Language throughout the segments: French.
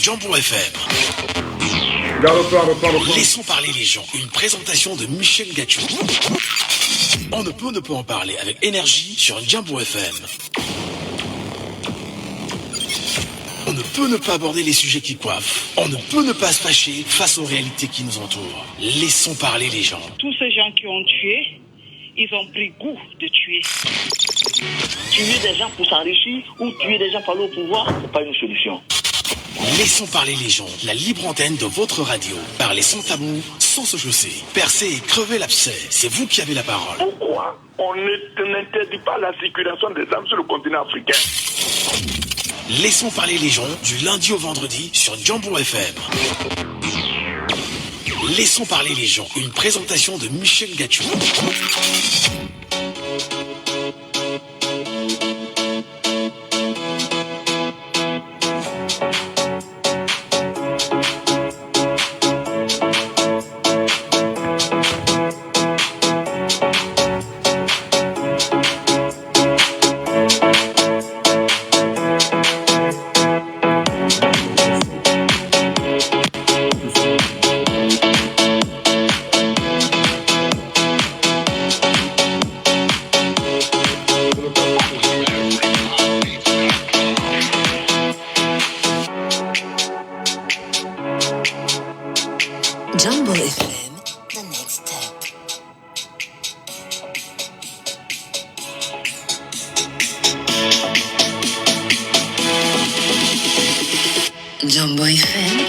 Jambo FM. Laissons parler les gens. Une présentation de Michel Gachou. On ne peut en parler avec énergie sur Jambo FM. On ne peut ne pas aborder les sujets qui coiffent. On ne peut ne pas se fâcher face aux réalités qui nous entourent. Laissons parler les gens. Tous ces gens qui ont tué, ils ont pris goût de tuer. Tuer des gens pour s'enrichir ou tuer des gens pour aller au pouvoir, c'est pas une solution. Laissons parler les gens. La libre antenne de votre radio. Parlez sans tabou, sans se chausser. Percez et crevez l'abcès. C'est vous qui avez la parole. Pourquoi on n'interdit pas la circulation des armes sur le continent africain? Laissons parler les gens du lundi au vendredi sur Jambo FM. Laissons parler les gens. Une présentation de Michel Gachou. Jambo FM, the next step. Jambo FM.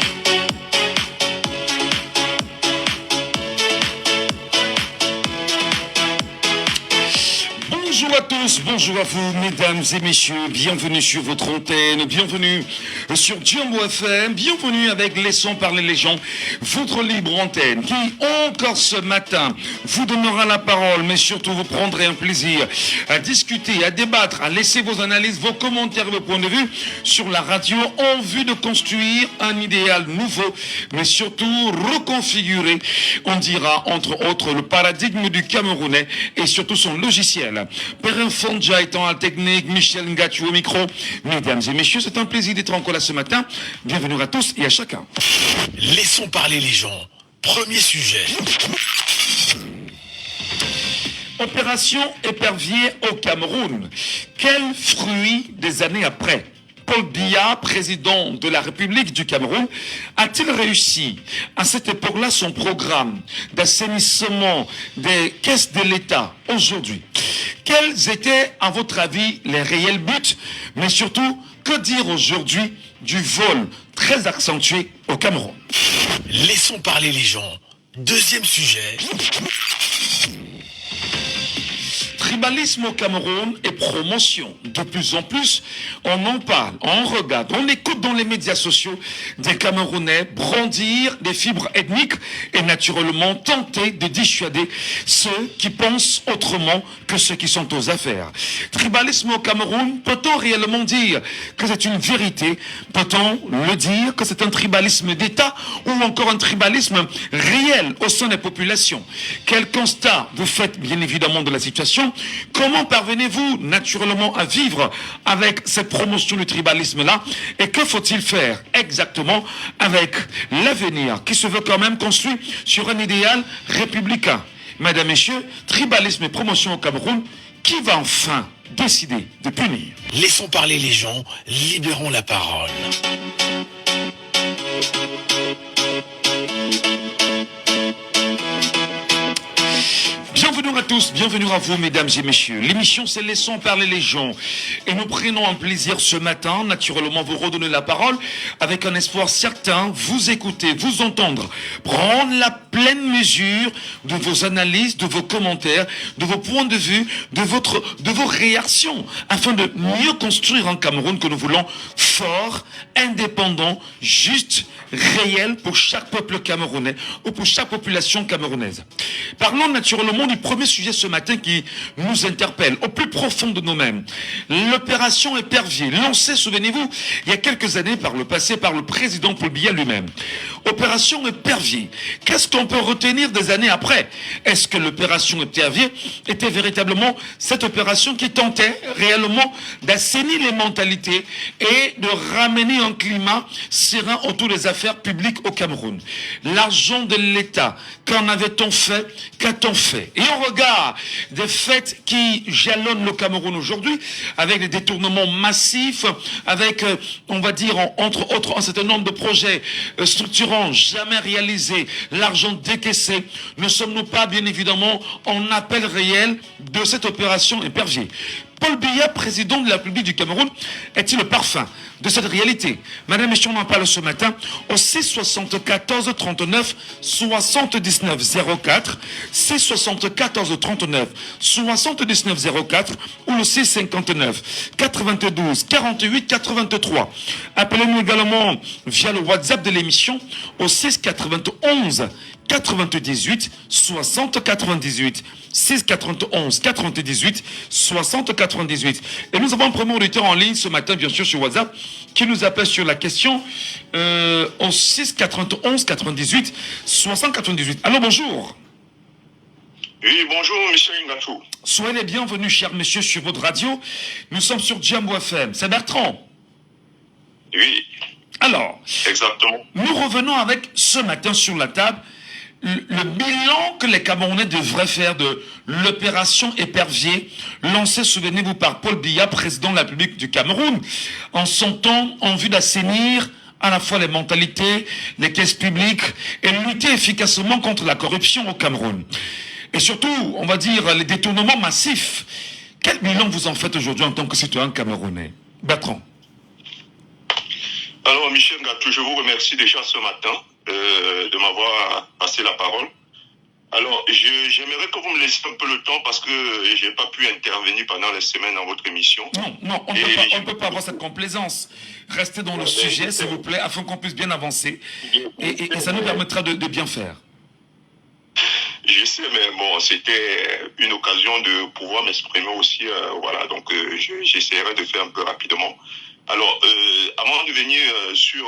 Bonjour à tous, bonjour à vous, mesdames et messieurs, bienvenue sur votre antenne, bienvenue sur Jambo FM, bienvenue avec Laissons parler les gens, votre libre antenne qui, encore ce matin, vous donnera la parole, mais surtout vous prendrez un plaisir à discuter, à débattre, à laisser vos analyses, vos commentaires, vos points de vue sur la radio en vue de construire un idéal nouveau, mais surtout reconfigurer, on dira entre autres, le paradigme du Camerounais et surtout son logiciel. Perrin Fondja étant à la technique, Michel Ngachou au micro. Mesdames et messieurs, c'est un plaisir d'être encore là ce matin. Bienvenue à tous et à chacun. Laissons parler les gens. Premier sujet. Opération épervier au Cameroun. Quel fruit des années après? Paul Biya, président de la République du Cameroun, a-t-il réussi à cette époque-là son programme d'assainissement des caisses de l'État aujourd'hui? Quels étaient, à votre avis, les réels buts? Mais surtout, que dire aujourd'hui du vol très accentué au Cameroun? Laissons parler les gens. Deuxième sujet. Tribalisme au Cameroun et promotion. De plus en plus, on en parle, on regarde, on écoute dans les médias sociaux des Camerounais brandir des fibres ethniques et naturellement tenter de dissuader ceux qui pensent autrement que ceux qui sont aux affaires. Tribalisme au Cameroun, peut-on réellement dire que c'est une vérité? Peut-on le dire que c'est un tribalisme d'État ou encore un tribalisme réel au sein des populations? Quel constat vous faites bien évidemment de la situation? Comment parvenez-vous naturellement à vivre avec cette promotion du tribalisme-là? Et que faut-il faire exactement avec l'avenir qui se veut quand même construit sur un idéal républicain? Mesdames, Messieurs, tribalisme et promotion au Cameroun, qui va enfin décider de punir? Laissons parler les gens, libérons la parole. Bienvenue à tous, bienvenue à vous mesdames et messieurs. L'émission c'est Laissons parler les gens. Et nous prenons un plaisir ce matin, naturellement vous redonner la parole avec un espoir certain, vous écouter, vous entendre, prendre la pleine mesure de vos analyses, de vos commentaires, de vos points de vue, de vos réactions, afin de mieux construire un Cameroun que nous voulons fort, indépendant, juste, réel pour chaque peuple camerounais ou pour chaque population camerounaise. Parlons naturellement du premier sujet ce matin qui nous interpelle au plus profond de nous-mêmes. L'opération Épervier, lancée, souvenez-vous, il y a quelques années par le passé par le président Paul Biya lui-même. Opération Épervier. Qu'est-ce qu'on peut retenir des années après? Est-ce que l'opération Épervier était véritablement cette opération qui tentait réellement d'assainir les mentalités et de ramener un climat serein autour des affaires publiques au Cameroun? L'argent de l'État, qu'en avait-on fait? Qu'a-t-on fait? Et au regard des faits qui jalonnent le Cameroun aujourd'hui, avec des détournements massifs, avec, on va dire, entre autres, un certain nombre de projets structurants jamais réalisés, l'argent décaissé, ne sommes-nous pas, bien évidemment, en appel réel de cette opération Épervier? Paul Biya, président de la République du Cameroun, est-il le parfum de cette réalité? Madame et messieurs, on en parle ce matin au 6 74 39 79 04, 6 74 39 79 04 ou le 6 59 92 48 83. Appelez-nous également via le WhatsApp de l'émission au 6 91 98 60 98. 6 91 98 60 98. Et nous avons un premier auditeur en ligne ce matin, bien sûr, sur WhatsApp, qui nous appelle sur la question au 6 91 98 60 98. Alors bonjour. Oui, bonjour, monsieur Ngatou. Soyez les bienvenus, cher monsieur, sur votre radio. Nous sommes sur Djambo FM. C'est Bertrand. Oui. Alors, exactement. Nous revenons avec ce matin sur la table le bilan que les Camerounais devraient faire de l'opération Épervier, lancée, souvenez-vous, par Paul Biya, président de la République du Cameroun, en son temps en vue d'assainir à la fois les mentalités, les caisses publiques et lutter efficacement contre la corruption au Cameroun. Et surtout, on va dire, les détournements massifs. Quel bilan vous en faites aujourd'hui en tant que citoyen camerounais? Bertrand. Alors, Michel Ngatou, je vous remercie déjà ce matin de m'avoir passé la parole. Alors, j'aimerais que vous me laissiez un peu le temps parce que je n'ai pas pu intervenir pendant les semaines dans votre émission. Non, on ne peut pas avoir cette complaisance. Restez dans le sujet, s'il vous plaît, afin qu'on puisse bien avancer. Et ça nous permettra de bien faire. Je sais, mais bon, c'était une occasion de pouvoir m'exprimer aussi. Voilà, donc j'essaierai de faire un peu rapidement. Alors, avant de venir sur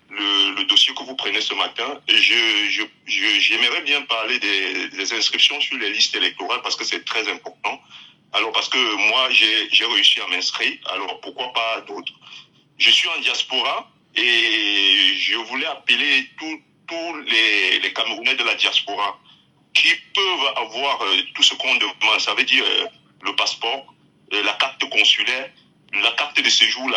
le dossier que vous prenez ce matin, j'aimerais bien parler des inscriptions sur les listes électorales parce que c'est très important. Alors, parce que moi, j'ai réussi à m'inscrire, alors pourquoi pas d'autres? Je suis en diaspora et je voulais appeler tous les Camerounais de la diaspora qui peuvent avoir tout ce qu'on demande, ça veut dire le passeport, la carte consulaire, la carte de séjour,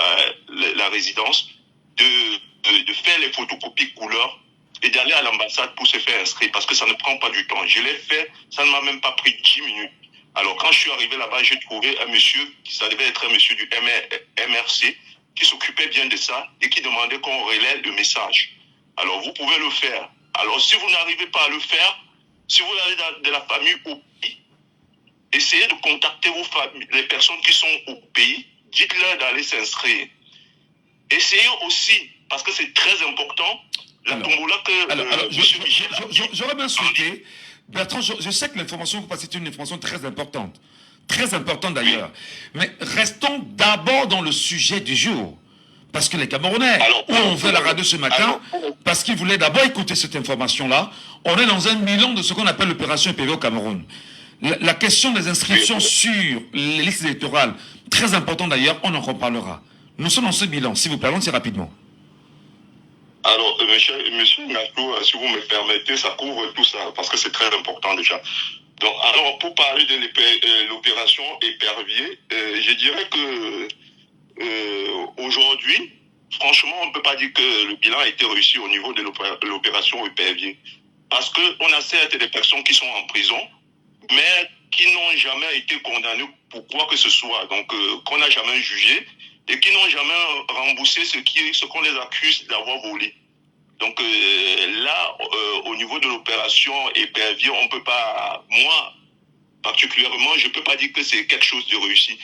la résidence, de faire les photocopies couleur et d'aller à l'ambassade pour se faire inscrire parce que ça ne prend pas du temps. Je l'ai fait, ça ne m'a même pas pris 10 minutes. Alors quand je suis arrivé là-bas, j'ai trouvé un monsieur, ça devait être un monsieur du MRC, qui s'occupait bien de ça et qui demandait qu'on relaie le message. Alors vous pouvez le faire. Alors si vous n'arrivez pas à le faire, si vous avez de la famille au pays, essayez de contacter les personnes qui sont au pays, dites-leur d'aller s'inscrire. Essayez aussi, parce que c'est très important, la tombola que M. Michel... J'aurais bien souhaité, Bertrand, je sais que l'information que vous passez est une information très importante d'ailleurs, mais restons d'abord dans le sujet du jour. Parce que les Camerounais ont fait la radio ce matin, parce qu'ils voulaient d'abord écouter cette information-là. On est dans un bilan de ce qu'on appelle l'opération Épervier au Cameroun. La question des inscriptions sur les listes électorales, très important d'ailleurs, on en reparlera. Nous sommes dans ce bilan, s'il vous plaît, allons-y rapidement. Alors, monsieur Ngatou, si vous me permettez, ça couvre tout ça, parce que c'est très important déjà. Donc, alors, pour parler de l'opération Épervier, je dirais que aujourd'hui, franchement, on ne peut pas dire que le bilan a été réussi au niveau de l'opération Épervier. Parce qu'on a certes des personnes qui sont en prison, mais qui n'ont jamais été condamnées pour quoi que ce soit, donc qu'on n'a jamais jugé, et qui n'ont jamais remboursé ce qu'on les accuse d'avoir volé. Donc là, au niveau de l'opération Épervier, on ne peut pas, moi particulièrement, je ne peux pas dire que c'est quelque chose de réussi.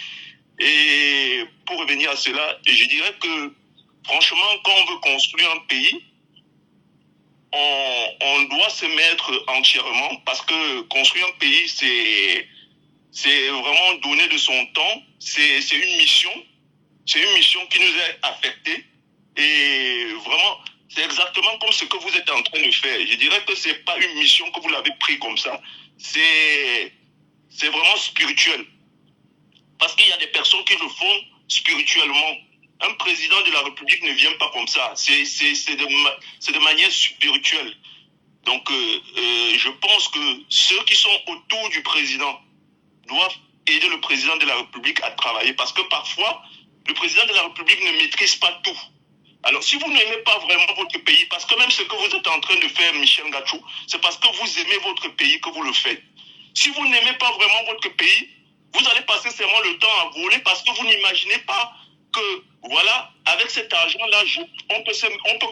Et pour revenir à cela, je dirais que franchement, quand on veut construire un pays, on doit se mettre entièrement parce que construire un pays, c'est vraiment donner de son temps. C'est une mission. C'est une mission qui nous est affectée. Et vraiment, c'est exactement comme ce que vous êtes en train de faire. Je dirais que c'est pas une mission que vous l'avez pris comme ça. C'est vraiment spirituel. Parce qu'il y a des personnes qui le font spirituellement. Un président de la République ne vient pas comme ça. C'est de manière spirituelle. Donc, je pense que ceux qui sont autour du président doivent aider le président de la République à travailler. Parce que parfois, le président de la République ne maîtrise pas tout. Alors, si vous n'aimez pas vraiment votre pays, parce que même ce que vous êtes en train de faire, Michel Ngachou, c'est parce que vous aimez votre pays que vous le faites. Si vous n'aimez pas vraiment votre pays, vous allez passer seulement le temps à voler parce que vous n'imaginez pas que, voilà, avec cet argent-là, on peut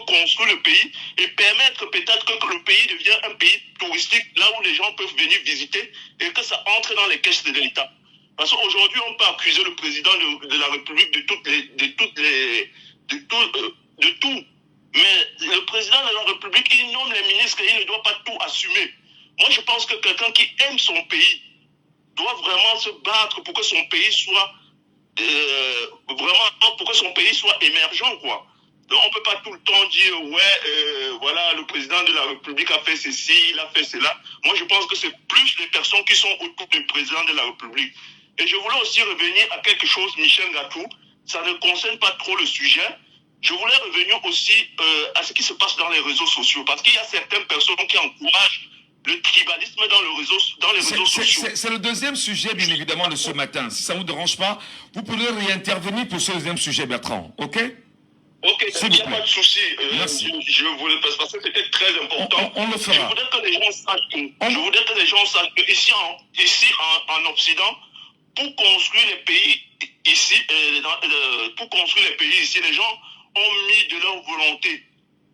construire le pays et permettre peut-être que le pays devienne un pays touristique, là où les gens peuvent venir visiter et que ça entre dans les caisses de l'État. Parce qu'aujourd'hui, on peut accuser le président de la République de tout. Mais le président de la République, il nomme les ministres et il ne doit pas tout assumer. Moi, je pense que quelqu'un qui aime son pays doit vraiment se battre pour que son pays soit émergent, quoi. Donc, on ne peut pas tout le temps dire, voilà, le président de la République a fait ceci, il a fait cela. Moi, je pense que c'est plus les personnes qui sont autour du président de la République. Et je voulais aussi revenir à quelque chose, Michel Ngachou, ça ne concerne pas trop le sujet. Je voulais revenir aussi à ce qui se passe dans les réseaux sociaux, parce qu'il y a certaines personnes qui encouragent le tribalisme dans les réseaux sociaux. C'est le deuxième sujet, bien évidemment, de ce matin. Si ça ne vous dérange pas, vous pourrez réintervenir pour ce deuxième sujet, Bertrand. OK? Ok, il n'y a pas de souci. Je voulais, parce que c'était très important. On le fera. Je voudrais que les gens sachent que, ici en Occident, pour construire les pays ici, les gens ont mis de leur volonté.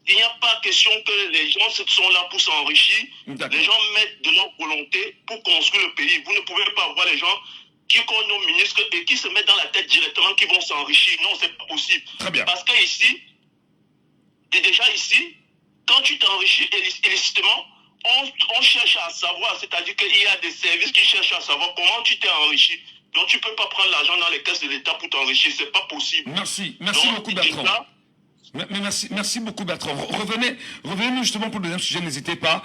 Il n'y a pas question que les gens sont là pour s'enrichir. Les gens mettent de leur volonté pour construire le pays. Vous ne pouvez pas avoir les gens qui connaissent nos ministres et qui se mettent dans la tête directement qu'ils vont s'enrichir. Non, c'est pas possible. Très bien. Parce que ici, quand tu t'enrichis illicitement, on cherche à savoir, c'est-à-dire qu'il y a des services qui cherchent à savoir comment tu t'es enrichi. Donc tu ne peux pas prendre l'argent dans les caisses de l'État pour t'enrichir, c'est pas possible. Merci beaucoup Bertrand. Merci beaucoup Bertrand. Revenez justement pour le deuxième sujet, n'hésitez pas,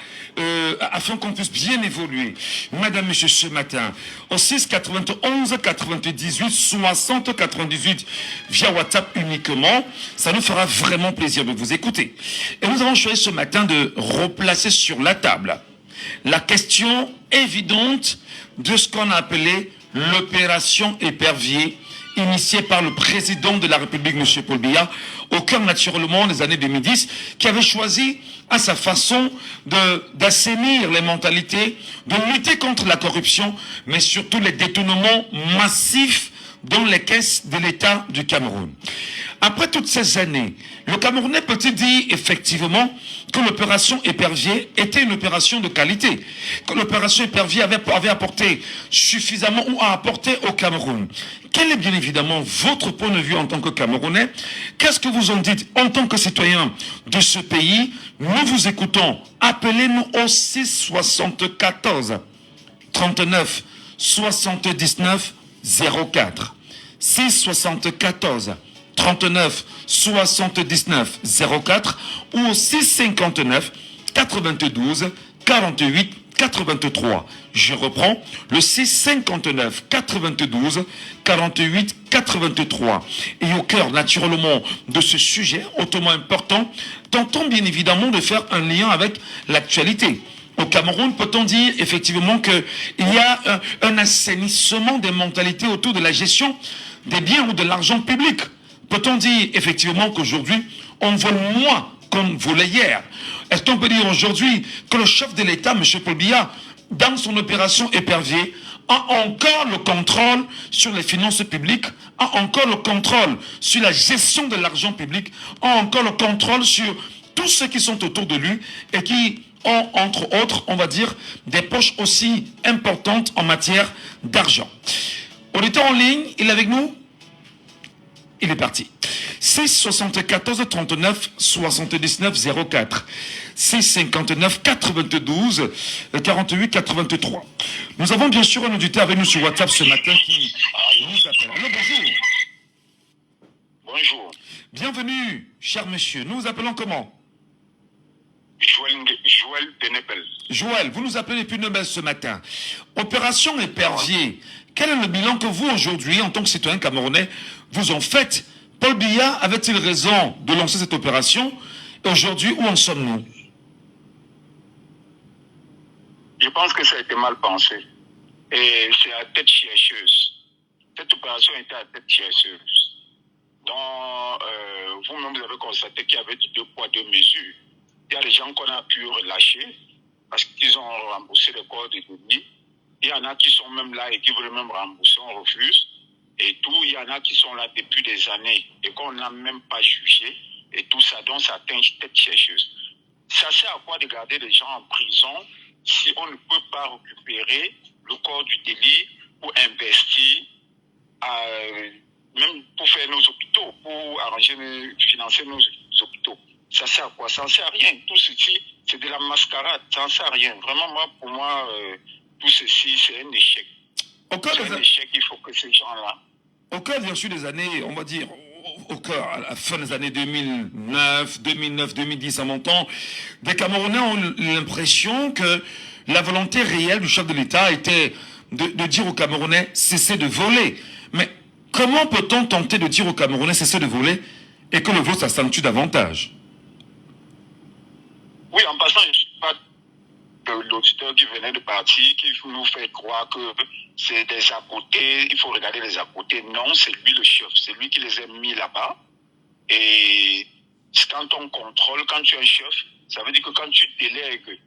afin qu'on puisse bien évoluer. Madame, monsieur, ce matin, au 6 91 98 60 98 via WhatsApp uniquement, ça nous fera vraiment plaisir de vous écouter. Et nous avons choisi ce matin de replacer sur la table la question évidente de ce qu'on a appelé l'opération Épervier, initiée par le président de la République, M. Paul Biya, au cœur naturellement des années 2010, qui avait choisi à sa façon d'assainir les mentalités, de lutter contre la corruption, mais surtout les détournements massifs dans les caisses de l'État du Cameroun. Après toutes ces années, le Camerounais peut-il dire effectivement que l'opération Épervier était une opération de qualité, que l'opération Épervier avait apporté suffisamment ou a apporté au Cameroun? Quel est bien évidemment votre point de vue en tant que Camerounais? Qu'est-ce que vous en dites en tant que citoyen de ce pays? Nous vous écoutons. Appelez-nous au 6 74 39 79 04. 6 74 39 79 04 ou au 659 92 48 83. Je reprends le 659 92 48 83. Et au cœur naturellement de ce sujet hautement important, tentons bien évidemment de faire un lien avec l'actualité. Au Cameroun, peut-on dire effectivement qu'il y a un assainissement des mentalités autour de la gestion des biens ou de l'argent public? Peut-on dire effectivement qu'aujourd'hui, on vole moins qu'on volait hier? Est-ce qu'on peut dire aujourd'hui que le chef de l'État, M. Paul Biya, dans son opération Épervier, a encore le contrôle sur les finances publiques, a encore le contrôle sur la gestion de l'argent public, a encore le contrôle sur tous ceux qui sont autour de lui et qui ont, entre autres, on va dire, des poches aussi importantes en matière d'argent. Auditeur en ligne, il est avec nous? Il est parti. 6 74 39 79 04. 6 59 92 48 83. Nous avons bien sûr un auditeur avec nous sur WhatsApp ce matin qui nous appelle. Allô, bonjour. Bonjour. Bienvenue, cher monsieur. Nous vous appelons comment? Joël Penepel. Joël, vous nous appelez depuis Nebel ce matin. Opération Épervier. Quel est le bilan que vous, aujourd'hui, en tant que citoyen camerounais, vous en faites? Paul Biya avait-il raison de lancer cette opération? Et aujourd'hui, où en sommes-nous? Je pense que ça a été mal pensé. Et c'est à tête chercheuse. Cette opération était à tête chercheuse. Donc, vous-même, vous avez constaté qu'il y avait du 2 poids, 2 mesures. Il y a des gens qu'on a pu relâcher parce qu'ils ont remboursé les corps de délit. Il y en a qui sont même là et qui veulent même rembourser, on refuse. Et tout, il y en a qui sont là depuis des années et qu'on n'a même pas jugé. Et tout ça, donc ça atteint tête chercheuse. Ça sert à quoi de garder les gens en prison si on ne peut pas récupérer le corps du délit pour investir, même pour faire nos hôpitaux, pour financer nos hôpitaux? Ça sert à quoi? Ça ne sert à rien. Tout ceci, c'est de la mascarade. Ça ne sert à rien. Vraiment, pour moi, tout ceci, c'est un échec. C'est un échec. Il faut que ces gens-là... Au cœur, bien sûr, des années, on va dire, au cœur, à la fin des années 2009, 2010, à mon temps, des Camerounais ont l'impression que la volonté réelle du chef de l'État était de dire aux Camerounais, cessez de voler. Mais comment peut-on tenter de dire aux Camerounais, cessez de voler, et que le vol s'accentue davantage? Oui, en passant, je ne suis pas l'auditeur qui venait de partir, qui nous fait croire que c'est des à côté, il faut regarder les à côté. Non, c'est lui le chef, c'est lui qui les a mis là-bas. Et quand on contrôle, quand tu es un chef, ça veut dire que quand tu délègues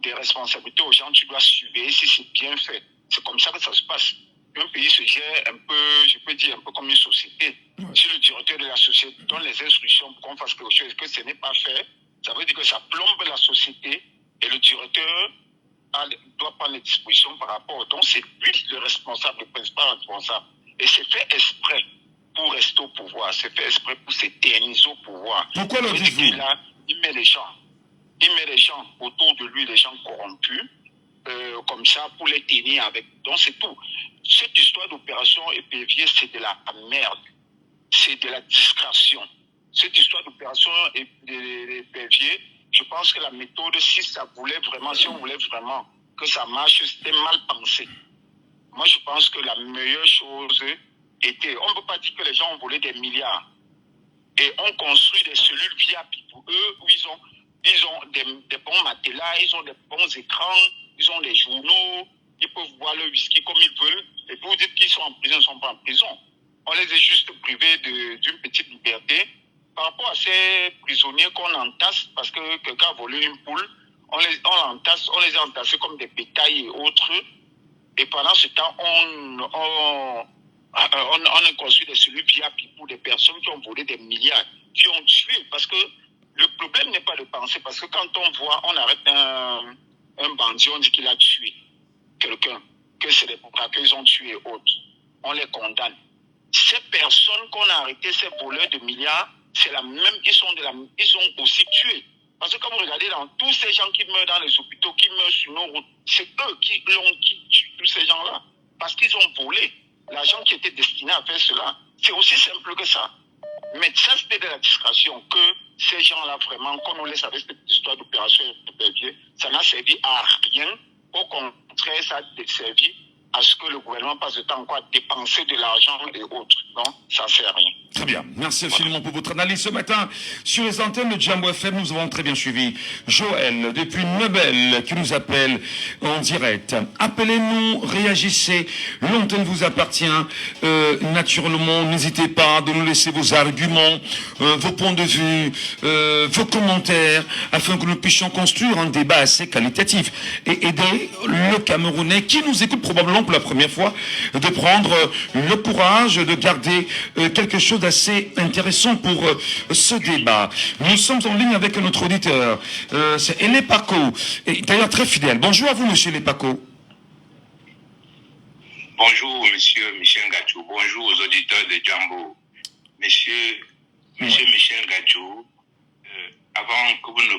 des responsabilités aux gens, tu dois surveiller si c'est bien fait. C'est comme ça que ça se passe. Un pays se gère un peu, je peux dire, un peu comme une société. Si le directeur de la société donne les instructions pour qu'on fasse quelque chose et que ce n'est pas fait, ça veut dire que ça plombe la société et le directeur doit prendre les dispositions par rapport. Donc c'est lui le responsable, le principal responsable. Et c'est fait exprès pour rester au pouvoir, c'est fait exprès pour s'éterniser au pouvoir. Pourquoi le dites-vous? Il met les gens autour de lui, les gens corrompus, comme ça, pour les tenir avec. Donc c'est tout. Cette histoire d'opération Épervier, c'est de la merde. C'est de la discrétion. Cette histoire d'opération Épervier, je pense que la méthode, si on voulait vraiment que ça marche, c'était mal pensé. Moi, je pense que la meilleure chose était, on ne peut pas dire que les gens ont volé des milliards. Et on construit des cellules VIP pour eux, où ils ont des bons matelas, ils ont des bons écrans, ils ont des journaux, ils peuvent boire le whisky comme ils veulent. Et puis vous dites qu'ils sont en prison, ils ne sont pas en prison. On les a juste privés d'une petite liberté. Par rapport à ces prisonniers qu'on entasse, parce que quelqu'un a volé une poule, on les a entassés comme des bétails et autres. Et pendant ce temps, on a construit des cellules VIP pour des personnes qui ont volé des milliards, qui ont tué. Parce que le problème n'est pas de penser, parce que quand on arrête un bandit, on dit qu'il a tué quelqu'un, que c'est des braqueurs qu'ils ont tué et autres. On les condamne. Ces personnes qu'on a arrêtées, ces voleurs de milliards, c'est la même, ils ont aussi tué. Parce que quand vous regardez dans tous ces gens qui meurent dans les hôpitaux, qui meurent sur nos routes, c'est eux qui tuent tous ces gens-là. Parce qu'ils ont volé l'argent qui était destiné à faire cela. C'est aussi simple que ça. Mais ça, c'était de la discrétion que ces gens-là, vraiment, qu'on nous laisse avec cette histoire d'opération Épervier, ça n'a servi à rien. Au contraire, ça a servi à ce que le gouvernement passe le temps encore à dépenser de l'argent et autres. Non, ça ne sert à rien. Très bien. Merci infiniment pour votre analyse ce matin. Sur les antennes de Jambo FM, nous avons très bien suivi Joël, depuis Nebel, qui nous appelle en direct. Appelez-nous, réagissez. L'antenne vous appartient. Naturellement, n'hésitez pas de nous laisser vos arguments, vos points de vue, vos commentaires, afin que nous puissions construire un débat assez qualitatif et aider le Camerounais qui nous écoute probablement pour la première fois de prendre le courage de garder quelque chose d'assez intéressant pour ce débat. Nous sommes en ligne avec notre auditeur, c'est Elepako, et d'ailleurs très fidèle. Bonjour à vous, monsieur Elepako. Bonjour, monsieur Michel Gachou. Bonjour aux auditeurs de Jambo. Monsieur Michel Gadjou, avant que vous ne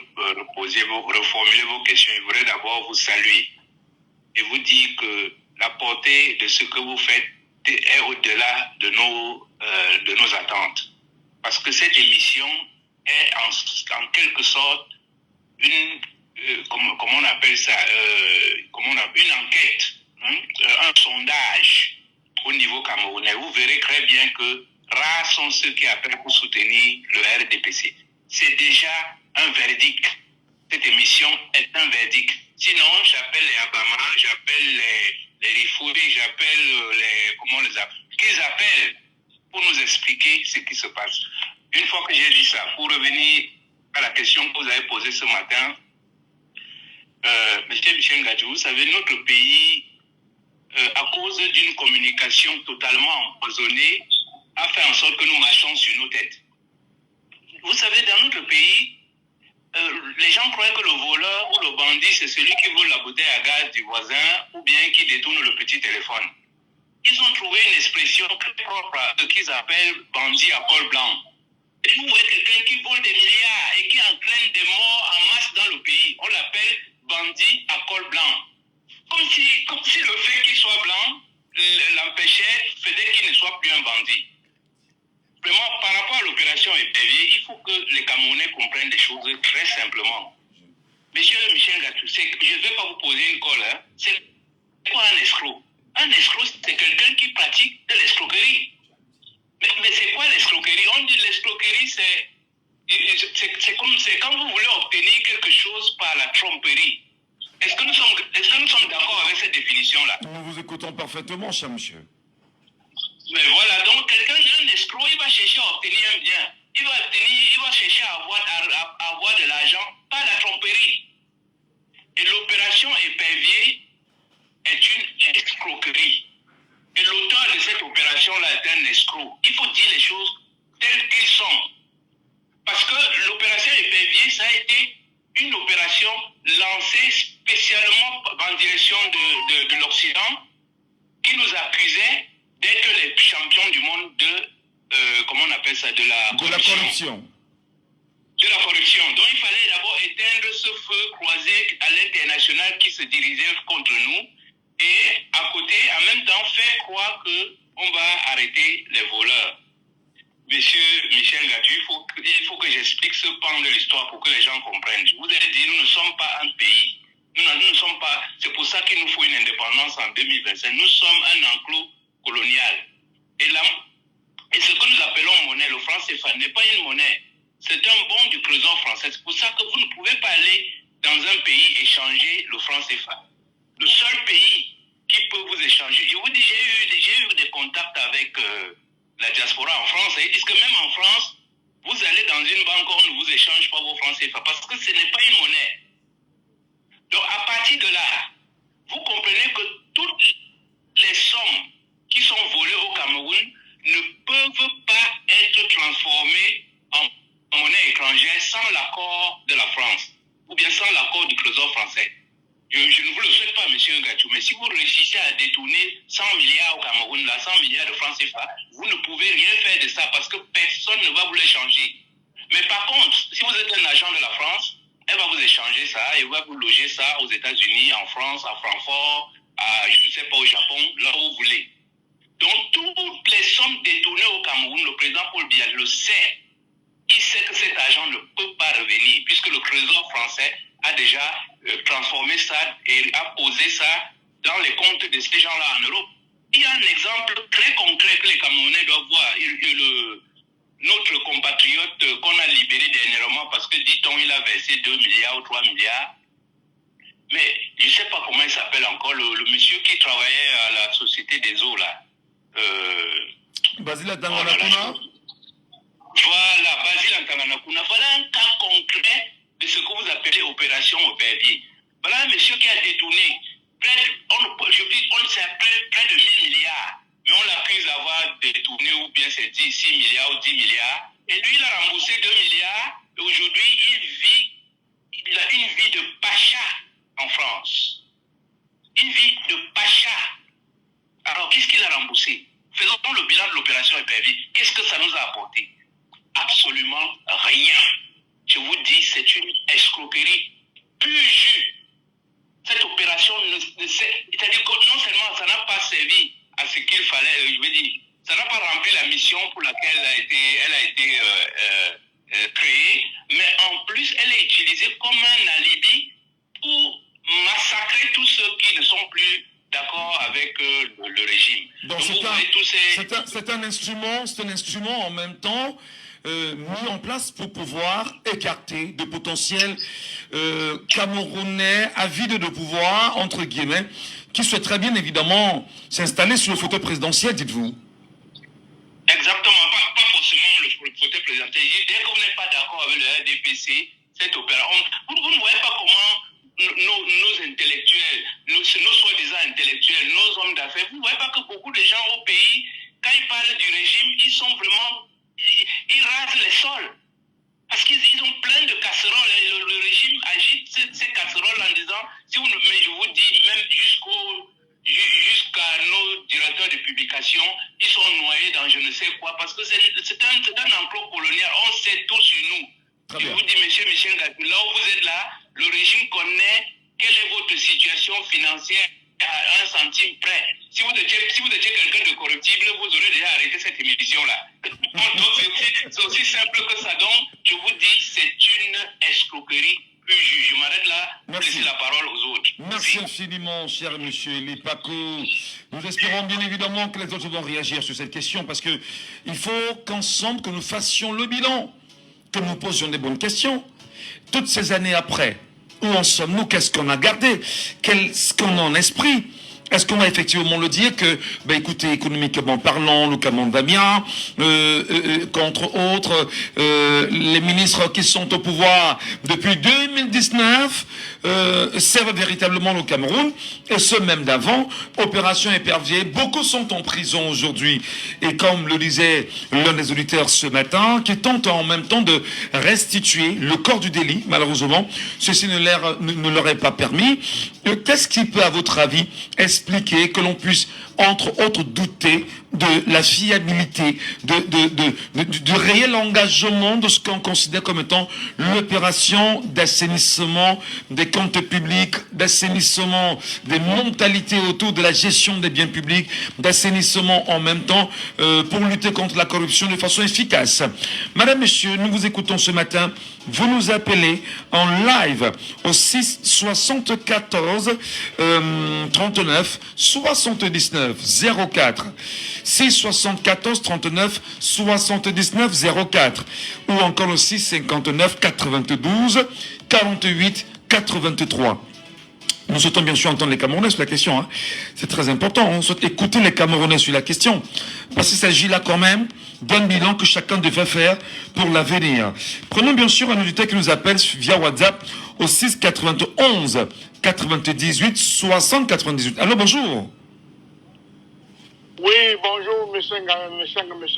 reformulez vos questions, je voudrais d'abord vous saluer et vous dire que la portée de ce que vous faites est au-delà de nos attentes. Parce que cette émission est en quelque sorte comment on appelle ça, une enquête, un sondage au niveau camerounais. Vous verrez très bien que rares sont ceux qui appellent pour soutenir le RDPC. C'est déjà un verdict. Cette émission est un verdict. Sinon, j'appelle les Abama, j'appelle les Rifouri, j'appelle comment on les appelle, qu'ils appellent pour nous expliquer ce qui se passe. Une fois que j'ai dit ça, pour revenir à la question que vous avez posée ce matin, Monsieur Michel Gadjou, vous savez, notre pays, à cause d'une communication totalement empoisonnée, a fait en sorte que nous marchons sur nos têtes. Vous savez, dans notre pays, les gens croient que le voleur ou le bandit, c'est celui qui vole la bouteille à gaz du voisin ou bien qui détourne le petit téléphone. Ils ont trouvé une expression très propre à ce qu'ils appellent bandit à col blanc. Et vous voyez quelqu'un qui vole des milliards et qui entraîne des morts en masse dans le pays. On l'appelle bandit à col blanc. Comme si le fait qu'il soit blanc l'empêchait, faisait qu'il ne soit plus un bandit. Vraiment, par rapport à l'opération épervier, il faut que les Camerounais comprennent des choses très simplement. Monsieur Michel Gadjou, je ne vais pas vous poser une colle. Hein. C'est quoi un escroc? Un escroc, c'est quelqu'un qui pratique de l'escroquerie. Mais c'est quoi l'escroquerie? On dit l'escroquerie, c'est quand vous voulez obtenir quelque chose par la tromperie. Est-ce que nous sommes d'accord avec cette définition-là? Nous vous écoutons parfaitement, cher monsieur. Mais voilà, donc quelqu'un d'un escroc, il va chercher à obtenir un bien. Il va chercher à avoir de l'argent par la tromperie. Et l'opération épervier est une escroquerie. Et l'auteur de cette opération-là est un escroc. Il faut dire les choses telles qu'elles sont. Parce que l'opération épervier, ça a été une opération lancée spécialement en direction de l'Occident qui nous accusait d'être les champions du monde comment on appelle ça, de la corruption. De la corruption. Donc il fallait d'abord éteindre ce feu croisé à l'international qui se dirigeait contre nous et à côté, en même temps, faire croire qu'on va arrêter les voleurs. Monsieur Michel Gadjou, il faut que j'explique ce pan de l'histoire pour que les gens comprennent. Je vous ai dit, nous ne sommes pas un pays. Nous ne sommes pas. C'est pour ça qu'il nous faut une indépendance en 2025. Nous sommes un enclos colonial. Et ce que nous appelons monnaie, le franc CFA, n'est pas une monnaie. C'est un bon du trésor français. C'est pour ça que vous ne pouvez pas aller dans un pays échanger le franc CFA. Le seul pays qui peut vous échanger. Je vous dis, j'ai eu des contacts avec la diaspora en France. Et ils disent que même en France, vous allez dans une banque, on ne vous échange pas vos francs CFA parce que ce n'est pas une monnaie. Donc à partir de là, vous comprenez que toutes les sommes qui sont volées au Cameroun ne peuvent pas être transformées en monnaie étrangère sans l'accord de la France ou bien sans l'accord du trésor français. Je ne vous le souhaite pas, monsieur Gadjou, mais si vous réussissez à détourner 100 milliards au Cameroun, là, 100 milliards de francs CFA, vous ne pouvez rien faire de ça parce que personne ne va vous l'échanger. Mais par contre, si vous êtes un agent de la France, elle va vous échanger ça et va vous loger ça aux États-Unis, en France, à Francfort, je ne sais pas, au Japon, là où vous voulez. Donc, toutes les sommes détournées au Cameroun, le président Paul Biya le sait. Il sait que cet argent ne peut pas revenir puisque le trésor français a déjà transformé ça et a posé ça dans les comptes de ces gens-là en Europe. Il y a un exemple très concret que les Camerounais doivent voir. Notre compatriote qu'on a libéré dernièrement parce que, dit-on, il a versé 2 milliards ou 3 milliards. Mais je ne sais pas comment il s'appelle encore, le monsieur qui travaillait à la Société des eaux, là. Basile Tanganakuna. Voilà, Basile Tanganakuna. Voilà un cas concret de ce que vous appelez opération épervier. Voilà un monsieur qui a détourné près de 1000 milliards. Mais on l'accuse d'avoir détourné ou bien c'est 6 milliards ou 10 milliards. Et lui, il a remboursé 2 milliards. Et aujourd'hui, il a une vie de pacha en France. Une vie de pacha. Alors, qu'est-ce qu'il a remboursé? Faisons le bilan de l'opération épervier. Qu'est-ce que ça nous a apporté? escroquerie pur jus. Cette opération, c'est-à-dire que non seulement ça n'a pas servi à ce qu'il fallait, je veux dire, ça n'a pas rempli la mission pour laquelle elle a été créée, mais en plus, elle est utilisée comme un alibi pour massacrer tous ceux qui ne sont plus d'accord avec le régime. Donc c'est un instrument en même temps mis en place pour pouvoir écarter de potentiels Camerounais avides de pouvoir, entre guillemets, qui souhaiteraient bien évidemment s'installer sur le fauteuil présidentiel, dites-vous. Exactement, pas forcément le fauteuil présidentiel. Dès que vous n'êtes pas d'accord avec le RDPC, cette opération, vous ne voyez pas comment nos intellectuels, nos soi-disant intellectuels, nos hommes d'affaires, vous ne voyez pas que beaucoup de gens au pays, quand ils parlent du régime, ils sont vraiment, ils rasent les sols. Parce qu'ils ont plein de casseroles. Et le régime agite ces casseroles en disant, mais je vous dis, même jusqu'à nos directeurs de publication, ils sont noyés dans je ne sais quoi, parce que c'est un enclos colonial. On sait tout sur nous. Je vous dis, monsieur Michel Gatti, là où vous êtes là, le régime connaît quelle est votre situation financière à 1 centime près. Si vous étiez quelqu'un de corruptible, vous aurez déjà arrêté cette émission-là. Donc c'est aussi simple que ça. Donc, je vous dis, c'est une escroquerie pure jus. Je m'arrête là pour laisser la parole aux autres. Merci infiniment, cher monsieur Lipako. Nous espérons bien évidemment que les autres vont réagir sur cette question, parce que il faut qu'ensemble, que nous fassions le bilan, que nous posions des bonnes questions. Toutes ces années après, où en sommes-nous? Qu'est-ce qu'on a gardé? Qu'est-ce qu'on a en esprit? Est-ce qu'on va effectivement le dire que, écoutez, économiquement parlant, le Cameroun va bien, qu'entre autres, les ministres qui sont au pouvoir depuis 2019 servent véritablement le Cameroun, et ceux même d'avant, opération épervier, beaucoup sont en prison aujourd'hui. Et comme le disait l'un des auditeurs ce matin, qui tente en même temps de restituer le corps du délit, malheureusement, ceci ne leur est pas permis. Qu'est-ce qui peut, à votre avis, expliquer que l'on puisse, entre autres, douter de la fiabilité, du réel engagement de ce qu'on considère comme étant l'opération d'assainissement des comptes publics, d'assainissement des mentalités autour de la gestion des biens publics, d'assainissement en même temps pour lutter contre la corruption de façon efficace. Madame, Monsieur, nous vous écoutons ce matin. Vous nous appelez en live au 6 74 39 79 04. 6 74 39 79 04 ou encore le 6 59 92 48 83. Nous souhaitons bien sûr entendre les Camerounais sur la question. Hein. C'est très important. On souhaite écouter les Camerounais sur la question. Parce qu'il s'agit là quand même d'un bilan que chacun devait faire pour l'avenir. Prenons bien sûr un auditeur qui nous appelle via WhatsApp au 6 91 98 60 98. Allô, bonjour. Oui, bonjour, monsieur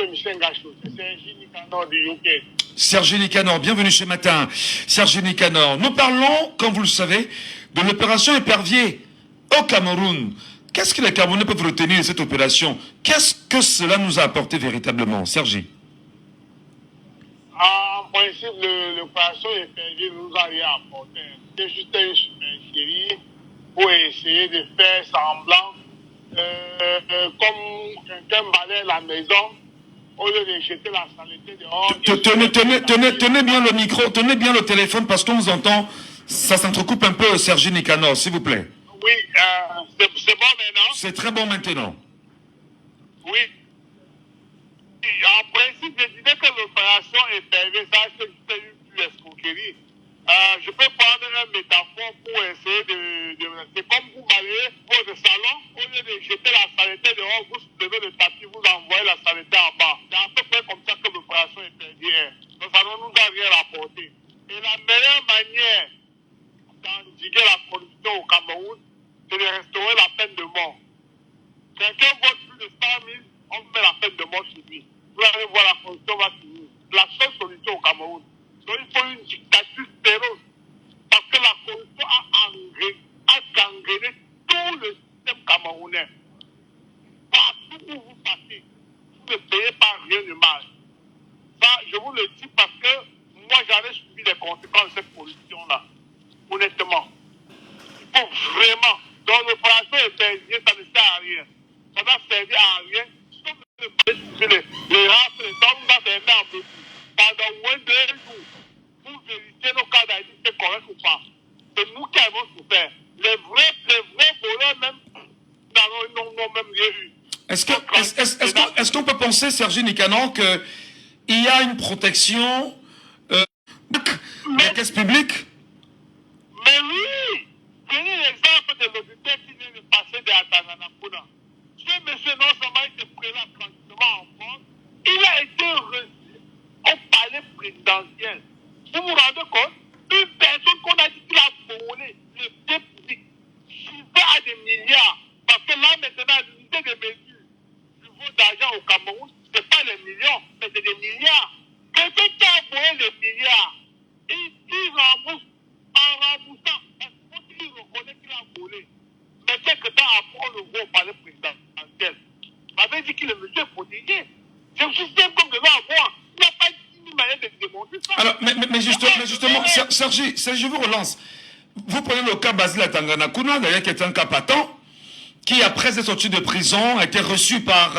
Michel Gachou. C'est Sergi Nicanor du UK. Sergi Nicanor, bienvenue chez Matin. Sergi Nicanor, nous parlons, comme vous le savez, de l'opération Épervier au Cameroun. Qu'est-ce que les Camerounais peuvent retenir de cette opération? Qu'est-ce que cela nous a apporté véritablement, Sergi? En principe, l'opération Épervier nous a rien apporté. C'est juste une supercherie pour essayer de faire semblant comme quelqu'un balaye la maison, au lieu de jeter la saleté dehors. Tenez bien le micro, tenez bien le téléphone parce qu'on vous entend. Ça s'entrecoupe un peu, Sergi Nicanor, s'il vous plaît. Oui, c'est bon maintenant. C'est très bon maintenant. Oui. En principe, je disais que l'opération Épervier, ça c'est une escroquerie. Je peux prendre une métaphore pour essayer de... C'est comme vous balayez votre salon, au lieu de jeter la saleté dehors, vous soulevez le tapis, vous envoyez la saleté en bas. C'est à peu près comme ça que l'opération Épervier est. Donc ça ne nous a rien rapporté. Et la meilleure manière d'endiguer la corruption au Cameroun, c'est de restaurer la peine de mort. Quelqu'un vote plus de 100 000, on met la peine de mort sur lui. Vous allez voir, la corruption va finir. C'est la seule solution au Cameroun. Donc il faut une dictature féroce. Parce que la corruption a gangréné tout le système camerounais. Partout où vous passez, vous ne payez pas rien de mal. Ça, je vous le dis parce que moi, j'avais subi les conséquences. cette position-là. Honnêtement. Il faut vraiment. Donc l'opération est perdue, ça ne sert à rien. Ça va servir à rien. Les races, les hommes vont fermer en petit. Pendant moins de 2 jours, pour vérifier nos cas d'identité corrects ou pas. C'est nous qui avons souffert. Les vrais voleurs même, n'ont même rien eu. Est-ce qu'on peut penser, Serge Nicanor, qu'il y a une protection de la caisse publique? Mais oui! Prenez l'exemple de l'auditeur qui vient de passer de Atananapuna. Ce monsieur, non seulement il se présente tranquillement en France, il a été reçu au palais présidentiel. Vous vous rendez compte? Une personne qu'on a dit qu'il a volé le bien public, chiffré à des milliards. Parce que là, maintenant, l'unité de mesure du vol d'argent au Cameroun, ce n'est pas les millions, mais c'est des milliards. Quelqu'un qui a volé les milliards, il rembourse en remboursant. Il reconnaît qu'il a volé. Mais quelque temps après, on le voit au palais présidentiel. Ça veut dire que le monsieur est protégé. C'est un système qu'on devait avoir. Il n'y a pas une manière de démontrer ça. Alors, mais justement, Serge, je vous relance. Vous prenez le cas Basile Tanganakuna, d'ailleurs, qui est un cas patent, qui, après être sorti de prison, a été reçu par,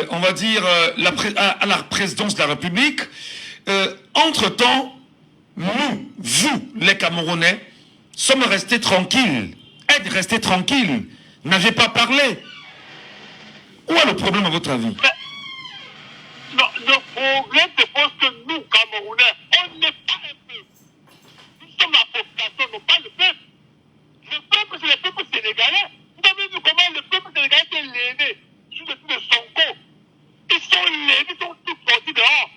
on va dire, à la présidence de la République. Entre-temps, nous, vous, les Camerounais, sommes restés tranquilles. Êtes restés tranquilles. N'avez pas parlé. Où est le problème, à votre avis? Non, le problème, c'est parce que nous, Camerounais, on n'est pas un peuple. Nous sommes la population, non pas le peuple. Le peuple, c'est le peuple sénégalais. Vous avez vu comment le peuple sénégalais était léné sous le coup de Sonko. Ils sont lénés, ils sont tous sortis dehors.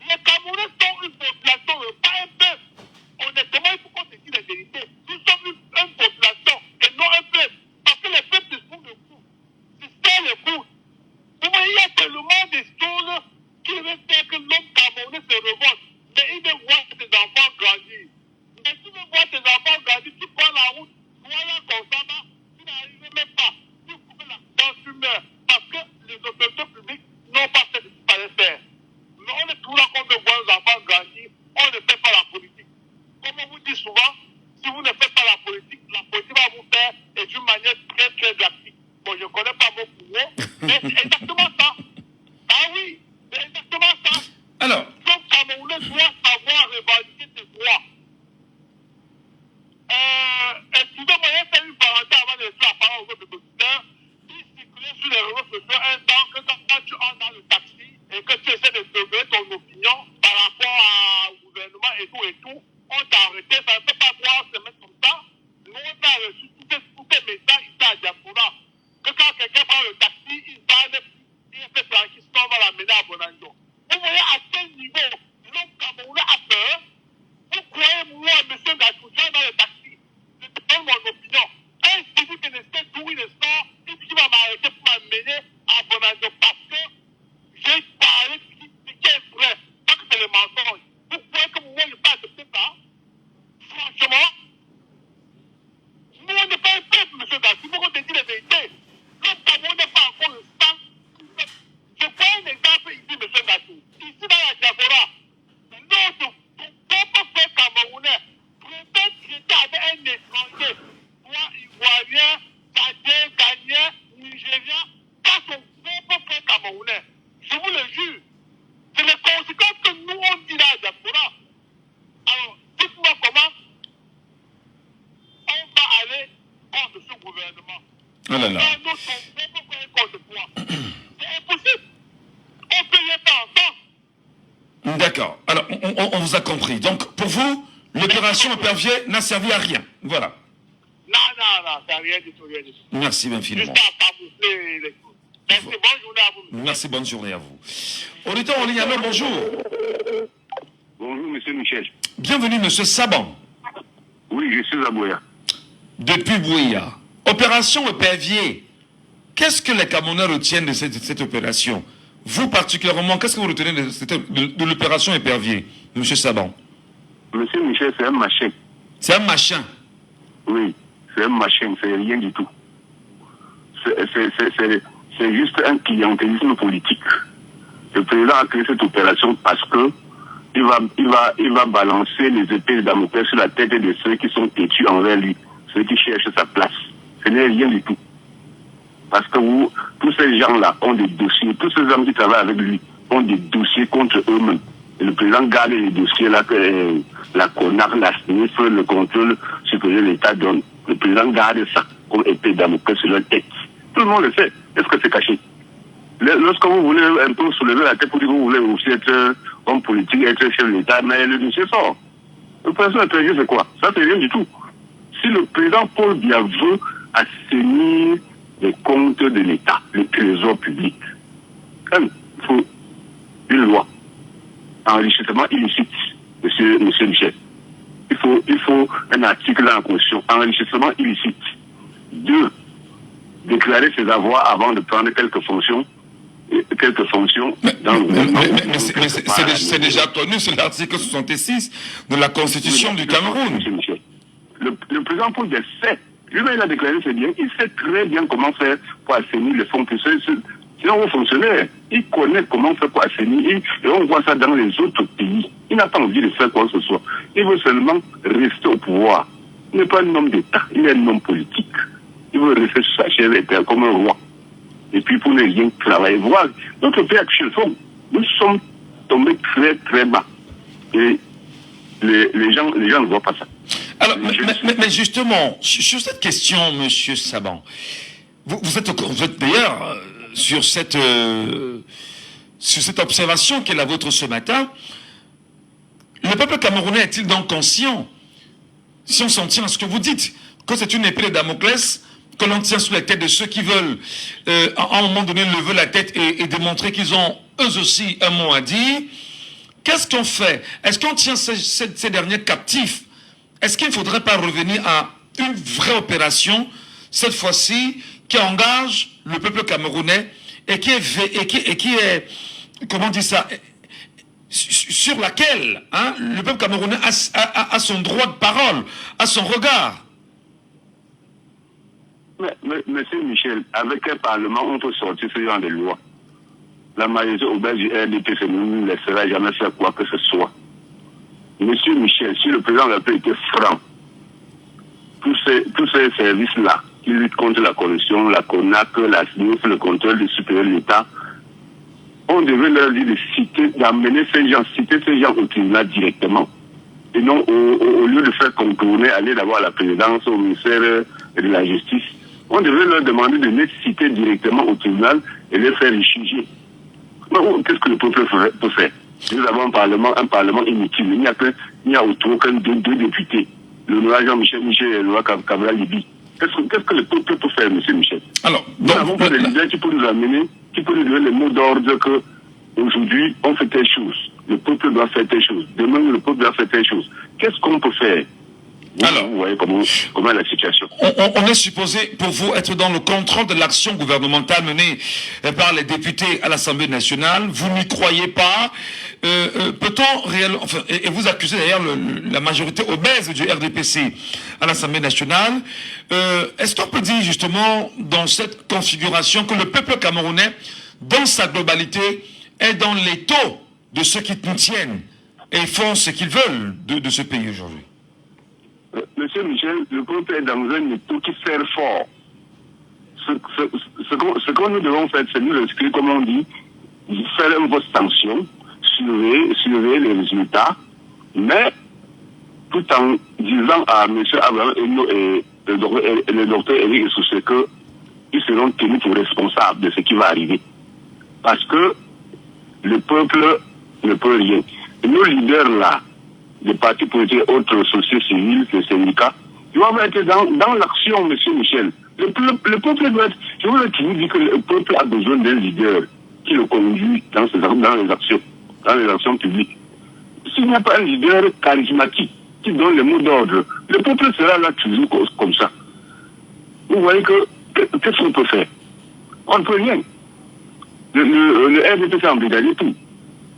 Les Camerounais sont une population, pas un peuple. Honnêtement, il faut qu'on se dise la vérité. Nous sommes une population et non un peuple. Parce que les peuples se font le coup. C'est ça le coup. Vous voyez, il y a tellement de choses qui veulent faire que l'homme camerounais se révolte. Mais il veut voir ses enfants grandir. Mais si tu veux voir tes enfants grandir, tu prends la route, voilà comme ça, tu n'arrives même pas. Tu coupes la dent, tu meurs. Parce que les autorités publiques n'ont pas fait ce qu'il fallait faire. Mais on est toujours là qu'on veut voir nos enfants grandir. On ne fait pas la politique. Comme on vous dit souvent, si vous ne faites pas la politique va vous faire et d'une manière très très drastique. Bon, je ne connais pas vos pouvoirs, mais c'est exactement ça. Ah oui, c'est exactement ça. Alors, donc Camerounais doit savoir revendiquer ses droits. Excusez-moi, il y a fait une parenthèse avant de laisser la parole aux autres auditeurs. Il circulait sur les réseaux sociaux un temps que quand tu entres dans le taxi et que tu essaies de donner ton opinion par rapport au gouvernement et tout, on t'a arrêté, ça ne peut pas pouvoir se mettre comme ça. Nous, on a reçu tous ces messages ici à Diaspora. Que quand quelqu'un prend le taxi, il parle, il fait tranquille, sinon on va l'amener à Bonanjo. Vous voyez à quel niveau l'homme camerounais a peur. Vous croyez, moi, monsieur Gatouja, dans le taxi, je te donne mon opinion. Un civil qui ne sait d'où il sort, il dit qu'il va m'arrêter pour m'amener à Bonanjo parce que j'ai parlé de ce qui est vrai, pas que c'est le mensonge. Vous croyez que moi, je ne peux pas accepter ça? Franchement, nous, on n'est pas un peuple, monsieur Gassi, vous te dire la vérité. Le Cameroun n'est pas encore le sang. Je prends un exemple ici, monsieur Gassi. Ici, dans la diaspora, notre propre frère camerounais préfère traiter avec un étranger, soit ivoirien, tchadien, ghanéen, nigérien, qu'à son propre frère camerounais. Je vous le jure. C'est les conséquences que nous, on dit dans la diaspora. Alors, dites-moi comment on va aller contre ce gouvernement. Oh là là. C'est impossible. On peut y être ensemble. D'accord. Alors, on vous a compris. Donc, pour vous, l'opération Épervier n'a servi à rien. Voilà. Non, ça n'a rien du tout, rien du tout. Merci infiniment. Juste à camoufler les choses. Merci, bonne journée à vous. Merci, bonne journée à vous. Auditeur en ligne, alors, bonjour. Bonjour, monsieur Michel. Bienvenue, monsieur Saban. Oui, je suis à Bouya. Depuis Bouya. Opération Épervier. Qu'est-ce que les Camerounais retiennent de cette opération? Vous particulièrement, qu'est-ce que vous retenez de l'opération Épervier, monsieur Saban? Monsieur Michel, c'est un machin. C'est un machin? Oui, c'est un machin, c'est rien du tout. C'est juste un clientélisme politique. Le président a créé cette opération parce que il va balancer les épées de Damoclès sur la tête de ceux qui sont têtus envers lui, ceux qui cherchent sa place. Ce n'est rien du tout. Parce que tous ces gens-là ont des dossiers, tous ces hommes qui travaillent avec lui ont des dossiers contre eux-mêmes. Et le président garde les dossiers-là que la CONAC, la SNIF, le contrôle supérieur de l'État donne. Le président garde ça comme épée de Damoclès sur leur tête. Tout le monde le sait. Est-ce que c'est caché? Lorsque vous voulez un peu soulever la tête pour dire que vous voulez aussi être homme politique, être chef de l'État, mais le dossier sort. Le président étranger, c'est quoi? Ça, c'est rien du tout. Si le président Paul Biya veut assainir les comptes de l'État, le trésor public, il faut une loi. Enrichissement illicite, monsieur Michel. Il faut un article dans la Constitution. Enrichissement illicite. 2. Déclarer ses avoirs avant de prendre quelques fonctions dans le gouvernement. Mais c'est déjà connu, c'est l'article 66 de la Constitution du Cameroun. Michel. Le président Paul Biya sait, lui-même il a déclaré ses biens, il sait très bien comment faire pour assainir les fonds publics. C'est un haut fonctionnaire, il connaît comment faire pour assainir, et on voit ça dans les autres pays. Il n'a pas envie de faire quoi que ce soit. Il veut seulement rester au pouvoir. Il n'est pas un homme d'État, il est un homme politique. Il veut rester sur sa chaise comme un roi. Et puis pour ne rien travailler. Voilà, notre pays actuel, nous sommes tombés très très bas. Et les gens ne voient pas ça. Alors, mais justement, sur cette question, monsieur Saban, vous êtes d'ailleurs sur cette observation qui est la vôtre ce matin. Le peuple camerounais est-il donc conscient, si on s'en tient à ce que vous dites, que c'est une épée de Damoclès que l'on tient sous la tête de ceux qui veulent, à un moment donné, lever la tête et démontrer qu'ils ont eux aussi un mot à dire? Qu'est-ce qu'on fait? Est-ce qu'on tient ces derniers captifs? Est-ce qu'il ne faudrait pas revenir à une vraie opération, cette fois-ci, qui engage le peuple camerounais et qui est comment dire ça, sur laquelle le peuple camerounais a son droit de parole, a son regard? Monsieur Michel, avec un parlement, on peut sortir ce genre de loi. La majorité obèse du RDP ne laissera jamais faire quoi que ce soit. Monsieur Michel, si le président de la République était franc, tous ces services-là, qui luttent contre la corruption, la CONAC, la SNIF, le contrôle du supérieur de l'État, on devait leur dire de citer, d'amener ces gens, citer ces gens au tribunal directement. Et non, au lieu de faire contourner, aller d'abord à la présidence, au ministère de la Justice, on devait leur demander de les citer directement au tribunal et les faire juger. Qu'est-ce que le peuple peut faire? Nous avons un parlement inutile. Il n'y a autour qu'un deux députés. Le noir Jean-Michel Michel et le noir Kabila Libi. Qu'est-ce que le peuple peut faire, monsieur Michel? Alors, nous n'avons pas de leader qui peut nous amener, qui peut nous donner le mot d'ordre que aujourd'hui on fait telle chose. Le peuple doit faire telle chose. Demain, le peuple doit faire telle chose. Qu'est-ce qu'on peut faire? Alors, vous voyez comment est la situation. On est supposé, pour vous, être dans le contrôle de l'action gouvernementale menée par les députés à l'Assemblée nationale. Vous n'y croyez pas. Peut-on réellement... Enfin, et vous accusez d'ailleurs la majorité obèse du RDPC à l'Assemblée nationale. Est-ce qu'on peut dire justement, dans cette configuration, que le peuple camerounais, dans sa globalité, est dans l'étau de ceux qui nous tiennent et font ce qu'ils veulent de ce pays aujourd'hui? Monsieur Michel, le peuple est dans un étau qui sert fort. Ce que nous devons faire, c'est nous inscrire, comme on dit, faire une vote sanction, surveiller les résultats, mais tout en disant à M. Abraham et le docteur Eric Soussé qu'ils seront tenus pour responsables de ce qui va arriver. Parce que le peuple ne peut rien. Et nos leaders là, les partis politiques, autres sociétés civiles, les syndicats, ils doivent être dans l'action, monsieur Michel. Le peuple doit être... Je voudrais toujours dire que le peuple a besoin d'un leader qui le conduit dans les actions publiques. S'il n'y a pas un leader charismatique qui donne les mots d'ordre, le peuple sera là toujours comme ça. Vous voyez qu'est-ce qu'on peut faire? On ne peut rien. Le RDP s'est embrigadé tout.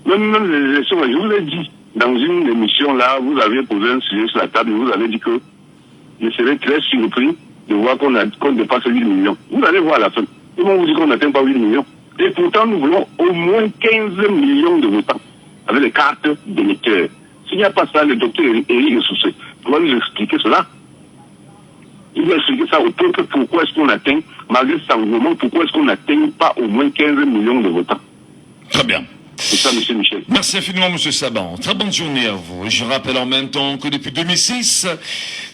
Même les élections, je vous l'ai dit, dans une émission là, vous avez posé un sujet sur la table et vous avez dit que je serais très surpris de voir qu'on dépasse 8 millions. Vous allez voir à la fin. Ils vont vous dire qu'on n'atteint pas 8 millions. Et pourtant, nous voulons au moins 15 millions de votants. avec les cartes d'électeurs. S'il n'y a pas ça, le docteur Éric Soussé doit nous expliquer cela. Il doit expliquer ça au peuple, pourquoi est-ce qu'on atteint, malgré ce engouement, pourquoi est-ce qu'on n'atteint pas au moins 15 millions de votants. Très bien. C'est ça, M. Michel. Merci infiniment, M. Saban. Très bonne journée à vous. Et je rappelle en même temps que depuis 2006,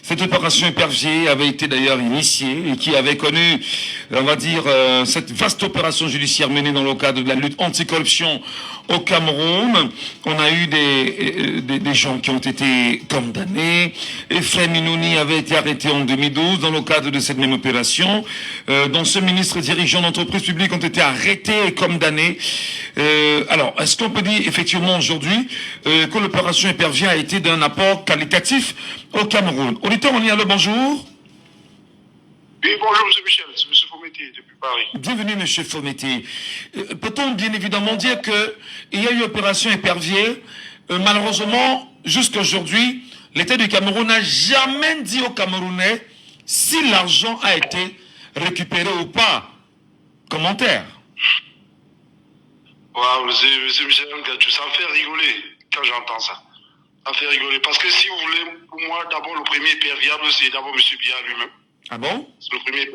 cette opération épervier avait été d'ailleurs initiée et qui avait connu, on va dire, cette vaste opération judiciaire menée dans le cadre de la lutte anticorruption au Cameroun. On a eu des gens qui ont été condamnés. Ephraim Inouni avait été arrêté en 2012 dans le cadre de cette même opération, dont ce ministre et dirigeants d'entreprises publiques ont été arrêtés et condamnés. Alors, est-ce qu'on peut dire effectivement aujourd'hui que l'opération épervier a été d'un apport qualitatif au Cameroun? Auditeur, on y a le bonjour. Oui, bonjour M. Michel, c'est M. Fometti depuis Paris. Bienvenue M. Fometti. Peut-on bien évidemment dire qu'il y a eu opération épervier? Malheureusement, jusqu'à aujourd'hui, l'État du Cameroun n'a jamais dit aux Camerounais si l'argent a été récupéré ou pas. Commentaire. Waouh, M. Michel, ça me fait rigoler quand j'entends ça. Ça me fait rigoler. Parce que si vous voulez, pour moi, d'abord, le premier perviable, c'est d'abord M. Biya lui-même. Ah bon? C'est le premier.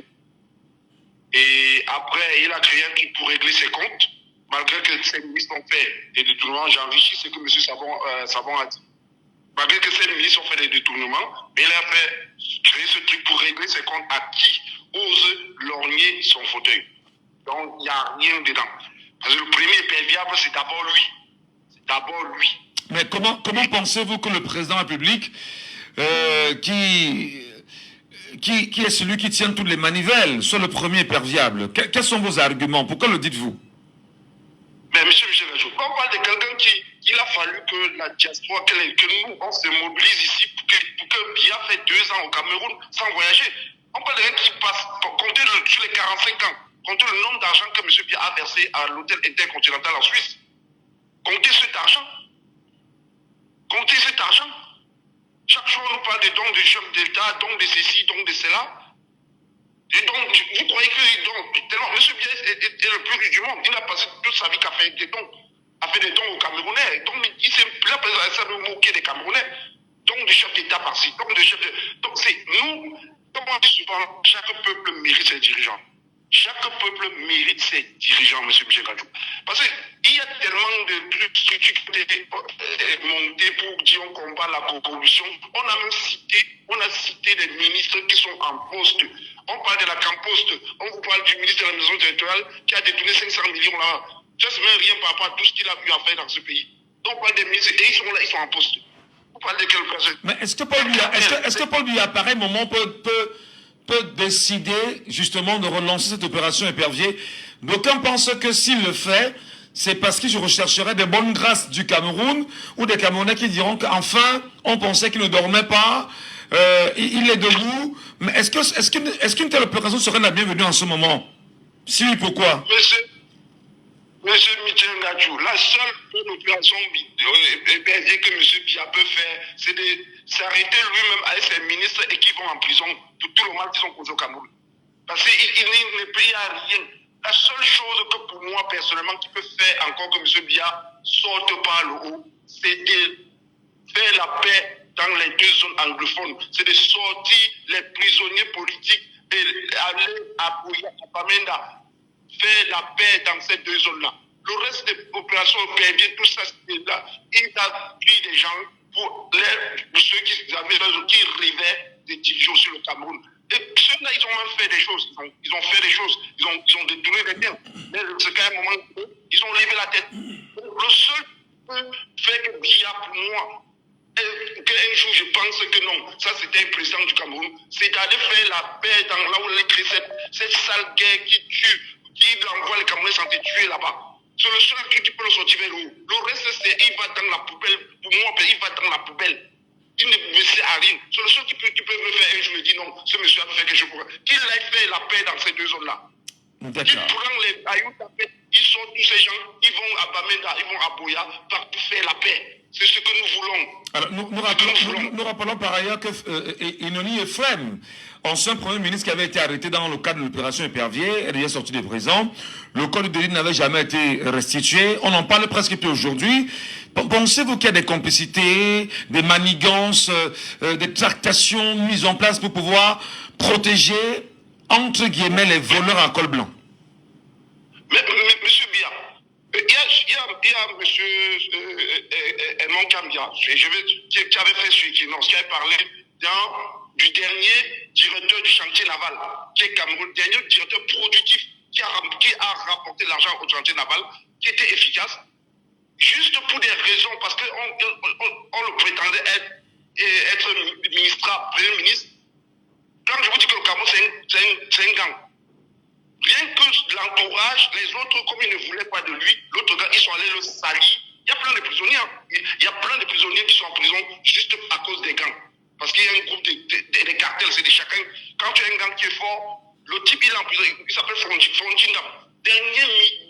Et après, il a créé un truc pour régler ses comptes. Malgré que ces ministres ont fait des détournements, j'enrichis ce que M. Sabon a dit. Malgré que ces ministres ont fait des détournements, mais il a fait créer ce truc pour régler ses comptes à qui ose lorgner son fauteuil. Donc, il n'y a rien dedans. Parce que le premier perviable, c'est d'abord lui. C'est d'abord lui. Mais comment pensez-vous que le président de la République, qui est celui qui tient toutes les manivelles, soit le premier perviable? Quels sont vos arguments? Pourquoi le dites-vous? Mais M. Michel Ajou, on parle de quelqu'un il a fallu que la diaspora, que nous, on se mobilise ici pour que Biya fait 2 ans au Cameroun sans voyager. On parle de quelqu'un qui passe, comptez sur les 45 ans, comptez le nombre d'argent que M. Biya a versé à l'hôtel intercontinental en Suisse. Comptez cet argent. Comptez cet argent. Chaque jour, on nous parle des dons de chefs d'État, dons de ceci, dons de cela. Et donc, vous croyez que tellement M. Biya est le plus riche du monde. Il a passé toute sa vie qu'à faire des dons. A fait des dons aux Camerounais. Donc, il a passé à me moquer des Camerounais. Dons de chefs d'État par-ci, dons de chefs de... Donc, c'est nous, comme on dit souvent, chaque peuple mérite ses dirigeants. Chaque peuple mérite ses dirigeants, M. Michel Gadjou. Parce qu'il y a tellement de trucs structurés qui ont été montés pour dire on combat la corruption. On a même cité des ministres qui sont en poste. On parle de la Camposte, on vous parle du ministre de la Maison territoriale qui a détourné 500 millions là. Ça se met rien par rapport à tout ce qu'il a eu à faire dans ce pays. Donc on parle des ministres et ils sont là, ils sont en poste. On parle de quelle personne? Mais est-ce que Paul Biya, à pareil moment, peut décider justement de relancer cette opération épervier? D'aucuns pensent que s'il le fait, c'est parce qu'il rechercherait des bonnes grâces du Cameroun ou des Camerounais qui diront qu'enfin, on pensait qu'il ne dormait pas, il est debout. Mais est-ce qu'une telle opération serait la bienvenue en ce moment? Si oui, pourquoi? Monsieur Michel Gadjou, la seule opération épervier que M. Biya peut faire, c'est de s'arrêter lui-même avec ses ministres et qui vont en prison pour tout le mal qu'ils ont causé au Cameroun. Parce qu'il ne paye à rien. La seule chose que pour moi, personnellement, qui peut faire encore que M. Biya sorte par le haut, c'est de faire la paix dans les 2 zones anglophones. C'est de sortir les prisonniers politiques et aller à Bouya, à Bamenda, faire la paix dans ces 2 zones-là. Le reste des opérations épervier, tout ça, c'est là. Il a pris des gens pour ceux qui rêvaient de diriger aussi le Cameroun. Et ceux-là, ils ont même fait des choses. Ils ont fait des choses. Ils ont détourné des biens. Mais c'est qu'à un moment, ils ont levé la tête. Le seul fait que Biya, pour moi, qu'un jour je pense que non, ça c'était un président du Cameroun, c'est d'aller faire la paix dans là où il écrit cette sale guerre qui tue, qui envoie les Camerounais sans te tuer là-bas. C'est le seul truc qui peut le sortir vers le haut. Le reste, c'est il va dans la poubelle. Pour moi, il va dans la poubelle. Il ne me sert à rien. C'est le seul qui peut me faire. Et je me dis non, ce monsieur a fait quelque chose pour moi. Qu'il aille faire la paix dans ces 2 zones-là. Qu'il prend les Ayout, ils sont tous ces gens, ils vont à Bamenda, ils vont à Boya, partout faire la paix. C'est ce que nous voulons. Alors, nous rappelons par ailleurs que Inoni Efrem, ancien Premier ministre qui avait été arrêté dans le cadre de l'opération Épervier, est déjà sorti de prison. Le code de l'île n'avait jamais été restitué. On en parle presque plus aujourd'hui. Pensez-vous qu'il y a des complicités, des manigances, des tractations mises en place pour pouvoir protéger, entre guillemets, les voleurs à col blanc? Mais monsieur Bia, il y a monsieur Edmond Kambia, qui avait fait ce qui avait parlé du dernier directeur du chantier naval, qui est Cameroun, dernier directeur productif qui a rapporté l'argent au chantier naval, qui était efficace, juste pour des raisons, parce qu'on le prétendait être ministre, premier ministre. Quand je vous dis que le Cameroun, c'est un gang. Rien que l'entourage, les autres, comme ils ne voulaient pas de lui, l'autre gars, ils sont allés le salir. Il y a plein de prisonniers. Il y a plein de prisonniers qui sont en prison juste à cause des gangs. Parce qu'il y a un groupe de cartels, c'est de chacun. Quand tu as un gang qui est fort, le type il est en prison, il s'appelle Fondinga. Dernier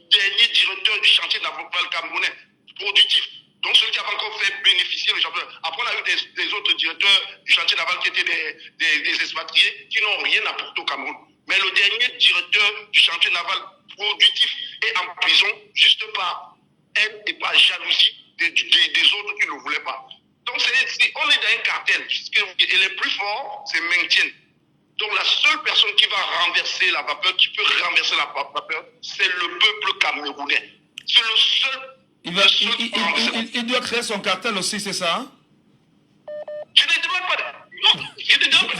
directeur du chantier naval camerounais, productif. Donc celui qui a encore fait bénéficier le champion. Après on a eu des autres directeurs du chantier naval qui étaient des expatriés qui n'ont rien apporté au Cameroun. Mais le dernier directeur du chantier naval productif est en prison juste par haine et par jalousie des autres qui ne voulaient pas. Donc on est dans un cartel. Et les plus forts, c'est maintien. Donc la seule personne qui va renverser la vapeur, qui peut renverser la vapeur, c'est le peuple camerounais. C'est le seul. Il doit créer son cartel aussi, c'est ça, hein? Je ne demande pas. Non, je ne demande pas.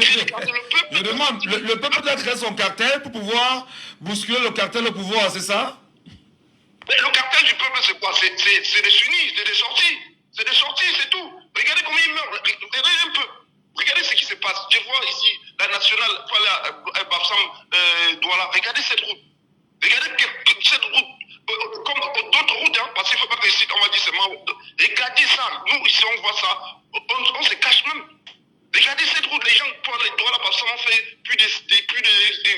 Je demande, le peuple doit créer son cartel pour pouvoir bousculer le cartel au pouvoir, c'est ça? Mais le cartel du peuple, c'est quoi? C'est des sunnis, c'est des sorties. C'est des sorties, c'est tout. Regardez combien ils meurent. Regardez un peu. Regardez ce qui se passe. Je vois ici la nationale, Babsam Douala. Regardez cette route. Regardez cette route. Comme d'autres routes, hein, parce qu'il ne faut pas que ici, on va dire c'est marrant. Regardez ça. Nous, ici, on voit ça. On se cache même. Regardez cette route. Les gens pour les Douala, Babsam ont fait plus de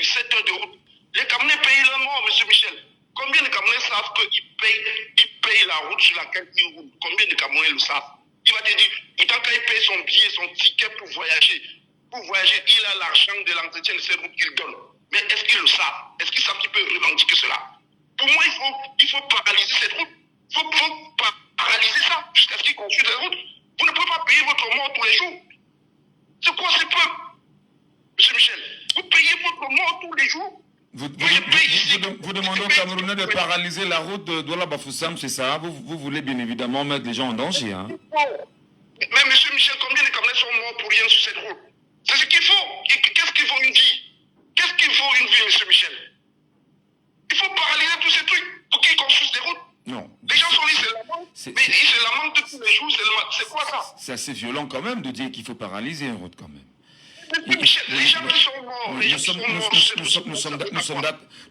7 heures de route. Les Camerounais payent leur mort, M. Michel. Combien de Camerounais savent qu'ils payent la route sur laquelle ils roulent? Combien de Camerounais le savent? Il va te dire, pourtant quand il paye son billet, son ticket pour voyager, il a l'argent de l'entretien de ces routes qu'il donne. Mais est-ce qu'ils le savent? Est-ce qu'ils savent qu'ils peuvent revendiquer cela? Pour moi, il faut paralyser cette route. Il faut paralyser ça jusqu'à ce qu'ils construisent des routes. Vous ne pouvez pas payer votre mort tous les jours. C'est quoi ce peuple, M. Michel? Vous payez votre mort tous les jours. Vous demandez aux Camerounais de paralyser la route de Douala Bafoussam, c'est ça? Vous voulez bien évidemment mettre les gens en danger, hein? Mais M. Michel, combien de Camerounais sont morts pour rien sur cette route? C'est ce qu'il faut. Qu'est-ce qu'il faut une vie? Qu'est-ce qu'il faut une vie, M. Michel? Il faut paralyser tous ces trucs pour qu'ils construisent des routes. Non. Les gens sont là, ils se lamentent. Mais ils se lamentent de tous les jours. C'est quoi ça? C'est assez violent quand même de dire qu'il faut paralyser une route quand même. Les gens qui sont morts,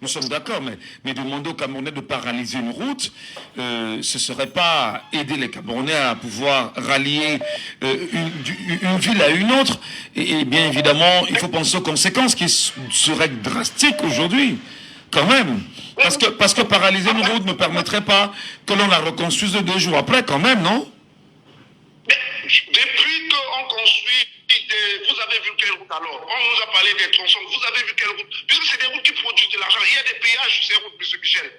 nous sommes d'accord, mais demander aux Camerounais de paralyser une route, ce ne serait pas aider les Camerounais à pouvoir rallier une ville à une autre. Et bien évidemment, il faut penser aux conséquences qui seraient drastiques aujourd'hui, quand même. Parce que paralyser une route ne permettrait pas que l'on la reconstruise 2 jours après, quand même, non? Depuis qu'on construit, vous avez vu quelle route alors? On nous a parlé des tronçons, vous avez vu quelle route? Puisque c'est des routes qui produisent de l'argent. Il y a des péages sur ces routes, M. Michel.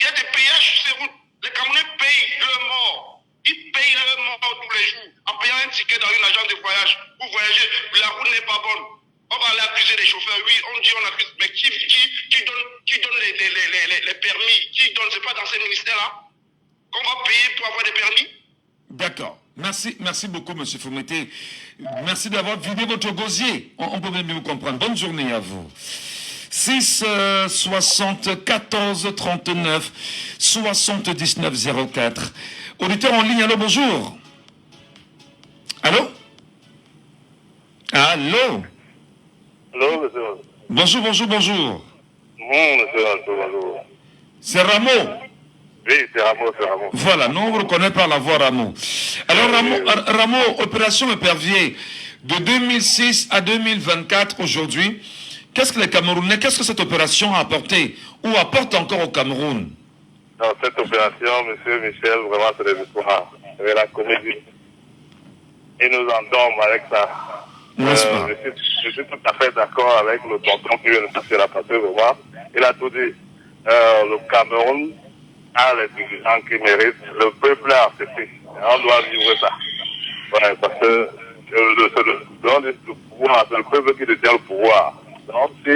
Il y a des péages sur ces routes. Les Camerounais payent leur mort. Ils payent leur mort tous les jours. En payant un ticket dans une agence de voyage. Vous voyagez, la route n'est pas bonne. On va aller accuser les chauffeurs. Oui, on dit on accuse. Mais qui donne les permis? Qui donne? C'est pas dans ces ministères-là qu'on va payer pour avoir des permis? D'accord. Merci beaucoup, M. Foumété. Merci d'avoir vidé votre gosier. On peut bien vous comprendre. Bonne journée à vous. 6 74 39 79 04. Auditeur en ligne, allô, bonjour. Allô? Allô? Allô, monsieur. Bonjour. Monsieur, bonjour. C'est Rameau. Oui, c'est Rameau. Voilà, nous on vous reconnaît par la voix Rameau. Alors Rameau, opération Épervier, de 2006 à 2024 aujourd'hui, qu'est-ce que cette opération a apporté ou apporte encore au Cameroun? Dans cette opération, monsieur Michel, vraiment c'est des espoirs. avec la comédie. Et nous endorment avec ça. Je suis tout à fait d'accord avec le tonton qui vient de passer la partie de moi. Il a tout dit. Le Cameroun a les dirigeants qui méritent. Le peuple a accepté. On doit vivre ça. Ouais, parce que le pouvoir, c'est le peuple qui détient le pouvoir. Donc si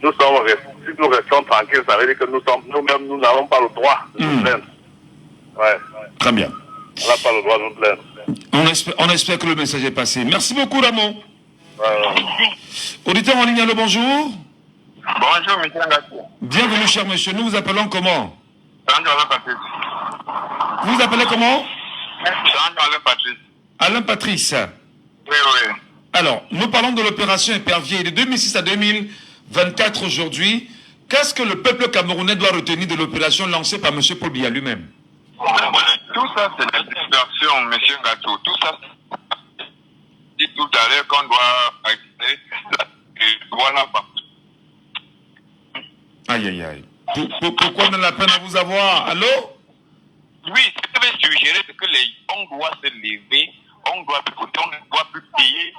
nous restons tranquilles, ça veut dire que nous-mêmes, nous n'avons pas le droit de nous plaindre. Ouais. Très bien. On n'a pas le droit de nous plaindre. On espère que le message est passé. Merci beaucoup, Ramon. Auditeur en ligne, allô, bonjour. Bonjour, monsieur Ngatou. Bienvenue, cher monsieur. Nous vous appelons comment? Alain Patrice. Vous vous appelez comment? Alain Patrice. Alain Patrice. Oui, oui. Alors, nous parlons de l'opération Épervier de 2006 à 2024 aujourd'hui. Qu'est-ce que le peuple camerounais doit retenir de l'opération lancée par M. Paul Biya lui-même? Tout ça, c'est la dispersion, monsieur Ngatou. Tout ça, dit tout à l'heure qu'on doit accepter voilà. Aïe, aïe, aïe. Pourquoi on a la peine à vous avoir? Allô? Oui, ce que je vais suggérer, c'est que on doit se lever, on ne doit plus payer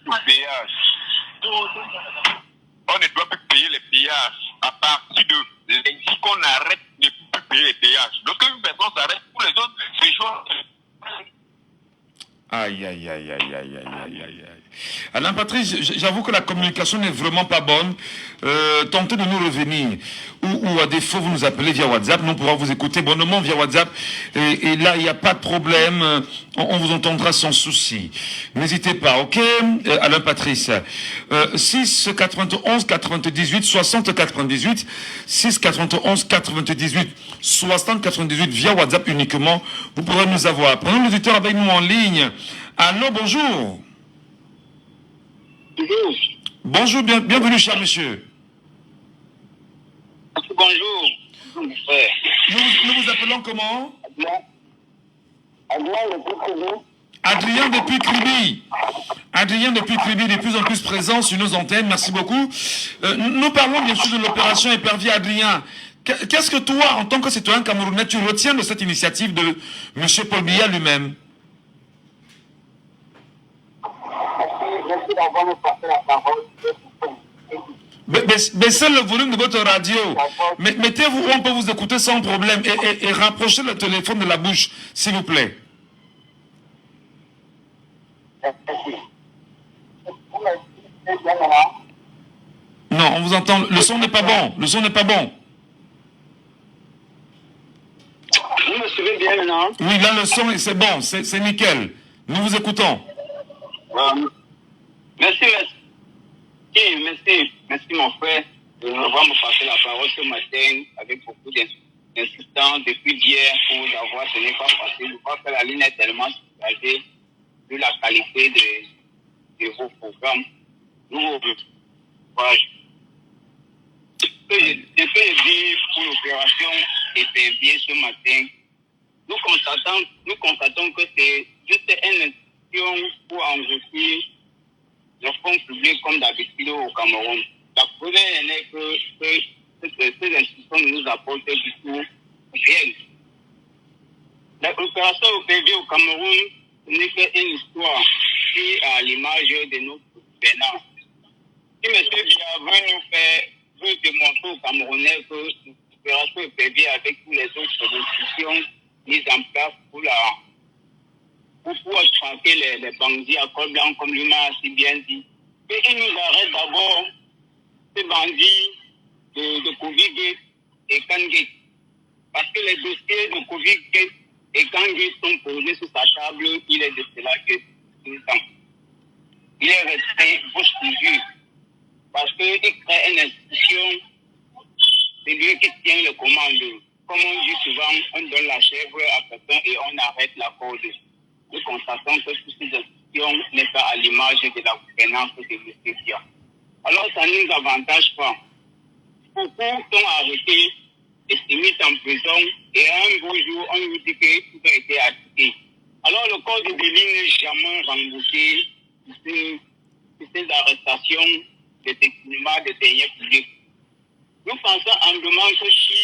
le péage. On ne doit plus payer les péages à partir de lundi qu'on arrête de plus payer les péages. Donc une personne s'arrête, pour les autres, c'est genre... Aïe, aïe, aïe, aïe, aïe, aïe, aïe, aïe. Alain Patrice, j'avoue que la communication n'est vraiment pas bonne. Tentez de nous revenir. Ou à défaut, vous nous appelez via WhatsApp. Nous pourrons vous écouter bonnement via WhatsApp. Et là, il n'y a pas de problème. On vous entendra sans souci. N'hésitez pas, ok, Alain Patrice. 6 91 98 60 98. 6 91 98 60 98 via WhatsApp uniquement. Vous pourrez nous avoir. Prenons l'auditeur avec nous en ligne. Allô, bonjour. Bonjour. Bonjour, bienvenue, cher monsieur. Bonjour. Nous vous appelons comment? Adrien depuis Kribi. Adrien depuis Kribi, de plus en plus présent sur nos antennes. Merci beaucoup. Nous parlons bien sûr de l'opération Épervier. Adrien, qu'est-ce que toi, en tant que citoyen camerounais, tu retiens de cette initiative de M. Paul Biya lui-même? Merci d'avoir me passé la parole. Baissez le volume de votre radio. Mettez-vous où on peut vous écouter sans problème. Et rapprochez le téléphone de la bouche, s'il vous plaît. Non, on vous entend. Le son n'est pas bon. Le son n'est pas bon. Vous me suivez bien maintenant? Oui, là, le son, c'est bon. C'est nickel. Nous vous écoutons. Merci, mon frère, de m'avoir passer la parole ce matin avec beaucoup d'insistance depuis hier pour l'avoir. Ce n'est pas facile. Je crois que la ligne est tellement chargée de la qualité de vos programmes. Nous vous encourageons. Ce que je dis pour l'opération Épervier ce matin, nous constatons que c'est juste une institution pour enrichir le fonds public comme d'habitude au Cameroun. La première est que ces institutions ne nous apportent du tout rien. L'opération Épervier au Cameroun n'est qu'une histoire qui est à l'image de notre gouvernance. Si M. Biya veut démontrer aux Camerounais que l'opération Épervier avec toutes les autres solutions mises en place pour pouvoir traquer les bandits à col blanc, comme lui m'a si bien dit. Et il nous arrête d'abord ces bandits de Covid-Gate et Kangate. Parce que les dossiers de Covid-Gate et Kangate sont posés sur sa table, il est de cela que il est resté bouche cousue. Parce qu'il crée une institution, c'est lui qui tient le commande. Comme on dit souvent, on donne la chèvre à quelqu'un et on arrête la corde. Nous constatons que toutes ces institutions n'est pas à l'image de la gouvernance de M. Biya. Alors ça ne nous avantage pas. Beaucoup sont arrêtés et se mis en prison et un beau jour on nous dit que tout a été acquitté. Alors le code de délit n'est jamais remboursé sur ces arrestations de détournement de deniers publics. Nous pensons humblement que si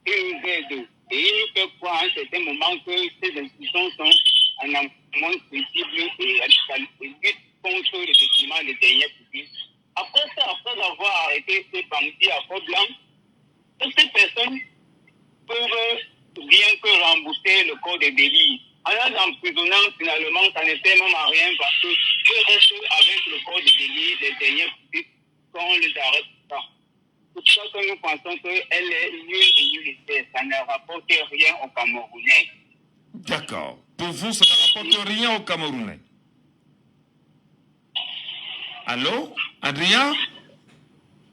il nous aide Et il peut croire à un certain moment que ces institutions sont en amont sensible et lutte contre le détriment des derniers publics. Après ça, après avoir arrêté ces bandits à peau blanche, ces personnes peuvent bien que rembourser le code des délits. En les emprisonnant, finalement, ça ne fait même à rien parce que restent avec le code des délits des derniers publics quand on les arrête pas. C'est pour ça que nous pensons qu'elle est nulle et nulle. Ça ne rapporte rien aux Camerounais. D'accord. Pour vous, ça ne rapporte rien aux Camerounais. Allô, Adrien?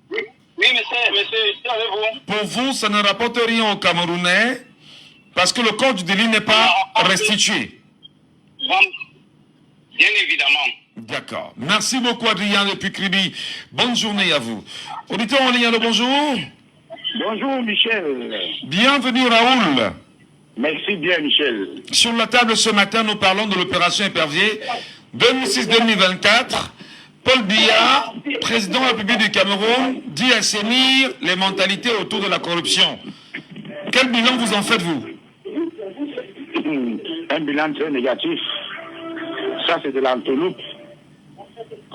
Oui, monsieur, je suis avec vous. Pour vous, ça ne rapporte rien aux Camerounais parce que le code du délit n'est pas restitué. Bon, bien évidemment. D'accord. Merci beaucoup, Adrien, depuis Kribi. Bonne journée à vous. Auditeur en ligne, allô, bonjour. Bonjour Michel. Bienvenue, Raoul. Merci bien Michel. Sur la table ce matin, nous parlons de l'opération Épervier 2006-2024. Paul Biya, président de la République du Cameroun, dit assainir les mentalités autour de la corruption. Quel bilan vous en faites-vous? Un bilan très négatif. Ça, c'est de l'entourloupe.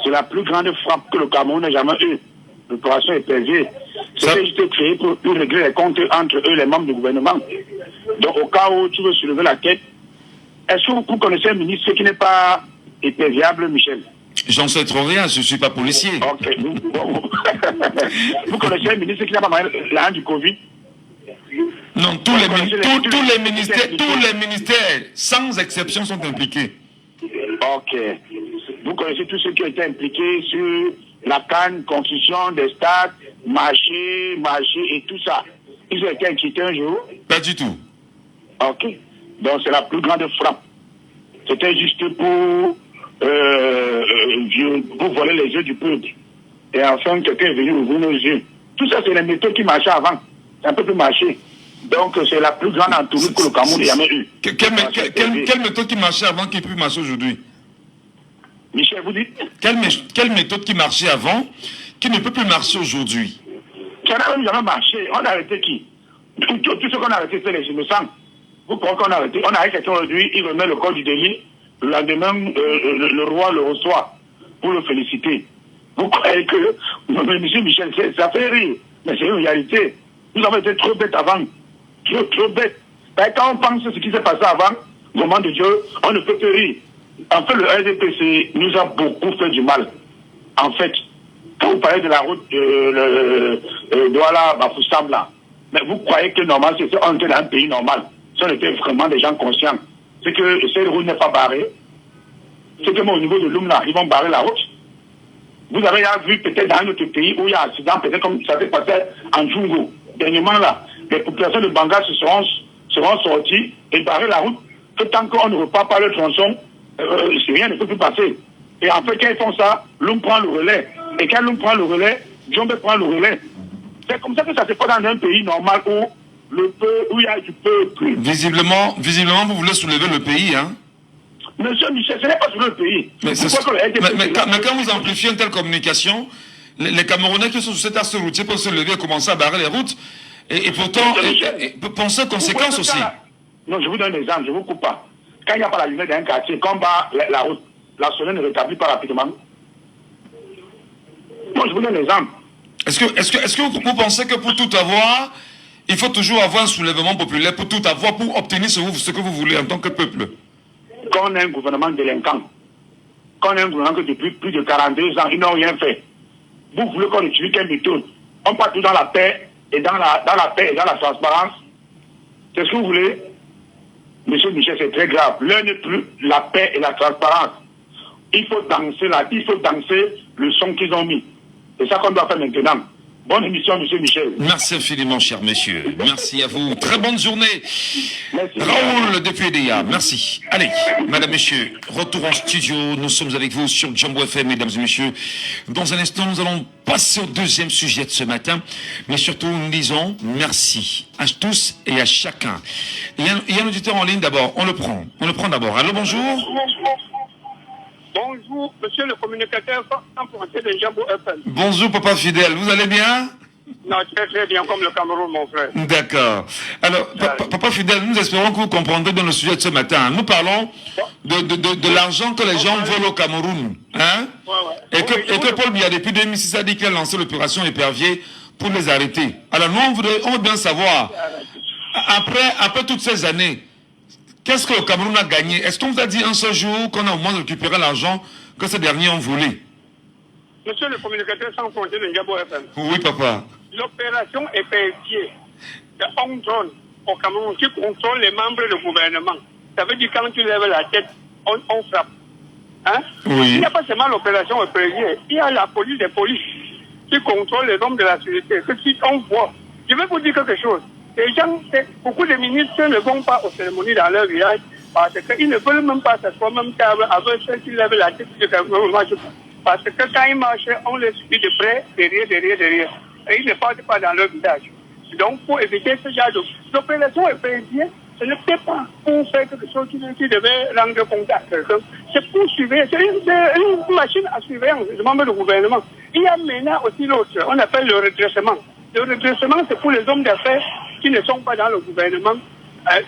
C'est la plus grande frappe que le Cameroun ait jamais eue. L'opération Épervier. C'était juste créé pour régler les comptes entre eux, les membres du gouvernement. Donc, au cas où tu veux soulever la tête, est-ce que vous connaissez un ministre qui n'est pas éperviable, Michel? J'en sais trop rien, je ne suis pas policier. Ok. Vous connaissez un ministre qui n'a pas marqué la du Covid? Non, tous les ministères, sans exception, sont impliqués. Ok. Vous connaissez tous ceux qui ont été impliqués sur la canne, construction des stades, marché et tout ça. Ils ont été inquiétés un jour? Pas du tout. Ok. Donc c'est la plus grande frappe. C'était juste pour voler les yeux du peuple. Et enfin, quelqu'un est venu ouvrir nos yeux. Tout ça, c'est les méthodes qui marchaient avant. Ça ne peut plus marcher. Donc c'est la plus grande entourloupe que le Cameroun ait jamais eue. Quelle méthode qui marchait avant qui ne peut plus marcher aujourd'hui? Michel, vous dites? Quelle méthode qui marchait avant qui ne peut plus marcher aujourd'hui? Ça n'a même jamais marché. On a arrêté qui? Tout ce qu'on a arrêté, c'est les innocents. Vous croyez qu'on a arrêté? On a arrêté quelqu'un aujourd'hui, il remet le code du délit. Le lendemain, le roi le reçoit pour le féliciter. Vous croyez que, monsieur Michel, ça fait rire, mais c'est une réalité. Nous avons été trop bêtes avant. Trop bêtes. Quand on pense ce qui s'est passé avant, au moment de Dieu, on ne peut que rire. En fait, le RDPC nous a beaucoup fait du mal. En fait, quand vous parlez de la route de Douala-Bafoussam, là, mais vous croyez que normal, on était dans un pays normal. Si on était vraiment des gens conscients, c'est que cette route n'est pas barrée. C'est que au niveau de Lumna, ils vont barrer la route. Vous avez vu peut-être dans un autre pays où il y a un accident, peut-être comme ça s'est passé en Djungo. Dernièrement là, les populations de Banga seront sorties et barrer la route. Que tant qu'on ne repart pas le tronçon, rien ne peut plus passer. Et en fait, quand ils font ça, l'homme prend le relais. Et quand l'homme prend le relais, Djombe prend le relais. C'est comme ça que ça se passe dans un pays normal où il y a du peuple. Visiblement, vous voulez soulever le pays, hein? Monsieur Michel, ce n'est pas soulever le pays. Mais quand vous amplifiez une telle communication, les Camerounais qui sont sur cet axe routier peuvent se lever et commencer à barrer les routes. Et pourtant, penser aux conséquences aussi. Non, je vous donne un exemple, je ne vous coupe pas. Quand il n'y a pas la lumière d'un quartier, quand on bat la route, la sonnette ne rétablit pas rapidement. Moi, je vous donne un exemple. Est-ce que vous pensez que pour tout avoir, il faut toujours avoir un soulèvement populaire pour tout avoir, pour obtenir ce que vous voulez en tant que peuple? Quand on a un gouvernement délinquant, quand on a un gouvernement que depuis plus de 42 ans, ils n'ont rien fait. Vous voulez qu'on utilise quelle méthode? On part tout dans la paix et dans la paix et dans la transparence. C'est ce que vous voulez? Monsieur Michel, c'est très grave. L'un n'est plus la paix et la transparence. Il faut danser le son qu'ils ont mis. C'est ça qu'on doit faire maintenant. Bonne émission, monsieur Michel. Merci infiniment, cher monsieur. Merci à vous. Très bonne journée. Merci. Raoul depuis Edea. Merci. Allez, madame, monsieur, retour en studio. Nous sommes avec vous sur Jumbo FM, mesdames et messieurs. Dans un instant, nous allons passer au deuxième sujet de ce matin. Mais surtout, nous disons merci à tous et à chacun. Il y a un auditeur en ligne d'abord. On le prend d'abord. Allô, bonjour. Bonjour, monsieur le communicateur 100% de Jumbo FM. Bonjour, papa fidèle. Vous allez bien? Non, très très bien, comme le Cameroun, mon frère. D'accord. Alors, papa Fidèle, nous espérons que vous comprendrez dans le sujet de ce matin. Nous parlons de l'argent que les gens volent au Cameroun. Hein? Et que Paul Biya, depuis 2006, a dit qu'il a lancé l'opération Épervier pour les arrêter. Alors, nous, on veut bien savoir, après toutes ces années, qu'est-ce que le Cameroun a gagné? Est-ce qu'on vous a dit un seul jour qu'on a au moins récupéré l'argent que ces derniers ont volé? Monsieur le communicateur sans frontières de Ndiabo FM. Oui, papa. L'opération Épervier de Hong Kong au Cameroun qui contrôle les membres du gouvernement. Ça veut dire quand tu lèves la tête, on frappe. Hein? Oui. Il n'y a pas seulement l'opération Épervier, il y a la police des polices qui contrôle les hommes de la société. Que si on voit, je vais vous dire quelque chose. Les gens, beaucoup de ministres ne vont pas aux cérémonies dans leur village parce qu'ils ne veulent même pas s'asseoir même table avec ceux qui lèvent la tête du Cameroun. Parce que quand ils marchent, on les suit de près, derrière. Et ils ne partent pas dans leur village. Donc, pour éviter ce genre d'opération Épervier, ce n'était pas pour faire quelque chose qui devait rendre compte à quelqu'un. C'est pour suivre, c'est une machine à surveillance des membres du gouvernement. Il y a maintenant aussi l'autre, on appelle le redressement. Le redressement, c'est pour les hommes d'affaires qui ne sont pas dans le gouvernement.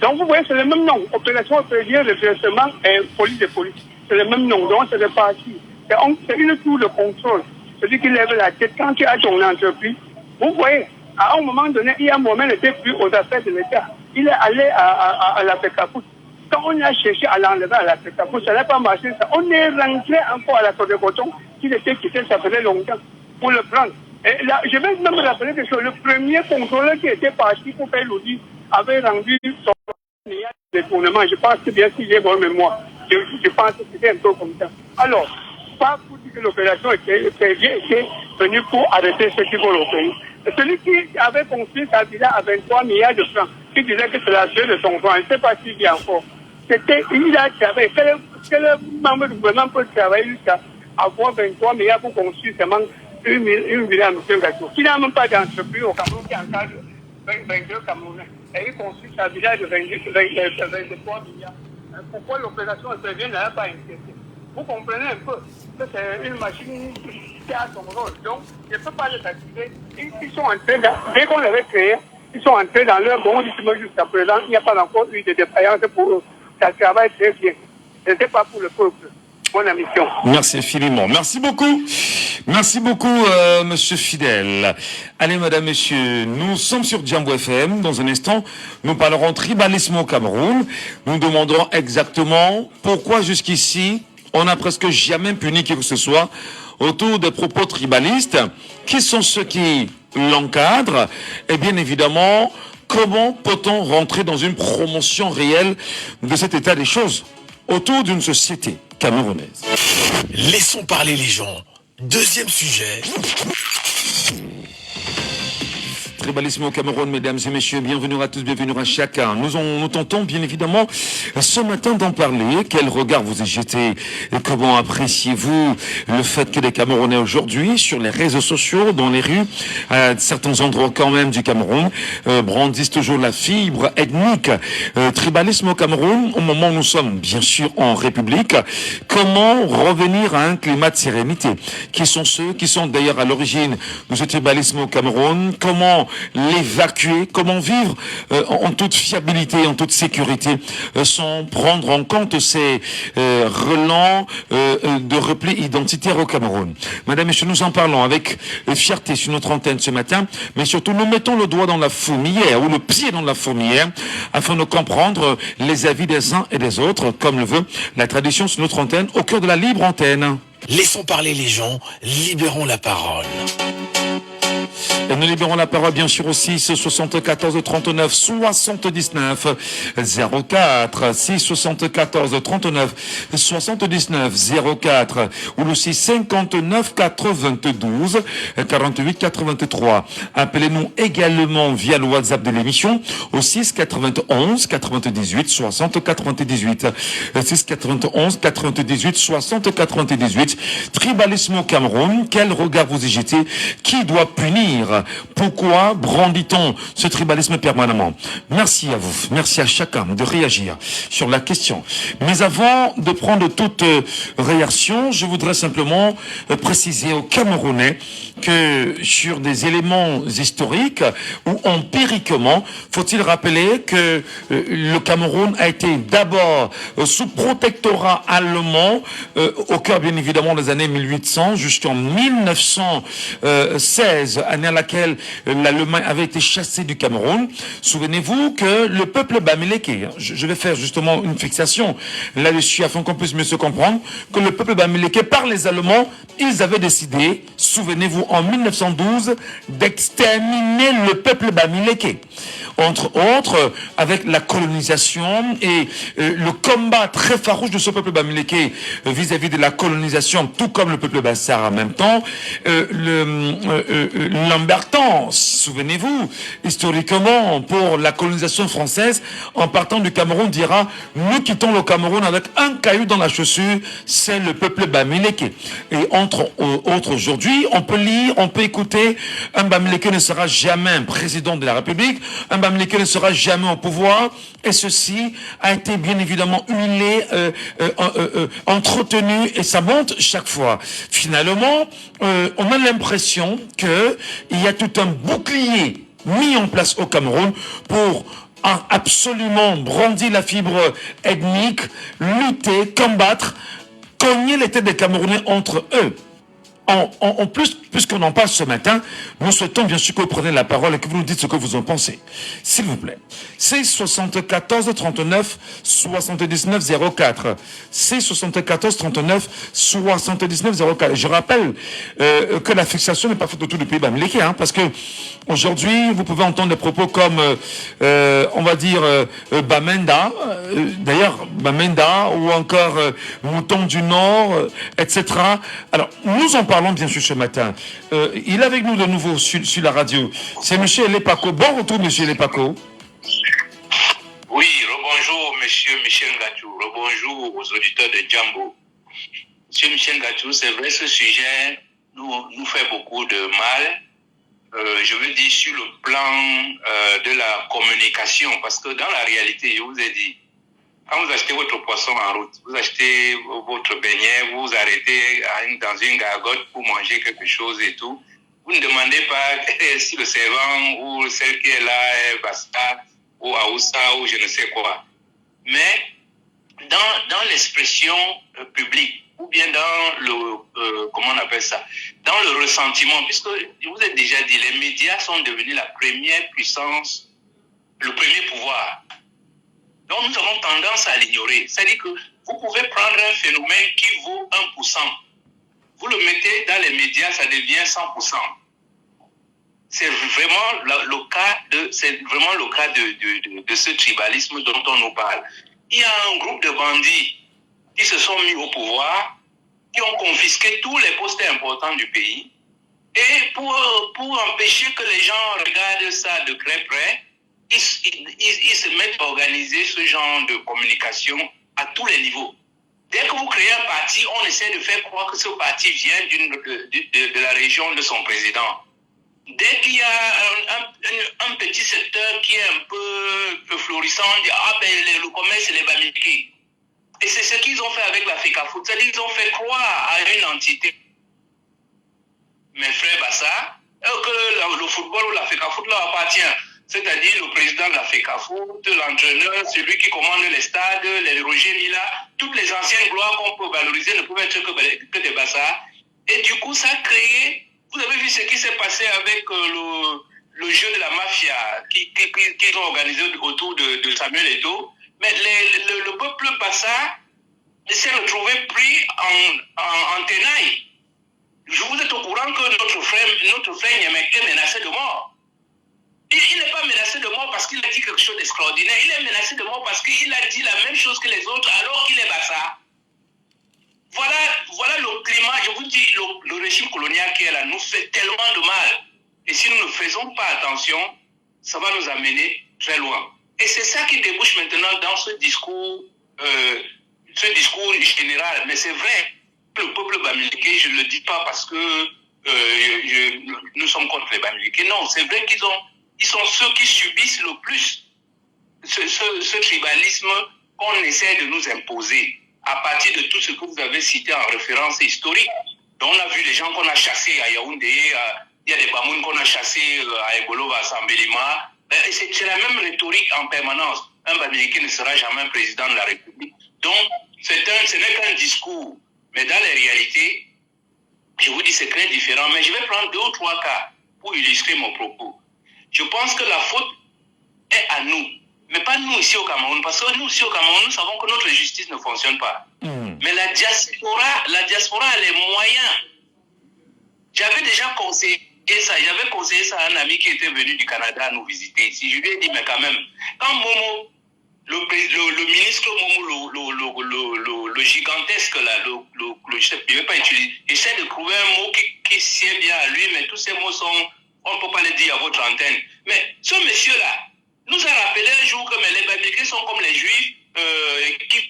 Donc, vous voyez, c'est le même nom. Opération Épervier, redressement et police de police. C'est le même nom. Donc, c'est réparti. C'est une tour de contrôle. Celui qui lève la tête quand tu as ton entreprise. Vous voyez, à un moment donné, il y a Mohamed n'était plus aux affaires de l'État. Il est allé à la FECAFOUT. Quand on a cherché à l'enlever à la FECAFOUT, ça n'a pas marché. On est rentré encore à la Côte de Coton, qui était quitté, ça faisait longtemps, pour le prendre. Et là, je vais même rappeler que le premier contrôleur qui était parti pour faire l'audit avait rendu son détournement. Je pense que bien si j'ai bonne mémoire, je pense que c'était un peu comme ça. Alors, pas pour dire que l'opération était venue pour arrêter ceux qui volent au pays. Celui qui avait construit sa villa à 23 milliards de francs, qui disait que c'est la suite de son franc, je ne sais pas s'il vit encore. Il a travaillé. Quel membre du gouvernement peut travailler jusqu'à avoir 23 milliards pour construire seulement une villa à M. Gato, qui n'a même pas d'entreprise au Cameroun, qui encadre 22 Camerounais. Et il construit sa villa de 23 milliards. Pourquoi l'opération Épervier n'a pas inquiété? Vous comprenez un peu que c'est une machine qui a son rôle. Donc, je ne peux pas les activer. Ils sont entrés, dès qu'on l'avait créé, ils sont entrés dans leur bon rythme jusqu'à présent. Il n'y a pas encore eu de défaillance pour eux. Ça travaille très bien. Ce n'était pas pour le peuple. Bonne mission. Merci infiniment. Merci beaucoup. Merci beaucoup, monsieur Fidèle. Allez, madame, messieurs, nous sommes sur Djambo FM. Dans un instant, nous parlerons tribalisme au Cameroun. Nous demanderons exactement pourquoi jusqu'ici, on n'a presque jamais puni qui que ce soit autour des propos tribalistes. Qui sont ceux qui l'encadrent? Et bien évidemment, comment peut-on rentrer dans une promotion réelle de cet état des choses autour d'une société camerounaise? Laissons parler les gens. Deuxième sujet. Tribalisme au Cameroun, mesdames et messieurs, bienvenue à tous, bienvenue à chacun. Nous tentons bien évidemment ce matin d'en parler. Quel regard vous y jetez et comment appréciez-vous le fait que les Camerounais aujourd'hui, sur les réseaux sociaux, dans les rues, à certains endroits quand même du Cameroun, brandissent toujours la fibre ethnique. Tribalisme au Cameroun, au moment où nous sommes bien sûr en République, comment revenir à un climat de sérénité? Qui sont ceux qui sont d'ailleurs à l'origine de ce tribalisme au Cameroun? Comment l'évacuer, comment vivre en toute fiabilité, en toute sécurité, sans prendre en compte ces relents de repli identitaire au Cameroun. Madame, messieurs, nous en parlons avec fierté sur notre antenne ce matin, mais surtout nous mettons le doigt dans la fourmilière ou le pied dans la fourmilière afin de comprendre les avis des uns et des autres, comme le veut la tradition sur notre antenne, au cœur de la libre antenne. Laissons parler les gens, libérons la parole. Et nous libérons la parole bien sûr aussi 6 74 39 79 04 6 74 39 79 04 ou le 6 59 92 48 83. Appelez-nous également via le WhatsApp de l'émission au 6 91 98 60 98 6 91 98 60 98. Tribalisme au Cameroun, quel regard vous y jetez? Qui doit punir dire pourquoi brandit-on ce tribalisme permanemment. Merci à vous, merci à chacun de réagir sur la question. Mais avant de prendre toute réaction, je voudrais simplement préciser aux Camerounais que sur des éléments historiques ou empiriquement, faut-il rappeler que le Cameroun a été d'abord sous protectorat allemand au cœur bien évidemment des années 1800 jusqu'en 1916, année à laquelle l'Allemagne avait été chassée du Cameroun. Souvenez-vous que le peuple bamileke, je vais faire justement une fixation là-dessus afin qu'on puisse mieux se comprendre, que le peuple bamileke par les Allemands, ils avaient décidé, souvenez-vous, en 1912, d'exterminer le peuple bamileke. Entre autres, avec la colonisation et le combat très farouche de ce peuple bamileke vis-à-vis de la colonisation, tout comme le peuple bassar en même temps, Lamberton, souvenez-vous, historiquement, pour la colonisation française, en partant du Cameroun, dira « Nous quittons le Cameroun avec un caillou dans la chaussure, c'est le peuple bamileke ». Et entre autres, aujourd'hui, on peut lire, on peut écouter, un bamileke ne sera jamais un président de la République, un bamileke ne sera jamais au pouvoir, et ceci a été bien évidemment huilé, entretenu, et ça monte chaque fois. Finalement, on a l'impression que il y a tout un bouclier mis en place au Cameroun pour absolument brandir la fibre ethnique, lutter, combattre, cogner les têtes des Camerounais entre eux. En plus, puisqu'on en parle ce matin, nous souhaitons bien sûr que vous preniez la parole et que vous nous dites ce que vous en pensez. S'il vous plaît. C'est 74 39 79 04. C'est 74 39 79 04. Je rappelle que la fixation n'est pas faite de tout le pays bamileke, parce que aujourd'hui, vous pouvez entendre des propos comme, on va dire, Bamenda, d'ailleurs, Bamenda, ou encore Mouton du Nord, etc. Alors, nous en parlons bien sûr ce matin. Il est avec nous de nouveau sur la radio. C'est M. Lepako. Bon retour, M. Lepako. Oui, rebonjour, M. Michel Gatou. Rebonjour aux auditeurs de Djambo. M. Michel Gatou, c'est vrai, ce sujet nous fait beaucoup de mal. Je veux dire sur le plan de la communication, parce que dans la réalité, je vous ai dit, quand vous achetez votre poisson en route, vous achetez votre beignet, vous vous arrêtez dans une gargote pour manger quelque chose et tout, vous ne demandez pas si le servant ou celle qui est là est Basta ou Aoussa ou je ne sais quoi. Mais dans l'expression publique, ou bien dans le, comment on appelle ça, dans le ressentiment, puisque je vous ai déjà dit, les médias sont devenus la première puissance, le premier pouvoir. Donc nous avons tendance à l'ignorer. C'est-à-dire que vous pouvez prendre un phénomène qui vaut 1%. Vous le mettez dans les médias, ça devient 100%. C'est vraiment le cas de ce tribalisme dont on nous parle. Il y a un groupe de bandits qui se sont mis au pouvoir, qui ont confisqué tous les postes importants du pays. Et pour empêcher que les gens regardent ça de très près, ils se mettent à organiser ce genre de communication à tous les niveaux. Dès que vous créez un parti, on essaie de faire croire que ce parti vient de la région de son président. Dès qu'il y a un petit secteur qui est un peu florissant, on dit « Ah ben le commerce, c'est les Bamileke ». Et c'est ce qu'ils ont fait avec la FECAFOOT. C'est-à-dire qu'ils ont fait croire à une entité. Mes frères Bassa, que le football ou la FECAFOOT leur appartient. C'est-à-dire le président de la FECAFOOT, l'entraîneur, celui qui commande les stades, les Roger Mila, toutes les anciennes gloires qu'on peut valoriser ne peuvent être que des Bassa. Et du coup, ça a créé... Vous avez vu ce qui s'est passé avec le jeu de la mafia qu'ils ont organisé autour de Samuel Eto'o. Mais le peuple Bassa s'est retrouvé pris en tenaille. Vous êtes au courant que notre frère Nyemek est menacé de mort. Il n'est pas menacé de mort parce qu'il a dit quelque chose d'extraordinaire. Il est menacé de mort parce qu'il a dit la même chose que les autres alors qu'il est Bassa. Voilà le climat, je vous dis, le régime colonial qui est là nous fait tellement de mal. Et si nous ne faisons pas attention, ça va nous amener très loin. Et c'est ça qui débouche maintenant dans ce discours général. Mais c'est vrai, le peuple bamileke, je ne le dis pas parce que nous sommes contre les Bamileke. Non, c'est vrai ils sont ceux qui subissent le plus ce tribalisme qu'on essaie de nous imposer à partir de tout ce que vous avez cité en référence historique. Donc on a vu les gens qu'on a chassés à Yaoundé, il y a des Bamouns qu'on a chassés à Ebolo, à Sambelima. C'est la même rhétorique en permanence. Un Bamileke ne sera jamais président de la République. Donc, ce n'est qu'un discours. Mais dans les réalités, je vous dis, c'est très différent. Mais je vais prendre 2 ou 3 cas pour illustrer mon propos. Je pense que la faute est à nous. Mais pas nous ici au Cameroun. Parce que nous ici au Cameroun, nous savons que notre justice ne fonctionne pas. Mais la diaspora a les moyens. J'avais déjà conseillé ça. J'avais conseillé ça à un ami qui était venu du Canada nous visiter ici. Je lui ai dit, mais quand même, quand Momo, le ministre Momo, le gigantesque là, je sais, je ne vais pas utiliser, j'essaie de trouver un mot qui sied bien à lui, mais tous ces mots on ne peut pas les dire à votre antenne. Mais ce monsieur-là nous a rappelé un jour que les Bamileke sont comme les Juifs,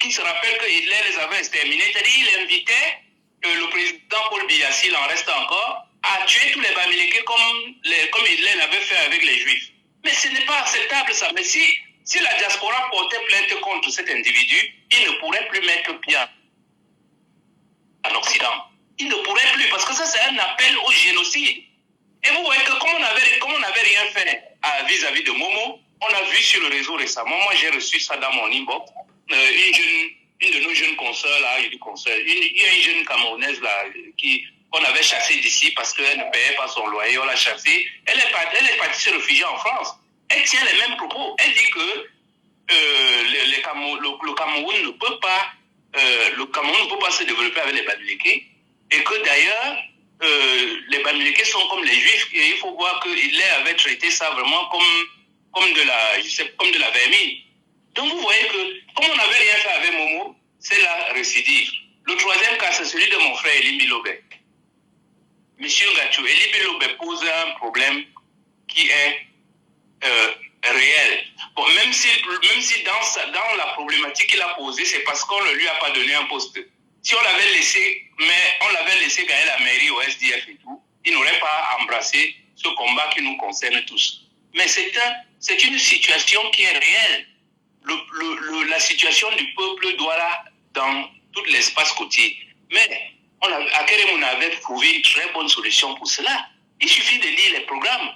qui se rappellent que Hitler les avait exterminés. C'est-à-dire qu'il invitait le président Paul Biya, s'il en reste encore, à tuer tous les Bamileke comme Hitler l'avait fait avec les Juifs. Mais ce n'est pas acceptable ça. Mais si la diaspora portait plainte contre cet individu, il ne pourrait plus mettre pied en Occident. Il ne pourrait plus, parce que ça c'est un appel au génocide. Et vous voyez que comme on n'avait rien fait vis-à-vis de Momo, on a vu sur le réseau récemment, moi j'ai reçu ça dans mon inbox, une de nos jeunes consoeurs là, il y a une jeune Camerounaise là, qu'on avait chassée d'ici parce qu'elle ne payait pas son loyer, on l'a chassée. Elle est partie se réfugier en France. Elle tient les mêmes propos. Elle dit que le Cameroun ne peut pas se développer avec les Bamileke et que d'ailleurs les Bamileke sont comme les Juifs et il faut voir que Hitler avait traité ça vraiment comme de la vermine. Donc vous voyez que comme on n'avait rien fait avec Momo, c'est la récidive. Le 3e cas, c'est celui de mon frère Elie Bilobé. Monsieur Ngachou, Elie Bilobé pose un problème qui est réel. Bon, même si dans la problématique qu'il a posée, c'est parce qu'on ne lui a pas donné un poste. Si on l'avait laissé gagner la mairie au SDF et tout, il n'aurait pas embrassé ce combat qui nous concerne tous. Mais c'est une situation qui est réelle. La situation du peuple Douala dans tout l'espace côtier. Mais Akeremoun avait trouvé une très bonne solution pour cela. Il suffit de lire les programmes.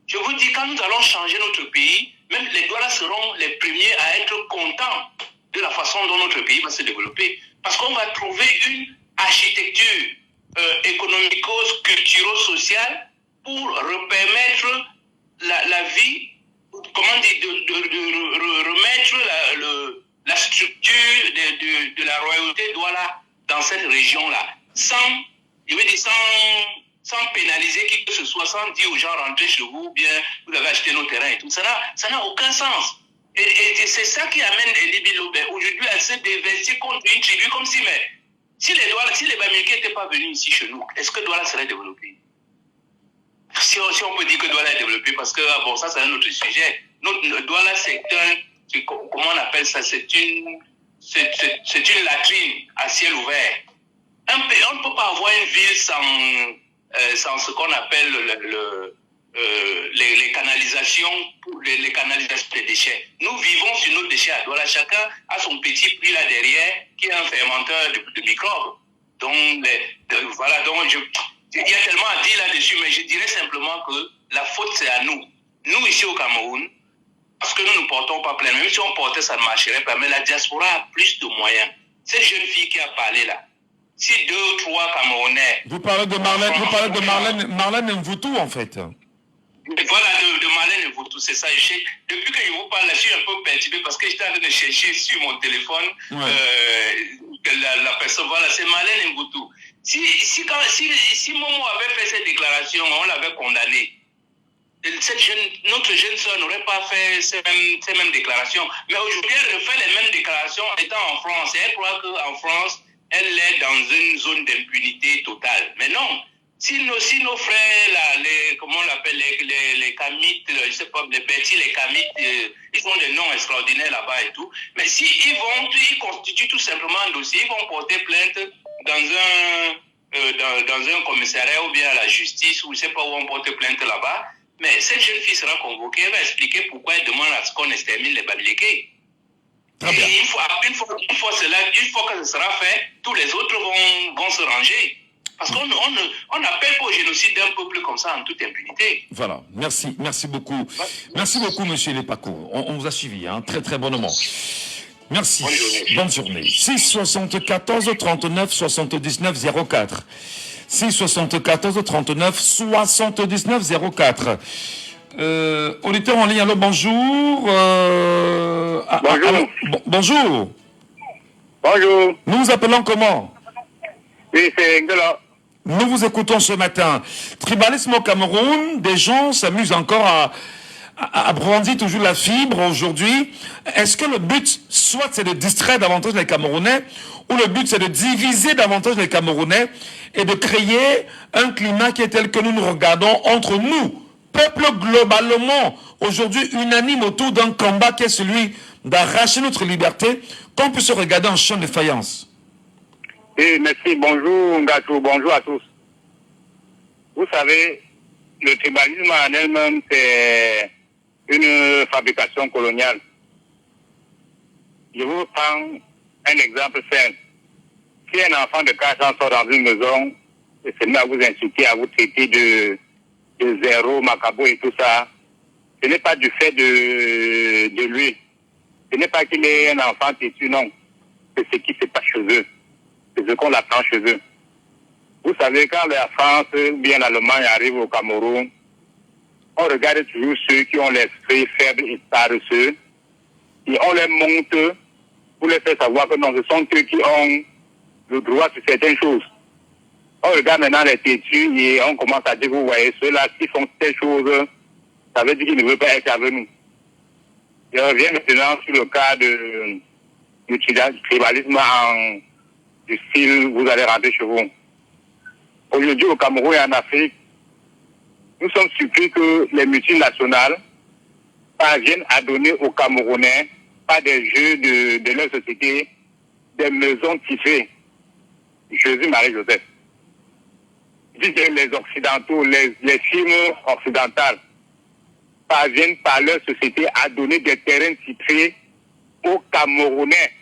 Je vous dis, quand nous allons changer notre pays, même les Douala seront les premiers à être contents de la façon dont notre pays va se développer. Parce qu'on va trouver une architecture économico-culturo-sociale pour permettre la vie, comment dire, de remettre la structure de la royauté Douala dans cette région-là, sans pénaliser qui que ce soit, sans dire aux gens rentrez chez vous, bien vous avez acheté nos terrains et tout. Ça n'a aucun sens. Et c'est ça qui amène Elie Bilobé aujourd'hui à se déverser contre une tribu comme si les Bamileke n'étaient pas venus ici chez nous, est-ce que Douala serait développé? Si on peut dire que Douala est développé, parce que bon, ça c'est un autre sujet. Douala comment on appelle ça? C'est une latrine à ciel ouvert. On ne peut pas avoir une ville sans ce qu'on appelle les canalisations des déchets. Nous vivons sur nos déchets à Douala. Chacun a son petit puits là derrière qui est un fermenteur de microbes. Donc, voilà. Donc, il y a tellement à dire là-dessus, mais je dirais simplement que la faute, c'est à nous. Nous, ici au Cameroun, parce que nous ne portons pas plainte. Même si on portait, ça ne marcherait pas. Mais la diaspora a plus de moyens. Cette jeune fille qui a parlé là, si 2 ou 3 Camerounais... Vous parlez de Marlène Mvoutou, en fait. Voilà, de Marlène Mvoutou, c'est ça. Depuis que je vous parle là, je suis un peu perturbé parce que j'étais en train de chercher sur mon téléphone la personne. Voilà, c'est Marlène Mvoutou. Si Momo avait fait cette déclaration, on l'avait condamné. Notre jeune soeur n'aurait pas fait ces mêmes déclarations. Mais aujourd'hui, elle refait les mêmes déclarations étant en France. Et elle croit qu'en France, elle est dans une zone d'impunité totale. Mais non. Si nos frères, là, comment on l'appelle, les Kamites, je ne sais pas, les Betty, les Kamites, ils ont des noms extraordinaires là-bas et tout. Mais ils constituent tout simplement un dossier, ils vont porter plainte dans dans un commissariat ou bien à la justice, ou je ne sais pas où on porte plainte là-bas. Mais cette jeune fille sera convoquée, elle va expliquer pourquoi elle demande à ce qu'on extermine les Bamileke. Et une fois que ce sera fait, tous les autres vont se ranger. Parce qu'on n'appelle pas au génocide d'un peuple comme ça en toute impunité. Voilà, merci beaucoup. Merci beaucoup, monsieur Lepako. On vous a suivi, hein, très très bonnement. Merci, bonne journée. 6 74 39 79 04. 6 74 39 79 04. Auditeur en ligne, allô, bonjour. Bonjour. Allô, bonjour. Bonjour. Nous vous appelons comment? Oui, c'est Ngela. Nous vous écoutons ce matin. Tribalisme au Cameroun, des gens s'amusent encore à brandir toujours la fibre aujourd'hui. Est-ce que le but, soit c'est de distraire davantage les Camerounais, ou le but c'est de diviser davantage les Camerounais et de créer un climat qui est tel que nous nous regardons entre nous, peuple globalement, aujourd'hui unanime autour d'un combat qui est celui d'arracher notre liberté, qu'on puisse se regarder en champ de faïence? Oui, merci. Bonjour, Ngatou. Bonjour à tous. Vous savez, le tribalisme en elle-même, c'est une fabrication coloniale. Je vous prends un exemple simple. Si un enfant de 4 ans sort dans une maison et se met à vous insulter, à vous traiter de zéro, macabo et tout ça, ce n'est pas du fait de lui. Ce n'est pas qu'il est un enfant têtu, non. C'est ce qui se passe chez eux. C'est ce qu'on apprend chez eux. Vous savez, quand la France ou bien l'Allemagne arrive au Cameroun, on regarde toujours ceux qui ont l'esprit faible et paresseux, et on les monte pour les faire savoir que non, ce sont eux qui ont le droit sur certaines choses. On regarde maintenant les têtus et on commence à dire, vous voyez, ceux-là qui font telles choses, ça veut dire qu'ils ne veulent pas être avec nous. Je reviens maintenant sur le cas du tribalisme du style, vous allez rentrer chez vous. Aujourd'hui, au Cameroun et en Afrique, nous sommes surpris que les multinationales parviennent à donner aux Camerounais, pas des jeux de leur société, des maisons tissées. Jésus-Marie-Joseph. Je dis que les Occidentaux, les firmes occidentales parviennent par leur société à donner des terrains titrés aux Camerounais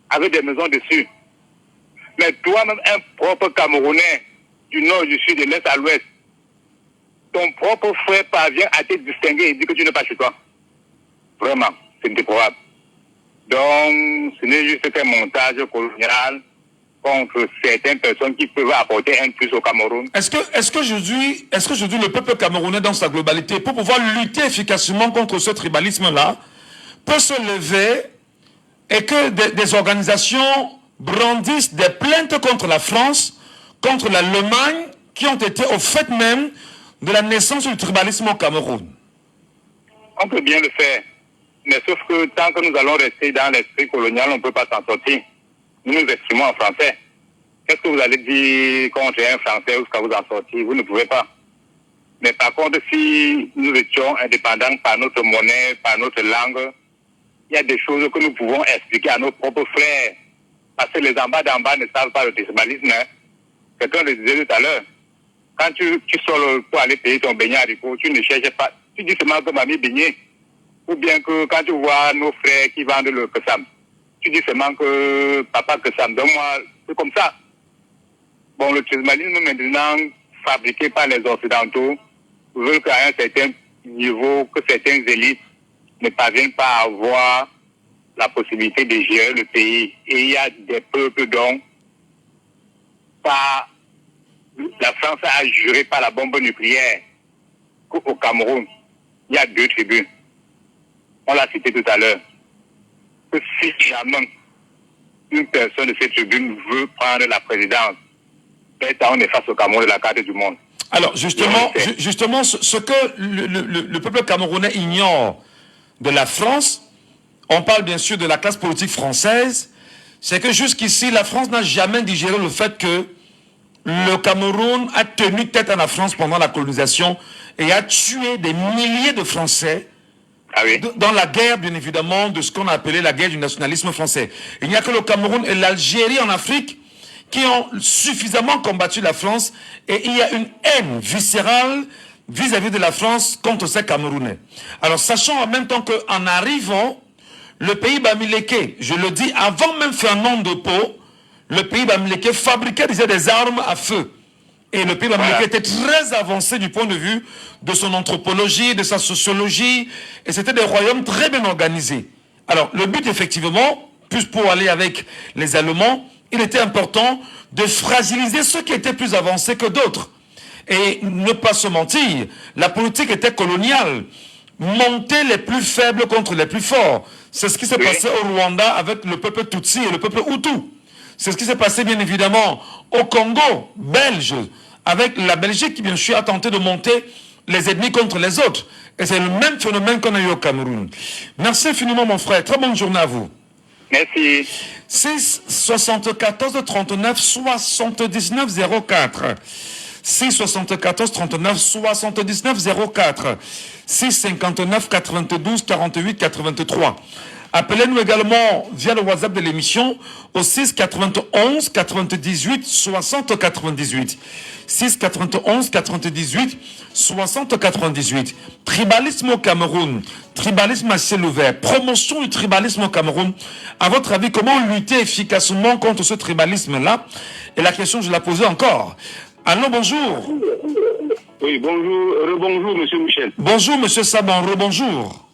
avec des maisons dessus. Mais toi-même, un propre Camerounais du nord, du sud, de l'est à l'ouest, ton propre frère parvient à te distinguer et dit que tu n'es pas chez toi. Vraiment, c'est déplorable. Donc, ce n'est juste qu'un montage colonial contre certaines personnes qui peuvent apporter un plus au Cameroun. Est-ce qu'aujourd'hui le peuple camerounais dans sa globalité, pour pouvoir lutter efficacement contre ce tribalisme-là, peut se lever et que des organisations brandissent des plaintes contre la France, contre l'Allemagne, qui ont été au fait même de la naissance du tribalisme au Cameroun? On peut bien le faire, mais sauf que tant que nous allons rester dans l'esprit colonial, on ne peut pas s'en sortir. Nous nous exprimons en français. Qu'est-ce que vous allez dire contre un français ou ce que vous en sortir? Vous ne pouvez pas. Mais par contre, si nous étions indépendants par notre monnaie, par notre langue, il y a des choses que nous pouvons expliquer à nos propres frères. Parce que les en bas d'en bas ne savent pas le tribalisme. Hein. Quelqu'un le disait tout à l'heure. Quand tu sors pour aller payer ton beignet haricot, tu ne cherches pas. Tu dis seulement que mamie beignet. Ou bien que quand tu vois nos frères qui vendent le Kessam, tu dis seulement que papa Kessam, donne-moi, c'est comme ça. Bon, le tribalisme maintenant fabriqué par les Occidentaux veut qu'à un certain niveau, que certaines élites ne parviennent pas à avoir la possibilité de gérer le pays. Et il y a des peuples dont la France a juré par la bombe nucléaire qu'au Cameroun, il y a 2 tribus. On l'a cité tout à l'heure. Que si jamais une personne de cette tribune veut prendre la présidence, on est face au Cameroun de la carte du monde. Alors, justement, ce que le peuple camerounais ignore de la France, on parle bien sûr de la classe politique française, c'est que jusqu'ici, la France n'a jamais digéré le fait que le Cameroun a tenu tête à la France pendant la colonisation et a tué des milliers de Français dans la guerre, bien évidemment, de ce qu'on a appelé la guerre du nationalisme français. Il n'y a que le Cameroun et l'Algérie en Afrique qui ont suffisamment combattu la France et il y a une haine viscérale vis-à-vis de la France contre ces Camerounais. Alors sachant en même temps qu'en arrivant, le pays Bamileke, je le dis, avant même Fernand de Pau, le pays Bamileke fabriquait déjà des armes à feu. Et le pays Bamileke était très avancé du point de vue de son anthropologie, de sa sociologie, et c'était des royaumes très bien organisés. Alors le but effectivement, plus pour aller avec les Allemands, il était important de fragiliser ceux qui étaient plus avancés que d'autres. Et ne pas se mentir, la politique était coloniale. Monter les plus faibles contre les plus forts. C'est ce qui s'est passé au Rwanda avec le peuple Tutsi et le peuple Hutu. C'est ce qui s'est passé bien évidemment au Congo belge, avec la Belgique qui bien sûr a tenté de monter les ennemis contre les autres. Et c'est le même phénomène qu'on a eu au Cameroun. Merci infiniment mon frère, très bonne journée à vous. Merci. 6 74 39 79 04. 6 74 39 79 04. 6 59 92 48 83. Appelez-nous également via le WhatsApp de l'émission au 6 91 98 60 98. 6 91 98 60 98. Tribalisme au Cameroun, tribalisme à ciel ouvert, promotion du tribalisme au Cameroun. À votre avis, comment lutter efficacement contre ce tribalisme-là? Et la question, je la posais encore. Allô, bonjour. Oui, bonjour, rebonjour, monsieur Michel. Bonjour, monsieur Saban, rebonjour.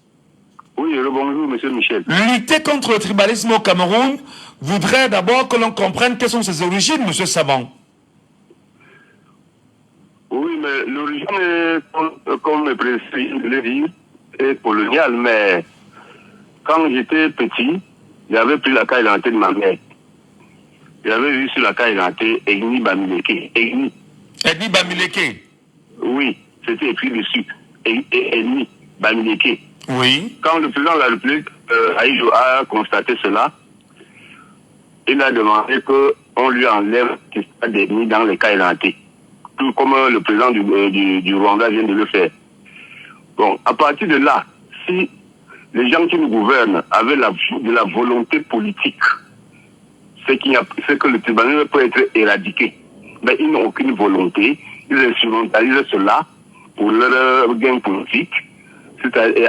Oui, rebonjour, monsieur Michel. Lutter contre le tribalisme au Cameroun voudrait d'abord que l'on comprenne quelles sont ses origines, monsieur Saban. Oui, mais l'origine, comme le président le dit, est coloniale, mais quand j'étais petit, j'avais pris la caille d'identité de ma mère. J'avais vu sur la caille d'identité Egni Bamileke. Egni Bamileke. Oui, c'était écrit dessus. Egni Bamileke. Oui. Quand le président de la République, Aïjo, a constaté cela, il a demandé qu'on lui enlève des nids dans les cailles d'identité. Tout comme le président du Rwanda vient de le faire. Bon, à partir de là, si les gens qui nous gouvernent avaient de la volonté politique, c'est que le tribunal peut être éradiqué. Mais ils n'ont aucune volonté, ils instrumentalisent cela pour leur gain politique.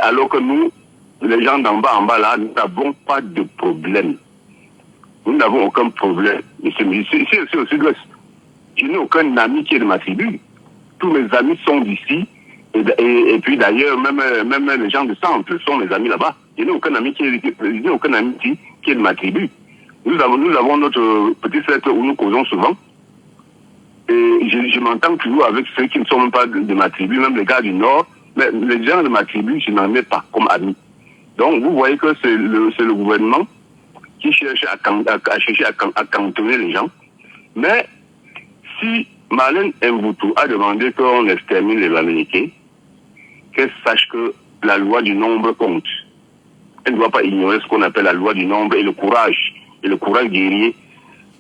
Alors que nous, les gens d'en bas, en bas là, nous n'avons pas de problème. Nous n'avons aucun problème. Ici au sud-ouest, je n'ai aucun ami qui est de ma tribu. Tous mes amis sont d'ici. Et puis d'ailleurs, même les gens de centre sont mes amis là-bas. Je n'ai aucun ami qui est de ma tribu. Nous avons notre petit cercle où nous causons souvent. Et je m'entends toujours avec ceux qui ne sont même pas de ma tribu, même les gars du Nord. Mais les gens de ma tribu, je n'en ai pas comme amis. Donc vous voyez que c'est le gouvernement qui cherche à cantonner les gens. Mais si Marlène Mbutu a demandé qu'on extermine les Bamileke, qu'elle sache que la loi du nombre compte. Elle ne doit pas ignorer ce qu'on appelle la loi du nombre et le courage guerrier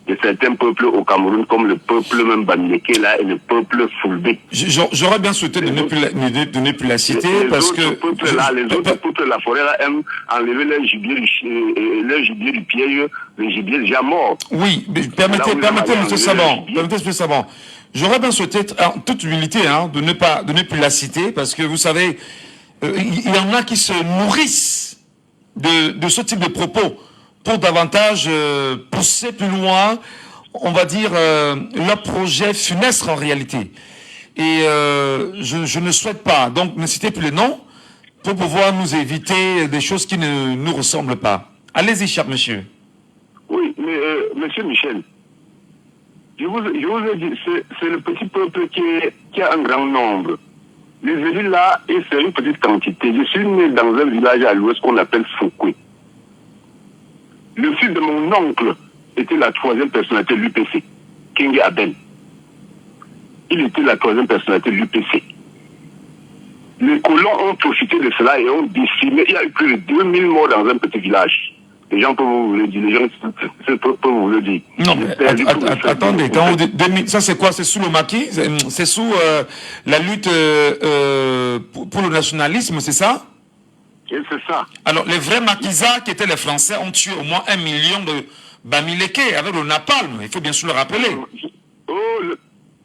de certains peuples au Cameroun, comme le peuple même Bamileke là et le peuple Fulbe. J'aurais bien souhaité de ne plus la citer parce que les autres peuples de la forêt là aiment enlever leur gibier du piège, le gibier déjà mort. Oui, permettez, monsieur Saban. J'aurais bien souhaité, en toute humilité, de ne plus la citer parce que vous savez, il y en a qui se nourrissent de ce type de propos pour davantage pousser plus loin, on va dire, leur projet funeste en réalité. Et je ne souhaite pas, donc ne citez plus les noms, pour pouvoir nous éviter des choses qui ne nous ressemblent pas. Allez-y, cher monsieur. Oui, mais monsieur Michel, je vous ai dit, c'est le petit peuple qui a un grand nombre. Les élus là, et c'est une petite quantité. Je suis né dans un village à l'ouest qu'on appelle Fouquet. Le fils de mon oncle était la troisième personnalité de l'UPC, King Aben. Il était la troisième personnalité de l'UPC. Les colons ont profité de cela et ont décimé. Il y a eu plus de 2000 morts dans un petit village. Les gens peuvent vous le dire, les gens peuvent vous le dire. Non, mais attendez, ça c'est quoi? C'est sous le maquis? C'est sous la lutte pour le nationalisme, c'est ça? Et c'est ça. Alors, les vrais maquisards qui étaient les Français ont tué au moins 1 million Bamileke avec le napalm, il faut bien sûr le rappeler.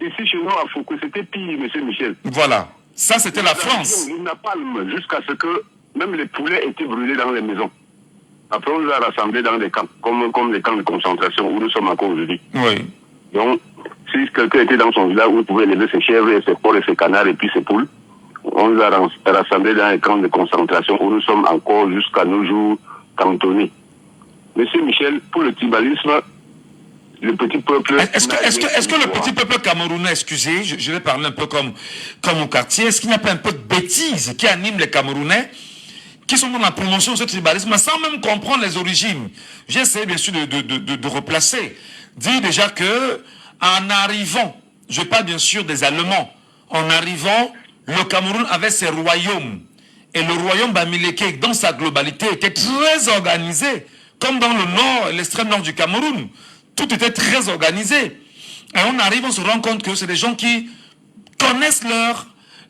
Ici chez nous à Foucault, c'était pire, monsieur Michel. Voilà, ça c'était la France. Le napalm, jusqu'à ce que même les poulets étaient brûlés dans les maisons. Après, on les a rassemblés dans des camps, comme les camps de concentration où nous sommes encore aujourd'hui. Oui. Donc, si quelqu'un était dans son village où il pouvait élever ses chèvres et ses porcs et ses canards et puis ses poules, on les a rassemblés dans les camps de concentration où nous sommes encore jusqu'à nos jours cantonnés. Monsieur Michel, pour le tribalisme, le petit peuple... Est-ce que le petit peuple camerounais, excusez, je vais parler un peu comme au quartier, est-ce qu'il n'y a pas un peu de bêtises qui anime les Camerounais qui sont dans la promotion de ce tribalisme sans même comprendre les origines? J'essaie bien sûr de replacer. Dire déjà que en arrivant, je parle bien sûr des Allemands, en arrivant, le Cameroun avait ses royaumes. Et le royaume Bamileke, dans sa globalité, était très organisé, comme dans le nord et l'extrême nord du Cameroun. Tout était très organisé. Et on arrive, on se rend compte que c'est des gens qui connaissent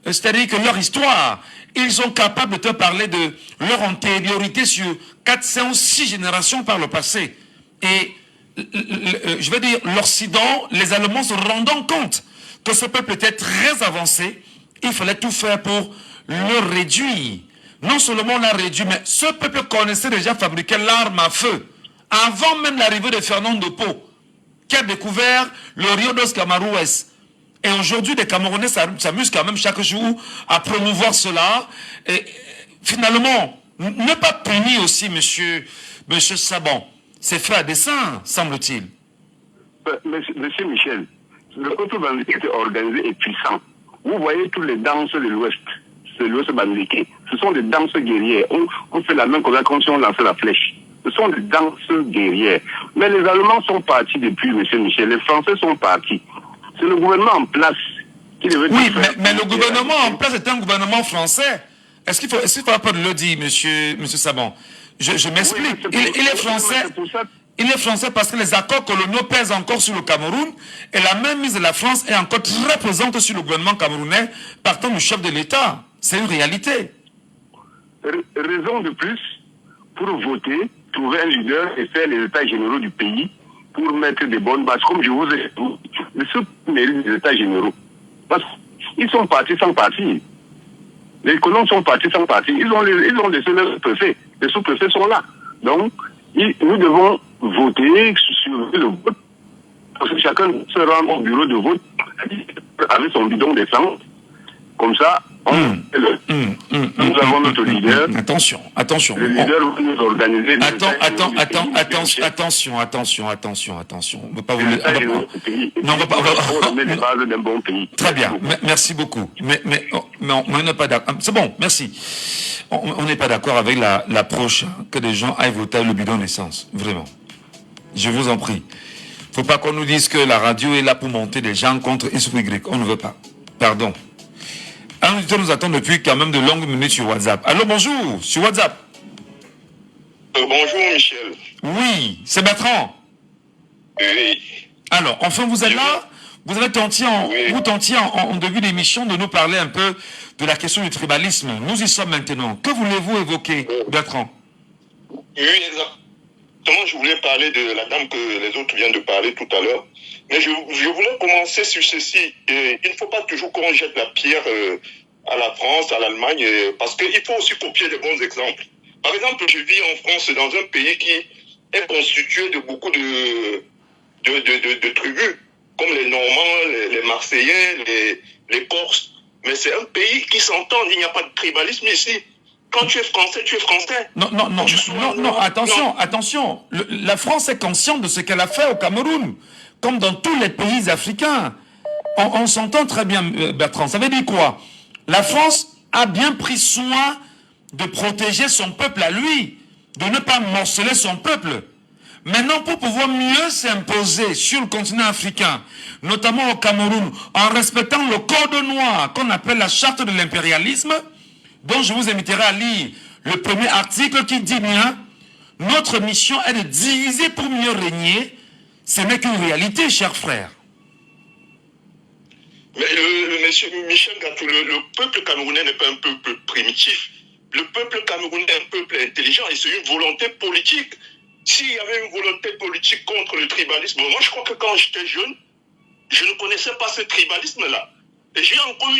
c'est-à-dire que leur histoire. Ils sont capables de te parler de leur antériorité sur 4, 5, 6 générations par le passé. Et je vais dire, l'Occident, les Allemands se rendant compte que ce peuple était très avancé, il fallait tout faire pour le réduire. Non seulement l'a réduit, mais ce peuple connaissait déjà fabriquer l'arme à feu. Avant même l'arrivée de Fernand de Pau, qui a découvert le Rio dos Camaroues. Et aujourd'hui, les Camerounais s'amusent quand même chaque jour à promouvoir cela. Et finalement, ne pas punir aussi, monsieur Sabon, ses frères desseins, semble-t-il. Monsieur Michel, le peuple bamileke était organisé et puissant. Vous voyez toutes les danses de l'Ouest, c'est l'Ouest bamileke. Ce sont des danses guerrières. On fait la main comme si on lançait la flèche. Ce sont des danses guerrières. Mais les Allemands sont partis depuis, monsieur Michel. Les Français sont partis. C'est le gouvernement en place qui devait... Oui, mais le gouvernement en place est un gouvernement français. Est-ce qu'il faut pas le dire, monsieur Sabon? Je m'explique. Oui, il est français. Il est français parce que les accords coloniaux pèsent encore sur le Cameroun et la mainmise de la France est encore très présente sur le gouvernement camerounais partant du chef de l'État. C'est une réalité. Raison de plus pour voter, trouver un leader et faire les états généraux du pays pour mettre des bonnes bases. Comme je vous ai dit, ce mérite des états généraux. Parce qu'ils sont partis sans partir. Les colons sont partis sans partir. Ils ont laissé leurs sous-préfets. Les sous-préfets sont là. Donc, nous devons voter sur le vote. Parce que chacun se rend au bureau de vote avec son bidon d'essence. Comme ça, nous avons notre leader. Attention. Le leader va nous organiser. Attention. On ne va pas vous... Non, on va pas... les bases d'un bon pays. Très bien, merci beaucoup. Mais on n'est pas d'accord. C'est bon, merci. On n'est pas d'accord avec l'approche que des gens aillent voter le bidon d'essence. Vraiment. Je vous en prie. Il ne faut pas qu'on nous dise que la radio est là pour monter des gens contre X ou Y. On ne veut pas. Pardon. Un auditeur nous attend depuis quand même de longues minutes sur WhatsApp. Allô, bonjour, sur WhatsApp. Bonjour, Michel. Oui, c'est Bertrand. Oui. Alors, enfin, vous êtes là. Vous avez tenté en début d'émission de nous parler un peu de la question du tribalisme. Nous y sommes maintenant. Que voulez-vous évoquer, Bertrand? Oui, exactement. Je voulais parler de la dame que les autres viennent de parler tout à l'heure. Mais je voulais commencer sur ceci. Il ne faut pas toujours qu'on jette la pierre à la France, à l'Allemagne, parce qu'il faut aussi copier les bons exemples. Par exemple, je vis en France dans un pays qui est constitué de beaucoup de tribus, comme les Normands, les Marseillais, les Corses. Mais c'est un pays qui s'entend, il n'y a pas de tribalisme ici. Quand tu es français, tu es français. Non, attention. La France est consciente de ce qu'elle a fait au Cameroun, comme dans tous les pays africains. On s'entend très bien, Bertrand. Ça veut dire quoi? La France a bien pris soin de protéger son peuple à lui, de ne pas morceler son peuple. Maintenant, pour pouvoir mieux s'imposer sur le continent africain, notamment au Cameroun, en respectant le code noir qu'on appelle la charte de l'impérialisme, dont je vous inviterai à lire le premier article qui dit bien, notre mission est de diviser pour mieux régner. Ce n'est qu'une réalité, chers frères. Mais monsieur Michel Gatou, le peuple camerounais n'est pas un peuple primitif. Le peuple camerounais est un peuple intelligent et c'est une volonté politique. s'il y avait une volonté politique contre le tribalisme, moi je crois que quand j'étais jeune, je ne connaissais pas ce tribalisme-là. Et j'ai encore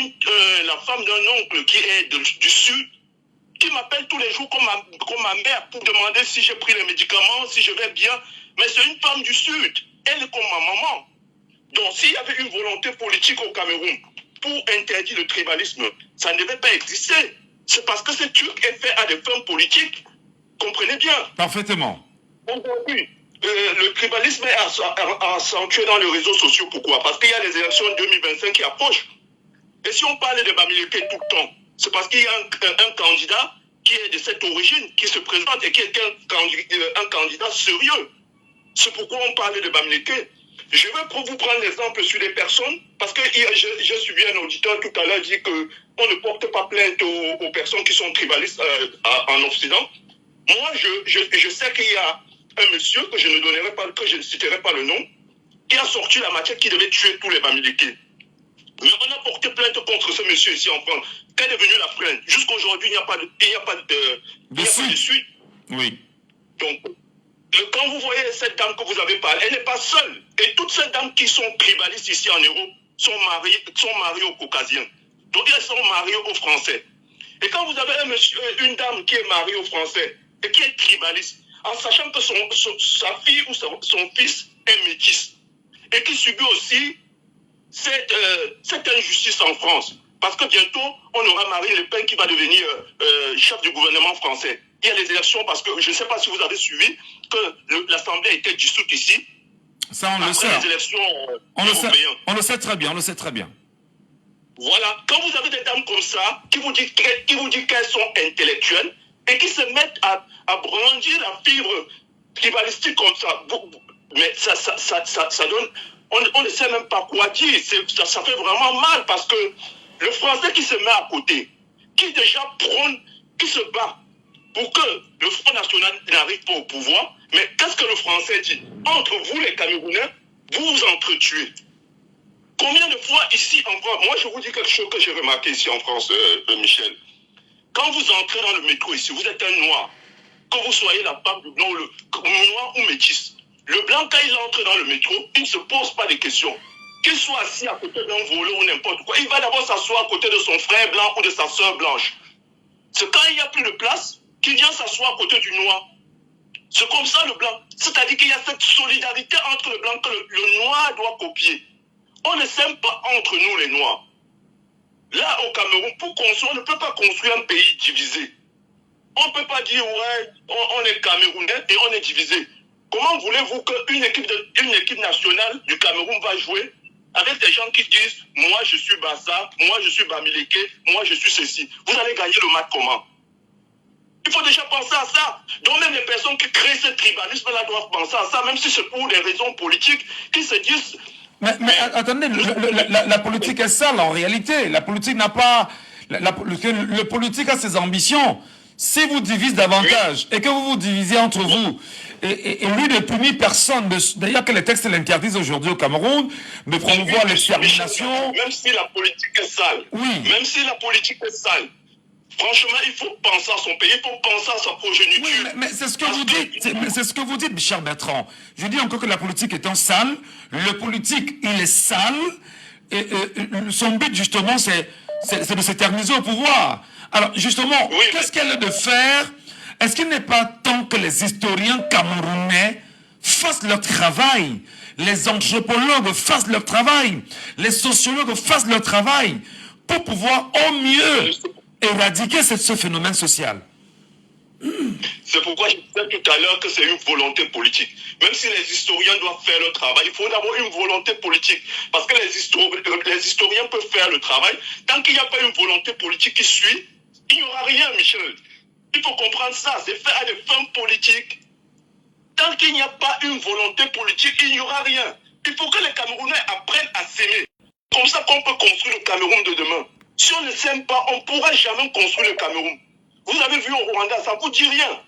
la femme d'un oncle qui est du Sud, qui m'appelle tous les jours comme ma mère pour demander si j'ai pris les médicaments, si je vais bien. Mais c'est une femme du Sud. Elle est comme ma maman. Donc s'il y avait une volonté politique au Cameroun pour interdire le tribalisme, ça ne devait pas exister. C'est parce que ce truc est fait à des fins politiques. Comprenez bien. Parfaitement. Aujourd'hui, le tribalisme est accentué dans les réseaux sociaux. Pourquoi? Parce qu'il y a les élections 2025 qui approchent. Et si on parle de Bamileke tout le temps, c'est parce qu'il y a un candidat qui est de cette origine, qui se présente et qui est un candidat sérieux. C'est pourquoi on parle de Bamileke. Je vais vous prendre l'exemple sur des personnes, parce que j'ai suivi un auditeur tout à l'heure dire qu'on ne porte pas plainte aux personnes qui sont tribalistes en Occident. Moi, je sais qu'il y a un monsieur que je ne donnerai pas, que je ne citerai pas le nom, qui a sorti la matière qui devait tuer tous les Bamileke. Mais on a porté plainte contre ce monsieur ici en France. Quelle est devenue la plainte? Jusqu'à aujourd'hui, il n'y a pas de suite. Oui. Donc, quand vous voyez cette dame que vous avez parlé, elle n'est pas seule. Et toutes ces dames qui sont tribalistes ici en Europe sont mariées aux Caucasiens. Donc, elles sont mariées aux Français. Et quand vous avez une dame qui est mariée aux Français et qui est tribaliste, en sachant que sa fille ou son fils est métis, et qui subit aussi cette injustice en France. Parce que bientôt, on aura Marine Le Pen qui va devenir chef du gouvernement français. Il y a les élections parce que je ne sais pas si vous avez suivi que l'Assemblée a été dissoute ici. Ça, on le sait. Les élections européennes. On le sait très bien, on le sait très bien. Voilà. Quand vous avez des dames comme ça, qui vous disent qu'elles sont intellectuelles et qui se mettent à brandir la fibre tribalistique comme ça, mais ça donne... On ne sait même pas quoi dire. Ça fait vraiment mal parce que le Français qui se met à côté, qui déjà prône, qui se bat pour que le Front National n'arrive pas au pouvoir, mais qu'est-ce que le Français dit? Entre vous les Camerounais, vous vous entretuez. Combien de fois ici en France, moi je vous dis quelque chose que j'ai remarqué ici en France, Michel. Quand vous entrez dans le métro ici, vous êtes un noir, que vous soyez la femme du blanc, noir ou métis. Le blanc, quand il entre dans le métro, il ne se pose pas de questions. Qu'il soit assis à côté d'un voleur ou n'importe quoi, il va d'abord s'asseoir à côté de son frère blanc ou de sa soeur blanche. C'est quand il n'y a plus de place qu'il vient s'asseoir à côté du noir. C'est comme ça le blanc. C'est-à-dire qu'il y a cette solidarité entre le blanc que le noir doit copier. On ne s'aime pas entre nous les noirs. Là au Cameroun, pour construire, on ne peut pas construire un pays divisé. On ne peut pas dire ouais, on est Camerounais et on est divisé. Comment voulez-vous qu'une équipe nationale du Cameroun va jouer avec des gens qui disent « Moi, je suis Bassa, moi, je suis Bamileke, moi, je suis ceci ». Vous allez gagner le match comment? Il faut déjà penser à ça. Donc même les personnes qui créent ce tribalisme-là doivent penser à ça, même si c'est pour des raisons politiques, qui se disent... Mais attendez, la politique est sale en réalité. La politique n'a pas... Le politique a ses ambitions. Si vous divisez davantage et que vous vous divisez entre vous, et lui ne punit personne, d'ailleurs que les textes l'interdisent aujourd'hui au Cameroun, de promouvoir l'extermination. Même si la politique est sale, même si la politique est sale, franchement, il faut penser à son pays, il faut penser à sa progéniture. Oui, mais c'est ce que vous dites, c'est ce que vous dites, Michel Bertrand. Je dis encore que la politique étant sale, le politique, il est sale, et son but justement, c'est de s'éterniser au pouvoir. Alors justement, qu'est-ce qu'elle a de faire? Est-ce qu'il n'est pas temps que les historiens camerounais fassent leur travail, les anthropologues fassent leur travail, les sociologues fassent leur travail, pour pouvoir au mieux éradiquer ce phénomène social? C'est pourquoi je disais tout à l'heure que c'est une volonté politique. Même si les historiens doivent faire leur travail, il faut d'abord une volonté politique. Parce que les historiens peuvent faire le travail. Tant qu'il n'y a pas une volonté politique qui suit, il n'y aura rien, Michel. Il faut comprendre ça. C'est fait à des fins politiques. Tant qu'il n'y a pas une volonté politique, il n'y aura rien. Il faut que les Camerounais apprennent à s'aimer. Comme ça qu'on peut construire le Cameroun de demain. Si on ne s'aime pas, on ne pourra jamais construire le Cameroun. Vous avez vu au Rwanda, ça ne vous dit rien.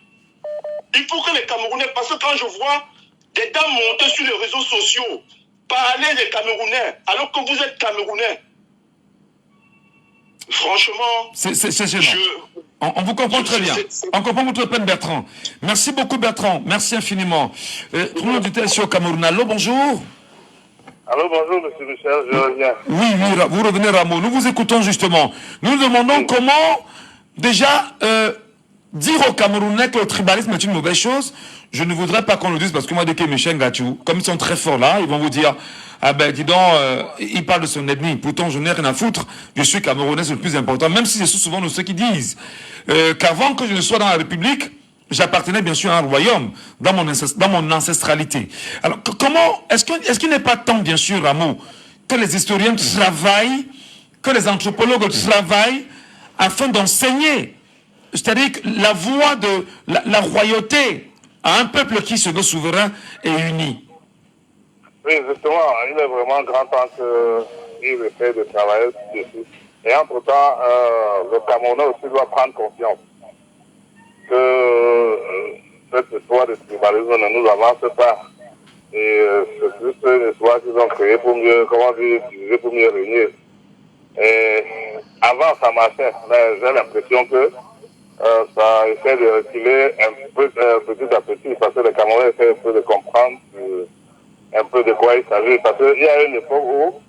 Il faut que les Camerounais, parce que quand je vois des dames monter sur les réseaux sociaux, parler des Camerounais, alors que vous êtes Camerounais, franchement, c'est gênant. On vous comprend très bien. On comprend votre peine, Bertrand. Merci beaucoup, Bertrand. Merci infiniment. Tournons du test au Cameroun. Allô, bonjour. Allô, bonjour, monsieur Michel, je reviens. Oui, vous revenez, Rameau. Nous vous écoutons justement. Nous demandons comment, déjà, dire aux Camerounais que le tribalisme est une mauvaise chose. Je ne voudrais pas qu'on le dise parce que moi, dès que Michel Gachou, comme ils sont très forts là, ils vont vous dire, ah ben, dis donc, il parle de son ethnie. Pourtant, je n'ai rien à foutre. Je suis Camerounais, c'est le plus important. Même si c'est souvent de ceux qui disent qu'avant que je ne sois dans la République, j'appartenais bien sûr à un royaume, dans mon ancestralité. Alors, comment, est-ce qu'il n'est pas temps, bien sûr, Rameau, que les historiens travaillent, que les anthropologues travaillent, afin d'enseigner, c'est-à-dire la voix de la royauté à un peuple qui se veut souverain et uni? Oui, justement, il est vraiment grand temps qu'il essaie de travailler dessus. Et entre-temps, le Camerounais aussi doit prendre conscience que cette histoire de tribalisme ne nous avance pas. Et c'est juste une histoire qu'ils ont créée pour mieux, utiliser pour mieux réunir. Et avant, ça marchait. Mais j'ai l'impression que ça essaie de reculer petit à petit, parce que les Camerounais essaient un peu de comprendre un peu de quoi il s'agit. Parce qu'il y a une époque où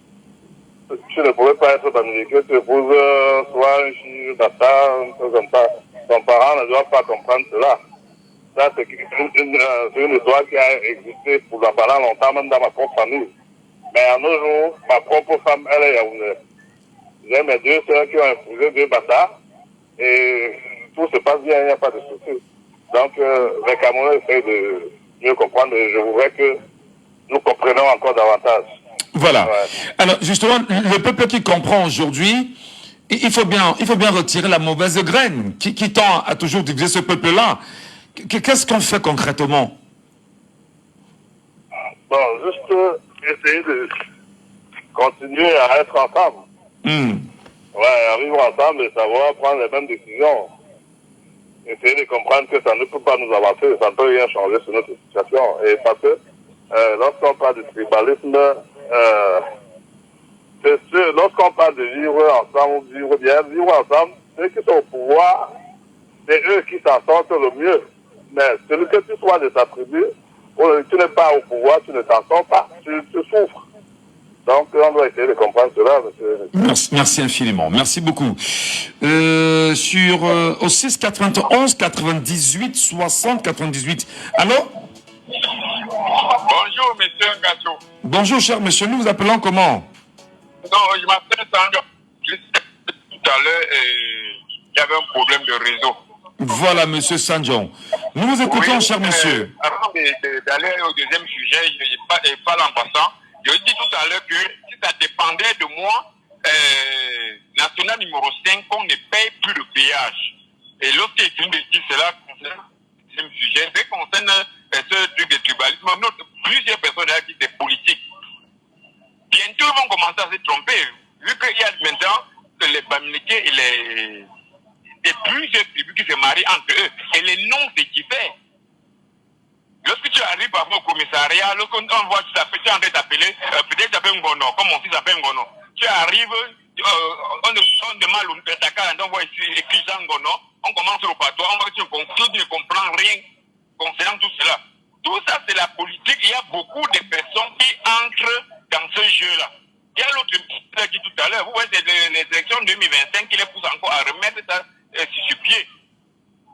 tu ne pouvais pas être américain, tu épouses soit un chien, bâtard, un truc comme ça. Ton parent ne doit pas comprendre cela. Ça, c'est une histoire qui a existé pendant longtemps, même dans ma propre famille. Mais à nos jours, ma propre femme, elle est yaoundée. J'ai mes deux sœurs qui ont épousé deux bâtards et tout se passe bien, il n'y a pas de souci. Donc, les Camerounais essayent de mieux comprendre et je voudrais que nous comprenions encore davantage. Voilà. Ouais. Alors, justement, le peuple qui comprend aujourd'hui, il faut bien retirer la mauvaise graine qui tend à toujours diviser ce peuple-là. Qu'est-ce qu'on fait concrètement? Bon, juste essayer de continuer à être ensemble. Ouais, à vivre ensemble et savoir prendre les mêmes décisions. Essayer de comprendre que ça ne peut pas nous avancer, ça ne peut rien changer sur notre situation. Et parce que lorsqu'on parle de tribalisme, c'est sûr, lorsqu'on parle de vivre ensemble, vivre ensemble, ceux qui sont au pouvoir, c'est eux qui s'en sortent le mieux. Mais celui que tu sois de ta tribu, tu n'es pas au pouvoir, tu ne t'en sors pas, tu souffres. Donc, on doit essayer de comprendre cela. Merci infiniment. Merci beaucoup. Au 6 91 98 60 98. Allô? Bonjour, monsieur Gasso. Bonjour, cher monsieur. Nous vous appelons comment? Non, je m'appelle Sandro. Tout à l'heure, il y avait un problème de réseau. Voilà, monsieur Sanjon. Nous vous écoutons, cher monsieur. Avant d'aller au deuxième sujet, je parle en passant. Je dis tout à l'heure que si ça dépendait de moi, national numéro 5, on ne paye plus de péage. Et lorsqu'il est une bêtise, cela concerne le deuxième sujet. Ce qui concerne ce truc de tribalisme, plusieurs personnes ont dit que c'est politique. Bientôt, ils vont commencer à se tromper. Vu qu'il y a maintenant les Bamileke et plusieurs tribus qui se marient entre eux. Et les noms, c'est qui fait. Lorsque tu arrives au commissariat, lorsqu'on voit tu es en train d'appeler, peut-être tu t'appelles Ngono, comme mon fils s'appelle Ngono. Tu arrives, on demande au Pétaka, on voit ici écrit Jean Ngono, on commence le patois, on voit que tu ne comprends rien concernant tout cela. Tout ça, c'est la politique. Il y a beaucoup de personnes qui entrent dans ce jeu-là. Il y a l'autre qui dit tout à l'heure, vous voyez, c'est les élections 2025 qui les poussent encore à remettre ça sur pied.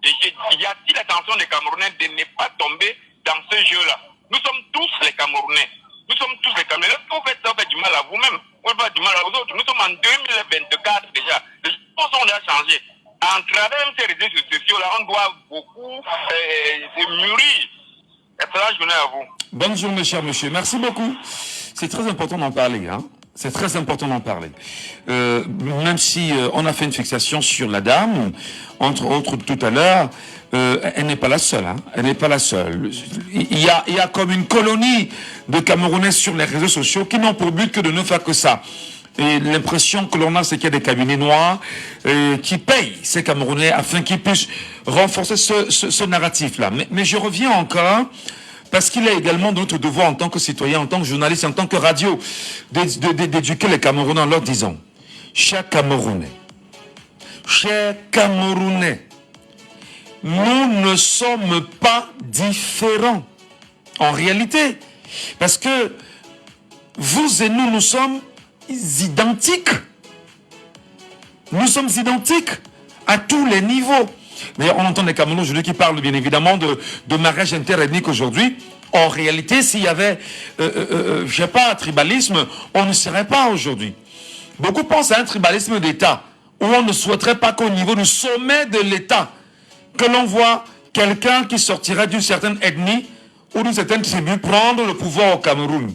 Et il y a si l'attention des Camerounais de ne pas tomber dans ce jeu-là. Nous sommes tous les Camerounais. Nous sommes tous les Camerounais. Lorsque vous faites ça, vous faites du mal à vous-même. Vous faites du mal aux autres. Nous sommes en 2024 déjà. Les choses ont déjà changé. En travers de ces réseaux sociaux-là, on doit beaucoup se mûrir. Excellente journée à vous. Bonne journée, cher monsieur. Merci beaucoup. C'est très important d'en parler, hein. C'est très important d'en parler. Même si on a fait une fixation sur la dame, entre autres tout à l'heure, elle n'est pas la seule. Hein. Elle n'est pas la seule. Il y a comme une colonie de Camerounais sur les réseaux sociaux qui n'ont pour but que de ne faire que ça. Et l'impression que l'on a, c'est qu'il y a des cabinets noirs qui payent ces Camerounais afin qu'ils puissent renforcer ce narratif-là. Mais je reviens encore... Parce qu'il est également de notre devoir en tant que citoyen, en tant que journaliste, en tant que radio, d'éduquer les Camerounais en leur disant, chers Camerounais, nous ne sommes pas différents. En réalité. Parce que vous et nous sommes identiques. Nous sommes identiques à tous les niveaux. D'ailleurs, on entend des Camerounais aujourd'hui qui parlent bien évidemment de mariage interethnique aujourd'hui. En réalité, s'il y avait, je sais pas, un tribalisme, on ne serait pas aujourd'hui. Beaucoup pensent à un tribalisme d'État, où on ne souhaiterait pas qu'au niveau du sommet de l'État, que l'on voit quelqu'un qui sortirait d'une certaine ethnie ou d'une certaine tribu prendre le pouvoir au Cameroun.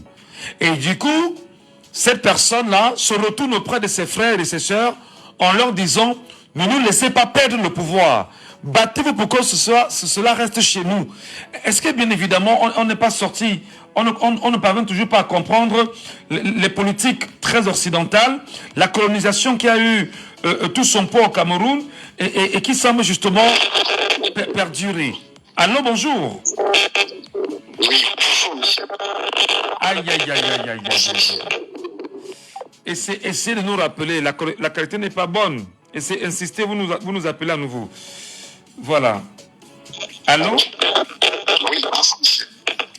Et du coup, cette personne-là se retourne auprès de ses frères et de ses sœurs en leur disant « Ne nous laissez pas perdre le pouvoir. Battez-vous pour que cela reste chez nous. » Est-ce que bien évidemment, on n'est pas sorti, on ne parvient toujours pas à comprendre les politiques très occidentales, la colonisation qui a eu tout son poids au Cameroun et qui semble justement perdurer. Allô, bonjour. Oui, bonjour, monsieur. Aïe, aïe, aïe, aïe, aïe, aïe. Essayez de nous rappeler, la qualité n'est pas bonne. Insistez, vous nous appelez à nouveau. Voilà. Allô? Oui, monsieur.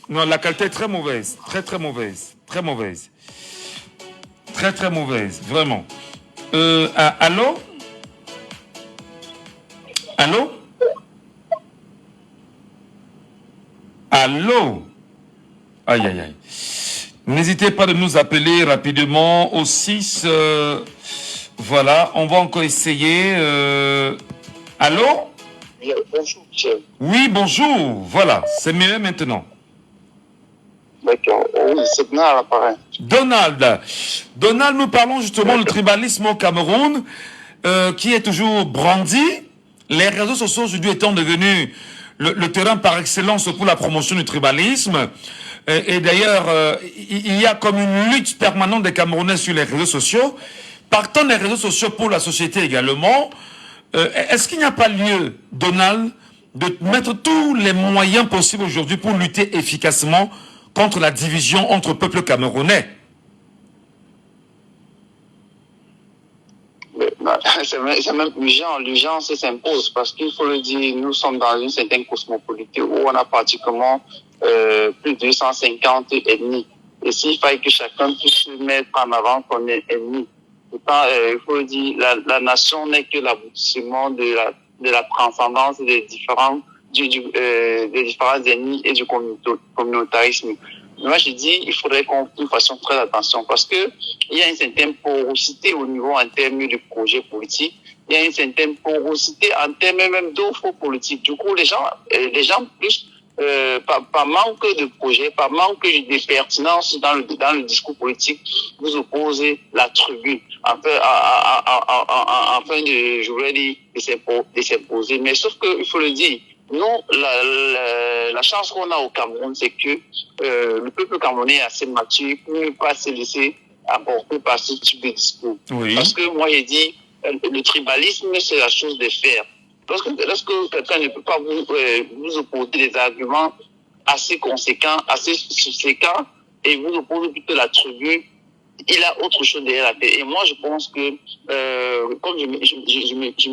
Non, la qualité est très mauvaise. Très, très mauvaise. Très mauvaise. Très, très mauvaise. Vraiment. Allô? Allô? Allô? Aïe, aïe, aïe. N'hésitez pas de nous appeler rapidement au 6. Voilà, on va encore essayer. Allô? Bonjour, monsieur. Oui, bonjour. Voilà, c'est mieux maintenant. D'accord. Oui, c'est Donald à l'appareil. Donald, nous parlons justement du tribalisme au Cameroun, qui est toujours brandi. Les réseaux sociaux aujourd'hui étant devenus le terrain par excellence pour la promotion du tribalisme. Et d'ailleurs, il y a comme une lutte permanente des Camerounais sur les réseaux sociaux. Partant des réseaux sociaux pour la société également, est-ce qu'il n'y a pas lieu, Donald, de mettre tous les moyens possibles aujourd'hui pour lutter efficacement contre la division entre peuples camerounais? C'est même urgent, l'urgence s'impose parce qu'il faut le dire, nous sommes dans une certaine cosmopolité où on a pratiquement plus de 250 ethnies. Et s'il fallait que chacun puisse mettre en avant son ethnie, pourtant, il faut le dire, la nation n'est que l'aboutissement de la transcendance des différentes ethnies et du communautarisme. Moi, je dis, il faudrait qu'on fasse très attention parce que il y a une certaine porosité au niveau en termes de projets politiques. Il y a une certaine porosité en termes même d'offres politiques. Du coup, les gens plus, par manque de projets, par manque de pertinence dans le discours politique, vous opposez la tribune afin de, je voulais dire, de s'imposer. Mais sauf que, il faut le dire, nous, la chance qu'on a au Cameroun, c'est que le peuple camerounais est assez mature pour ne pas se laisser apporter par ce type de discours. Oui. Parce que moi, j'ai dit, le tribalisme, c'est la chose de faire. Lorsque quelqu'un ne peut pas vous opposer des arguments assez conséquents, assez subséquents, et vous opposez plutôt la tribu, il a autre chose derrière la tête. Et moi, je pense que, comme je me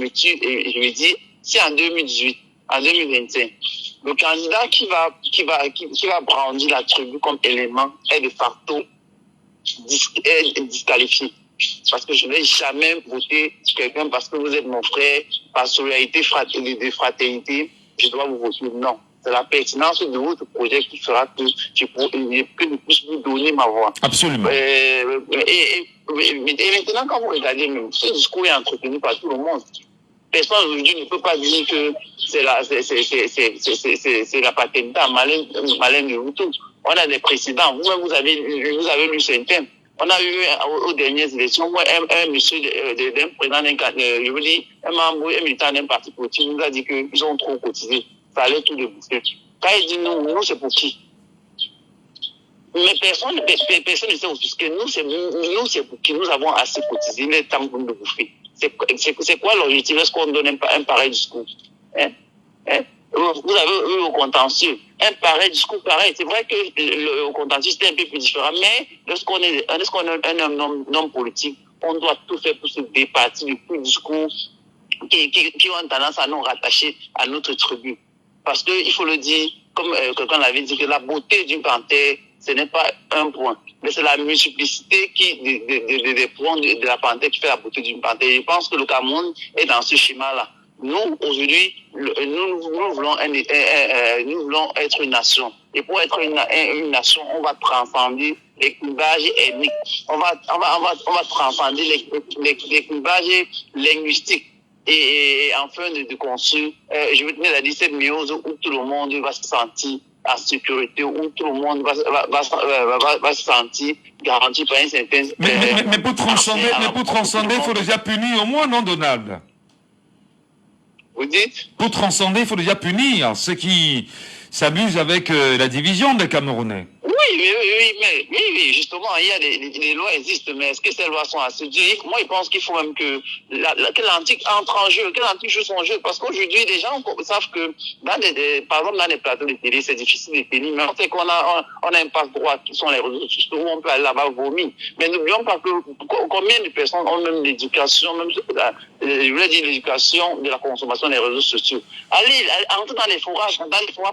tue et je me dis, si en 2018, en 2025, le candidat qui va brandir la tribu comme élément est de facto disqualifié. Parce que je ne vais jamais voter quelqu'un parce que vous êtes mon frère, par solidarité, de fraternité, je dois vous voter. Non. C'est la pertinence de votre projet qui fera que je puisse vous donner ma voix. Absolument. Et maintenant, quand vous regardez, ce discours est entretenu par tout le monde. Personne aujourd'hui ne peut pas dire que c'est la patente malin de vous tous. On a des précédents. Vous-même, vous avez lu certains. On a eu aux dernières élections, un monsieur d'un président je vous dis, un membre, un militant d'un parti politique nous a dit qu'ils ont trop cotisé. Ça allait tout débourser. Quand il dit nous, c'est pour qui? Mais personne ne sait aussi que nous, c'est pour qui? Nous avons assez cotisé, il est temps de bouffer. C'est quoi l'objectif? Est-ce qu'on donne un pareil discours? Vous avez eu au contentieux un pareil discours pareil. C'est vrai que le contentieux c'est un peu plus différent, mais lorsqu'on est un homme politique, on doit tout faire pour se départir du discours qui ont tendance à nous rattacher à notre tribu. Parce que, il faut le dire, comme quelqu'un l'avait dit, que la beauté d'une panthère, ce n'est pas un point, mais c'est la multiplicité des points de la panthère qui fait la beauté d'une panthère. Je pense que le Cameroun est dans ce schéma-là. Nous, aujourd'hui, nous voulons être une nation. Et pour être une nation, on va transcender les clivages ethniques. On va transcender les clivages linguistiques. Et enfin, de construire, je veux tenir à dire cette myose où tout le monde va se sentir en sécurité, où tout le monde va se sentir garanti par un certain... Mais pour transcender, il faut déjà punir au moins, non, Donald? Vous dites? Pour transcender, il faut déjà punir ceux qui s'amusent avec la division des Camerounais. Oui, justement, il y a les lois existent, mais est-ce que ces lois sont assez dures? Moi, je pense qu'il faut même que l'antique entre en jeu, que l'antique joue son jeu, parce qu'aujourd'hui, les gens savent que, par exemple, dans les plateaux de télé, c'est difficile de tenir, mais on sait qu'on a un passe droit qui sont les réseaux sociaux, où on peut aller là-bas vomir. Mais n'oublions pas que combien de personnes ont même l'éducation, même, je voulais dire l'éducation de la consommation des réseaux sociaux. Allez, entrez dans les forages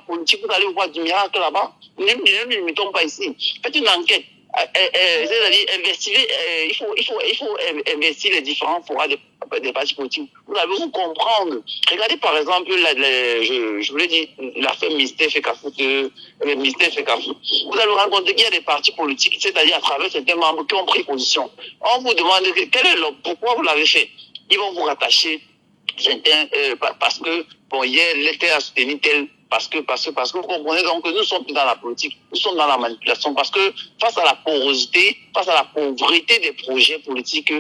politiques, vous allez voir du miracle là-bas. Ne mettons pas ici. Faites une enquête. C'est-à-dire investiguer. Il faut investir les différents forats des partis politiques. Vous allez vous comprendre. Regardez par exemple, je voulais dire l'affaire Mystère Fekafou. Vous allez vous rendre compte qu'il y a des partis politiques, c'est-à-dire à travers certains membres qui ont pris position. On vous demande pourquoi vous l'avez fait. Ils vont vous rattacher certains parce que hier l'État a soutenu tel. Parce que vous comprenez donc que nous sommes plus dans la politique, nous sommes dans la manipulation, parce que face à la porosité, face à la pauvreté des projets politiques,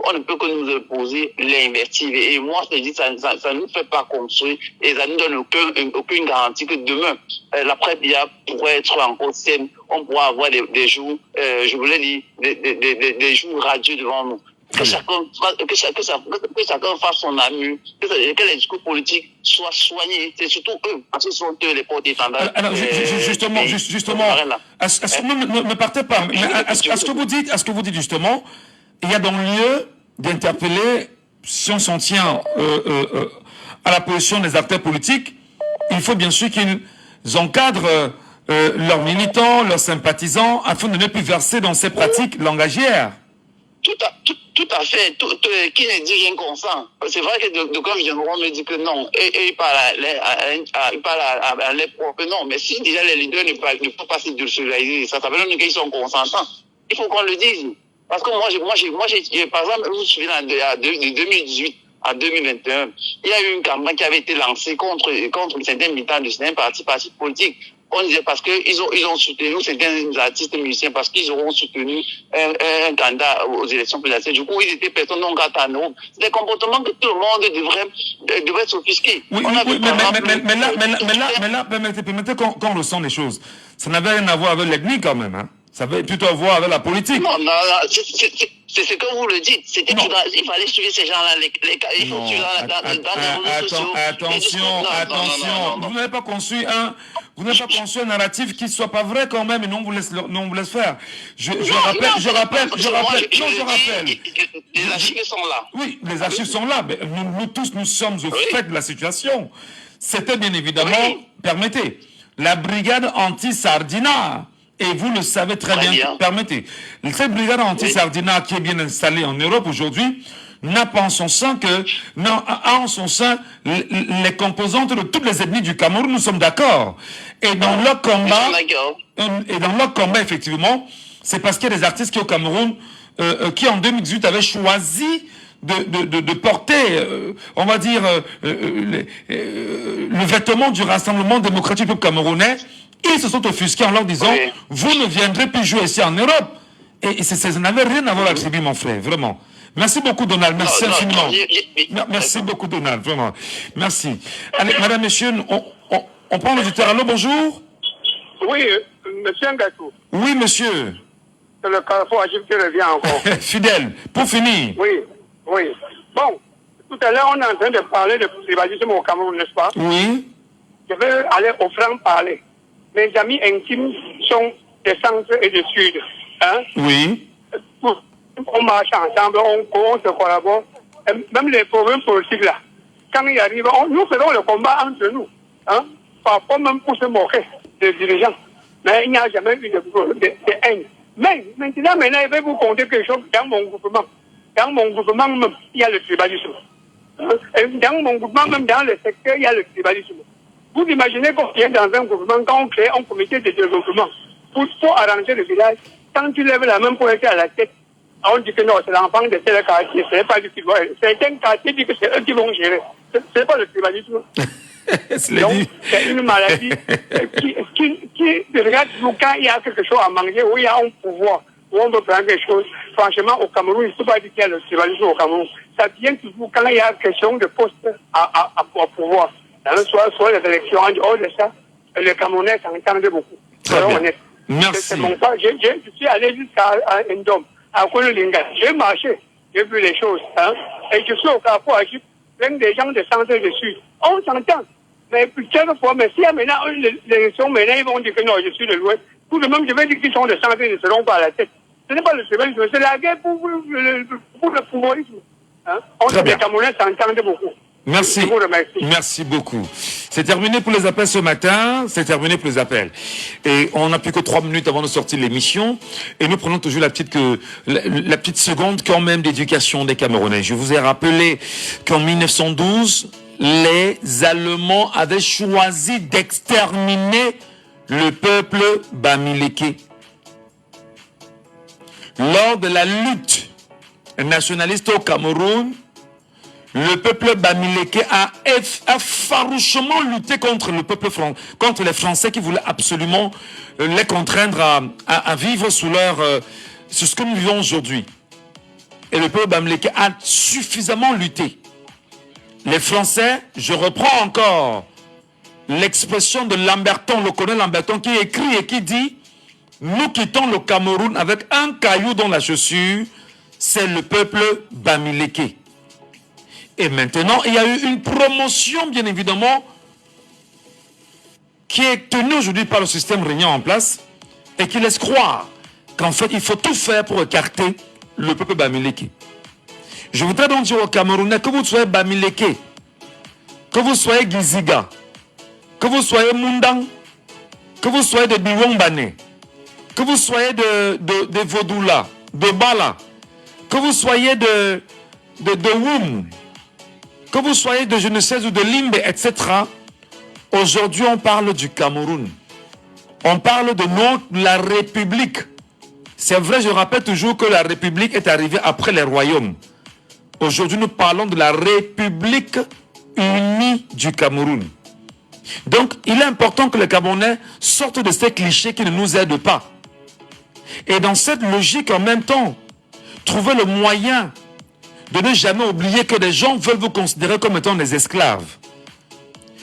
on ne peut que nous opposer l'invertir. Et moi, je dis, ça ne nous fait pas construire et ça ne nous donne aucune garantie que demain, l'après-bia pourrait être encore saine, on pourra avoir des jours, je voulais dire, des jours radieux devant nous. Que chacun fasse son ami, que les discours politiques soient soignés, c'est surtout eux, parce que ce sont eux les porte-étendards. Alors, justement, ne partez pas, mais à ce que vous dites justement, il y a donc lieu d'interpeller, si on s'en tient à la position des acteurs politiques, il faut bien sûr qu'ils encadrent leurs militants, leurs sympathisants, afin de ne plus verser dans ces pratiques langagières. Tout à fait. Qui ne dit rien consent. C'est vrai que de quand viendront me dit que non. Et ils parlent à l'air propre. Non, mais si déjà les leaders ne peuvent pas se solidariser, ça veut dire qu'ils sont consentants. Il faut qu'on le dise. Parce que moi, par exemple, vous vous souvenez, de 2018 à 2021, il y a eu une campagne qui avait été lancée contre certains militants de certains partis politiques. On disait parce que ils ont soutenu certains artistes musiciens parce qu'ils auront soutenu un candidat aux élections présidentielles. Du coup, ils étaient personnes non grates en Europe. C'est des comportements que tout le monde devrait s'offusquer. Oui, mais là, permettez qu'on ressent les choses. Ça n'avait rien à voir avec l'ethnie quand même, hein. Ça avait plutôt à voir avec la politique. Non, c'est ce que vous le dites. Il fallait suivre ces gens-là. Il faut suivre dans les réseaux sociaux. Attention. Vous n'avez pas conçu un narratif qui ne soit pas vrai quand même, et non, on vous laisse faire. Je rappelle. Les archives sont là. Oui, les archives sont là. Mais nous tous, nous sommes au fait de la situation. C'était bien évidemment, permettez, la brigade anti-Sardina. Et vous le savez très bien. Permettez. Cette brigade anti-Sardina qui est bien installée en Europe aujourd'hui n'a pas en son sein les composantes de toutes les ethnies du Cameroun. Nous sommes d'accord. Et dans leur combat, effectivement, c'est parce qu'il y a des artistes qui au Cameroun, qui en 2018 avaient choisi de porter, on va dire, le vêtement du Rassemblement démocratique du camerounais. Ils se sont offusqués en leur disant, vous ne viendrez plus jouer ici en Europe. Et ça n'avait rien à voir avec Sibi, mon frère, vraiment. Merci beaucoup, Donald. Merci infiniment. Merci beaucoup, Donald, vraiment. Merci. Allez, madame, messieurs, on prend l'auditeur. Allô, bonjour. Oui, monsieur Ngatou. Oui, monsieur. C'est le carrefour Agile qui revient encore. Fidèle, pour finir. Oui. Bon, tout à l'heure, on est en train de parler de privatisme au Cameroun, n'est-ce pas? Oui. Je vais aller au franc-parler. Mes amis intimes sont des centres et du sud. Hein? Oui. On marche ensemble, on se collabore. Même les problèmes politiques là, quand il arrive, nous faisons le combat entre nous. Hein, parfois même pour se moquer des dirigeants. Mais il n'y a jamais eu de haine. Mais maintenant, je vais vous conter quelque chose dans mon gouvernement. Dans mon gouvernement même, il y a le tribalisme. Dans mon gouvernement, même dans le secteur, il y a le tribalisme. Vous imaginez qu'on vient dans un gouvernement, quand on crée un comité de développement pour arranger le village, quand tu lèves la main pour être à la tête, on dit que non, c'est l'enfant de tel quartier, ce n'est pas du tribalisme. Certains quartiers disent que c'est eux qui vont gérer. Ce n'est pas le tribalisme. Donc, c'est une maladie qui regarde quand il y a quelque chose à manger, où il y a un pouvoir, où on veut prendre quelque chose. Franchement, au Cameroun, il ne faut pas dire qu'il y a le tribalisme au Cameroun. Ça vient toujours quand il y a question de poste à pouvoir. Soit les élections, en dehors de ça, les Camerounais s'entendent beaucoup. Très bien. Merci. C'est mon cas. Je suis allé jusqu'à Ndom, à Kouloulinga. J'ai marché, j'ai vu les choses. Hein, et je suis au Carrefour à Chypre, plein de gens de centre dessus. On s'entend. Mais quelquefois, mais s'il y a maintenant l'élection, maintenant ils vont dire que non, je suis de l'Ouest. Tout de même, je vais dire qu'ils sont de centre et ne seront pas à la tête. Ce n'est pas le tribalisme, c'est la guerre pour le pouvoirisme. Hein? Les Camerounais s'entendent beaucoup. Merci. Merci beaucoup. C'est terminé pour les appels ce matin. C'est terminé pour les appels. Et on n'a plus que 3 minutes avant de sortir l'émission. Et nous prenons toujours la petite seconde quand même d'éducation des Camerounais. Je vous ai rappelé qu'en 1912, les Allemands avaient choisi d'exterminer le peuple bamileke. Lors de la lutte nationaliste au Cameroun, le peuple bamileke a farouchement lutté contre le peuple contre les Français qui voulaient absolument les contraindre à vivre sous ce que nous vivons aujourd'hui. Et le peuple bamileke a suffisamment lutté. Les Français, je reprends encore l'expression de Lamberton, le colonel Lamberton, qui écrit et qui dit « Nous quittons le Cameroun avec un caillou dans la chaussure, c'est le peuple bamileke. » Et maintenant, il y a eu une promotion, bien évidemment, qui est tenue aujourd'hui par le système régnant en place et qui laisse croire qu'en fait, il faut tout faire pour écarter le peuple bamileke. Je voudrais donc dire aux Camerounais, que vous soyez bamileke, que vous soyez Giziga, que vous soyez Mundang, que vous soyez de Biwombane, que vous soyez de Vodula, de Bala, que vous soyez de Woum, que vous soyez de je ne sais où, de Limbe, etc. Aujourd'hui, on parle du Cameroun. On parle de la République. C'est vrai, je rappelle toujours que la République est arrivée après les royaumes. Aujourd'hui, nous parlons de la République unie du Cameroun. Donc, il est important que les Camerounais sortent de ces clichés qui ne nous aident pas. Et dans cette logique, en même temps, trouver le moyen de ne jamais oublier que des gens veulent vous considérer comme étant des esclaves.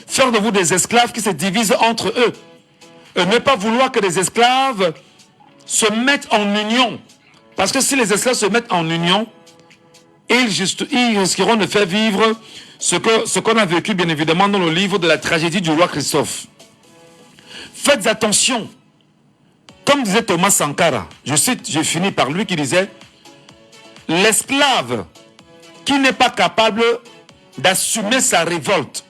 Faire de vous des esclaves qui se divisent entre eux. Et ne pas vouloir que les esclaves se mettent en union. Parce que si les esclaves se mettent en union, ils risqueront de faire vivre ce qu'on a vécu bien évidemment dans le livre de la tragédie du roi Christophe. Faites attention. Comme disait Thomas Sankara, je finis par lui qui disait « L'esclave qui n'est pas capable d'assumer sa révolte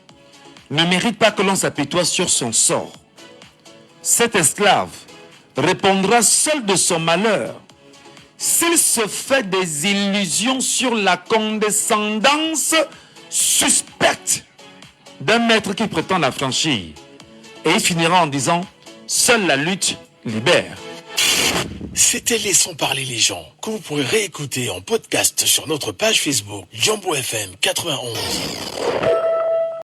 ne mérite pas que l'on s'apitoie sur son sort. Cet esclave répondra seul de son malheur s'il se fait des illusions sur la condescendance suspecte d'un maître qui prétend la franchir. Et il finira en disant « Seule la lutte libère ». C'était Laissons parler les gens, que vous pourrez réécouter en podcast sur notre page Facebook Jambo FM 91.